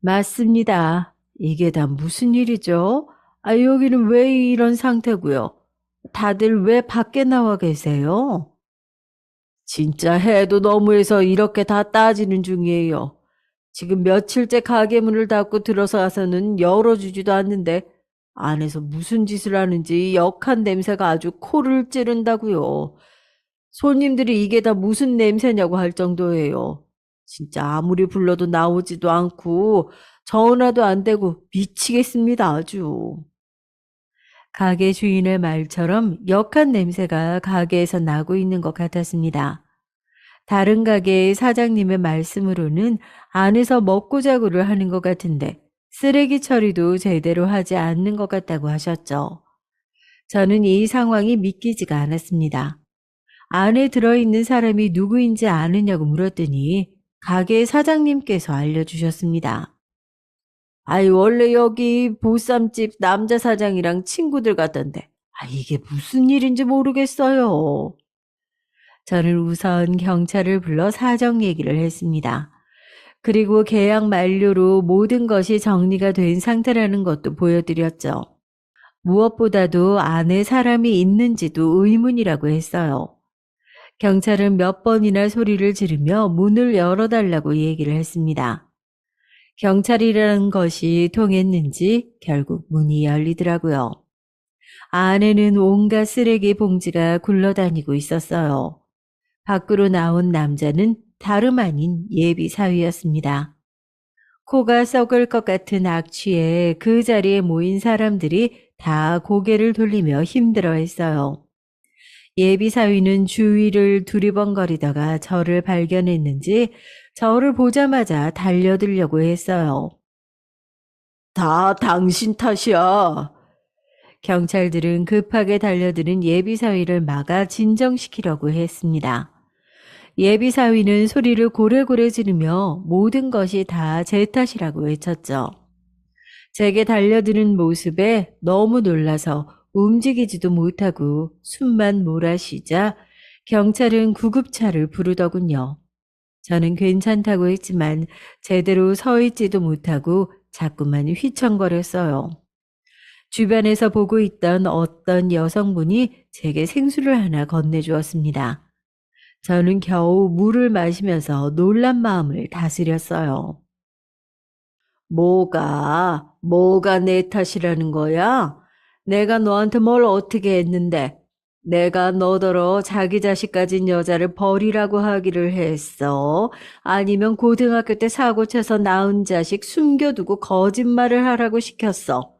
맞습니다. 이게 다 무슨 일이죠? 여기는 왜 이런 상태고요? 다들 왜 밖에 나와 계세요? 진짜 해도 너무해서 이렇게 다 따지는 중이에요. 지금 며칠째 가게 문을 닫고 들어서서는 열어주지도 않는데 안에서 무슨 짓을 하는지 역한 냄새가 아주 코를 찌른다고요. 손님들이 이게 다 무슨 냄새냐고 할 정도예요. 진짜 아무리 불러도 나오지도 않고 전화도 안 되고 미치겠습니다 아주. 가게 주인의 말처럼 역한 냄새가 가게에서 나고 있는 것 같았습니다. 다른 가게의 사장님의 말씀으로는 안에서 먹고 자고를 하는 것 같은데 쓰레기 처리도 제대로 하지 않는 것 같다고 하셨죠. 저는 이 상황이 믿기지가 않았습니다. 안에 들어있는 사람이 누구인지 아느냐고 물었더니 가게 사장님께서 알려주셨습니다. 원래 여기 보쌈집 남자 사장이랑 친구들 같던데 이게 무슨 일인지 모르겠어요. 저는 우선 경찰을 불러 사정 얘기를 했습니다. 그리고 계약 만료로 모든 것이 정리가 된 상태라는 것도 보여드렸죠. 무엇보다도 안에 사람이 있는지도 의문이라고 했어요. 경찰은 몇 번이나 소리를 지르며 문을 열어달라고 얘기를 했습니다. 경찰이라는 것이 통했는지 결국 문이 열리더라고요. 안에는 온갖 쓰레기 봉지가 굴러다니고 있었어요. 밖으로 나온 남자는 다름 아닌 예비 사위였습니다. 코가 썩을 것 같은 악취에 그 자리에 모인 사람들이 다 고개를 돌리며 힘들어했어요. 예비 사위는 주위를 두리번거리다가 저를 발견했는지 저를 보자마자 달려들려고 했어요. 다 당신 탓이야. 경찰들은 급하게 달려드는 예비 사위를 막아 진정시키려고 했습니다. 예비 사위는 소리를 고래고래 지르며 모든 것이 다 제 탓이라고 외쳤죠. 제게 달려드는 모습에 너무 놀라서 움직이지도 못하고 숨만 몰아쉬자 경찰은 구급차를 부르더군요. 저는 괜찮다고 했지만 제대로 서 있지도 못하고 자꾸만 휘청거렸어요. 주변에서 보고 있던 어떤 여성분이 제게 생수를 하나 건네주었습니다. 저는 겨우 물을 마시면서 놀란 마음을 다스렸어요. 뭐가 내 탓이라는 거야? 내가 너한테 뭘 어떻게 했는데? 내가 너더러 자기 자식 가진 여자를 버리라고 하기를 했어? 아니면 고등학교 때 사고 쳐서 낳은 자식 숨겨두고 거짓말을 하라고 시켰어?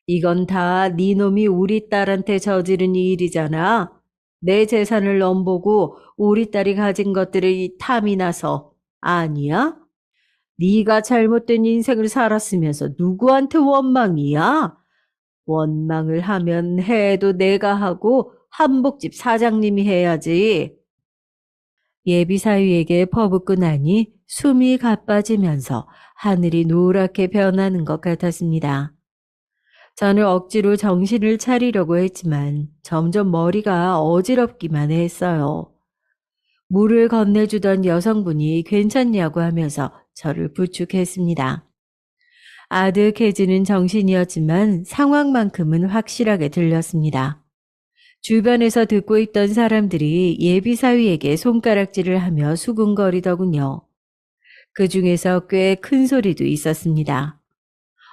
이건 다 네 놈이 우리 딸한테 저지른 일이잖아. 내 재산을 넘보고 우리 딸이 가진 것들을 탐이 나서 아니야? 네가 잘못된 인생을 살았으면서 누구한테 원망이야? 원망을 하면 해도 내가 하고 한복집 사장님이 해야지. 예비사위에게 퍼붓고 나니 숨이 가빠지면서 하늘이 노랗게 변하는 것 같았습니다. 저는 억지로 정신을 차리려고 했지만 점점 머리가 어지럽기만 했어요. 물을 건네주던 여성분이 괜찮냐고 하면서 저를 부축했습니다. 아득해지는 정신이었지만 상황만큼은 확실하게 들렸습니다. 주변에서 듣고 있던 사람들이 예비사위에게 손가락질을 하며 수군거리더군요. 그 중에서 꽤 큰 소리도 있었습니다.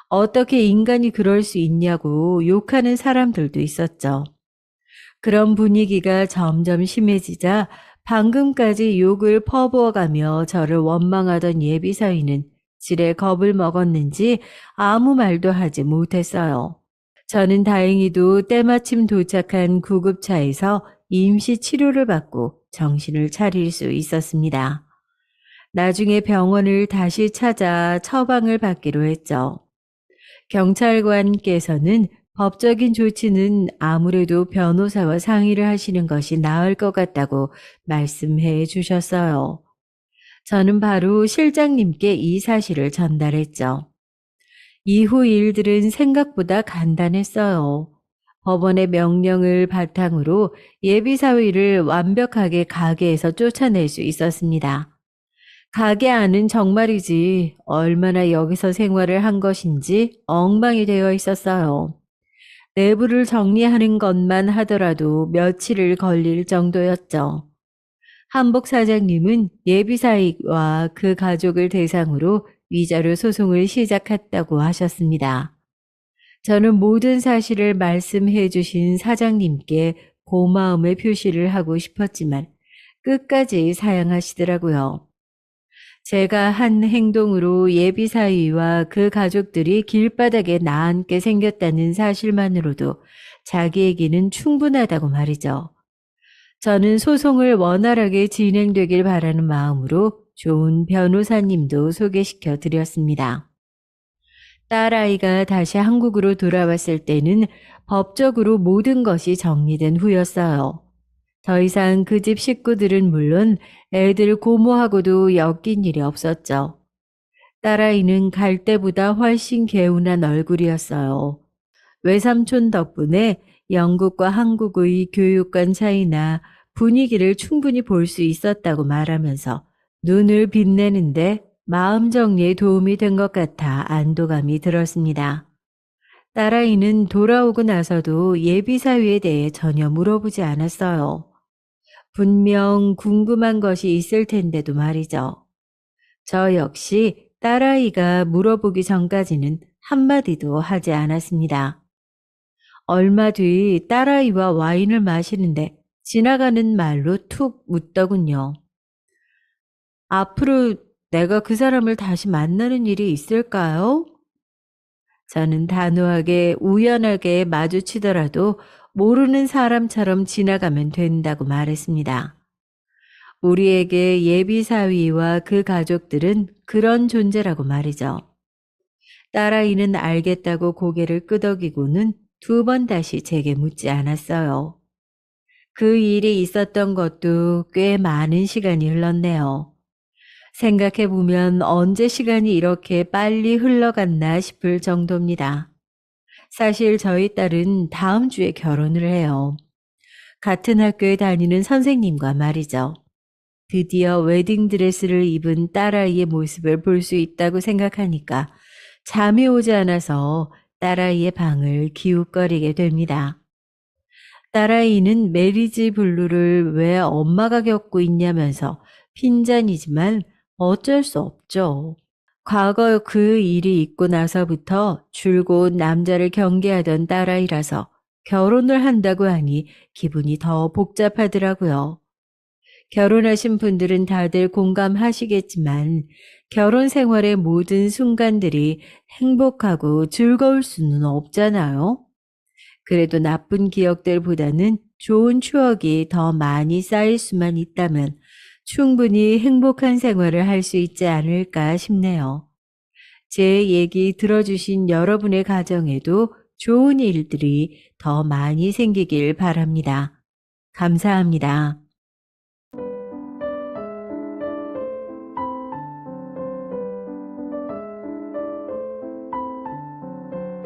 어떻게 인간이 그럴 수 있냐고 욕하는 사람들도 있었죠. 그런 분위기가 점점 심해지자 방금까지 욕을 퍼부어가며 저를 원망하던 예비사위는 지레 겁을 먹었는지 아무 말도 하지 못했어요. 저는 다행히도 때마침 도착한 구급차에서 임시 치료를 받고 정신을 차릴 수 있었습니다. 나중에 병원을 다시 찾아 처방을 받기로 했죠. 경찰관께서는 법적인 조치는 아무래도 변호사와 상의를 하시는 것이 나을 것 같다고 말씀해 주셨어요. 저는 바로 실장님께 이 사실을 전달했죠. 이후 일들은 생각보다 간단했어요. 법원의 명령을 바탕으로 예비사위를 완벽하게 가게에서 쫓아낼 수 있었습니다. 가게 안은 정말이지 얼마나 여기서 생활을 한 것인지 엉망이 되어 있었어요. 내부를 정리하는 것만 하더라도 며칠을 걸릴 정도였죠. 한복 사장님은 예비사위와 그 가족을 대상으로 위자료 소송을 시작했다고 하셨습니다. 저는 모든 사실을 말씀해 주신 사장님께 고마움의 표시를 하고 싶었지만 끝까지 사양하시더라고요. 제가 한 행동으로 예비사위와 그 가족들이 길바닥에 나앉게 생겼다는 사실만으로도 자기에게는 충분하다고 말이죠. 저는 소송을 원활하게 진행되길 바라는 마음으로 좋은 변호사님도 소개시켜 드렸습니다. 딸아이가 다시 한국으로 돌아왔을 때는 법적으로 모든 것이 정리된 후였어요. 더 이상 그 집 식구들은 물론 애들 고모하고도 엮인 일이 없었죠. 딸아이는 갈 때보다 훨씬 개운한 얼굴이었어요. 외삼촌 덕분에 영국과 한국의 교육관 차이나 분위기를 충분히 볼 수 있었다고 말하면서 눈을 빛내는데 마음 정리에 도움이 된 것 같아 안도감이 들었습니다. 딸아이는 돌아오고 나서도 예비 사위에 대해 전혀 물어보지 않았어요. 분명 궁금한 것이 있을 텐데도 말이죠. 저 역시 딸아이가 물어보기 전까지는 한마디도 하지 않았습니다. 얼마 뒤 딸아이와 와인을 마시는데 지나가는 말로 툭 묻더군요. 앞으로 내가 그 사람을 다시 만나는 일이 있을까요? 저는 단호하게 우연하게 마주치더라도 모르는 사람처럼 지나가면 된다고 말했습니다. 우리에게 예비 사위와 그 가족들은 그런 존재라고 말이죠. 딸아이는 알겠다고 고개를 끄덕이고는 두 번 다시 제게 묻지 않았어요. 그 일이 있었던 것도 꽤 많은 시간이 흘렀네요. 생각해보면 언제 시간이 이렇게 빨리 흘러갔나 싶을 정도입니다. 사실 저희 딸은 다음 주에 결혼을 해요. 같은 학교에 다니는 선생님과 말이죠. 드디어 웨딩드레스를 입은 딸아이의 모습을 볼 수 있다고 생각하니까 잠이 오지 않아서 딸아이의 방을 기웃거리게 됩니다. 딸아이는 메리지 블루를 왜 엄마가 겪고 있냐면서 핀잔이지만 어쩔 수 없죠. 과거 그 일이 있고 나서부터 줄곧 남자를 경계하던 딸아이라서 결혼을 한다고 하니 기분이 더 복잡하더라고요. 결혼하신 분들은 다들 공감하시겠지만 결혼 생활의 모든 순간들이 행복하고 즐거울 수는 없잖아요. 그래도 나쁜 기억들보다는 좋은 추억이 더 많이 쌓일 수만 있다면 충분히 행복한 생활을 할 수 있지 않을까 싶네요. 제 얘기 들어주신 여러분의 가정에도 좋은 일들이 더 많이 생기길 바랍니다. 감사합니다.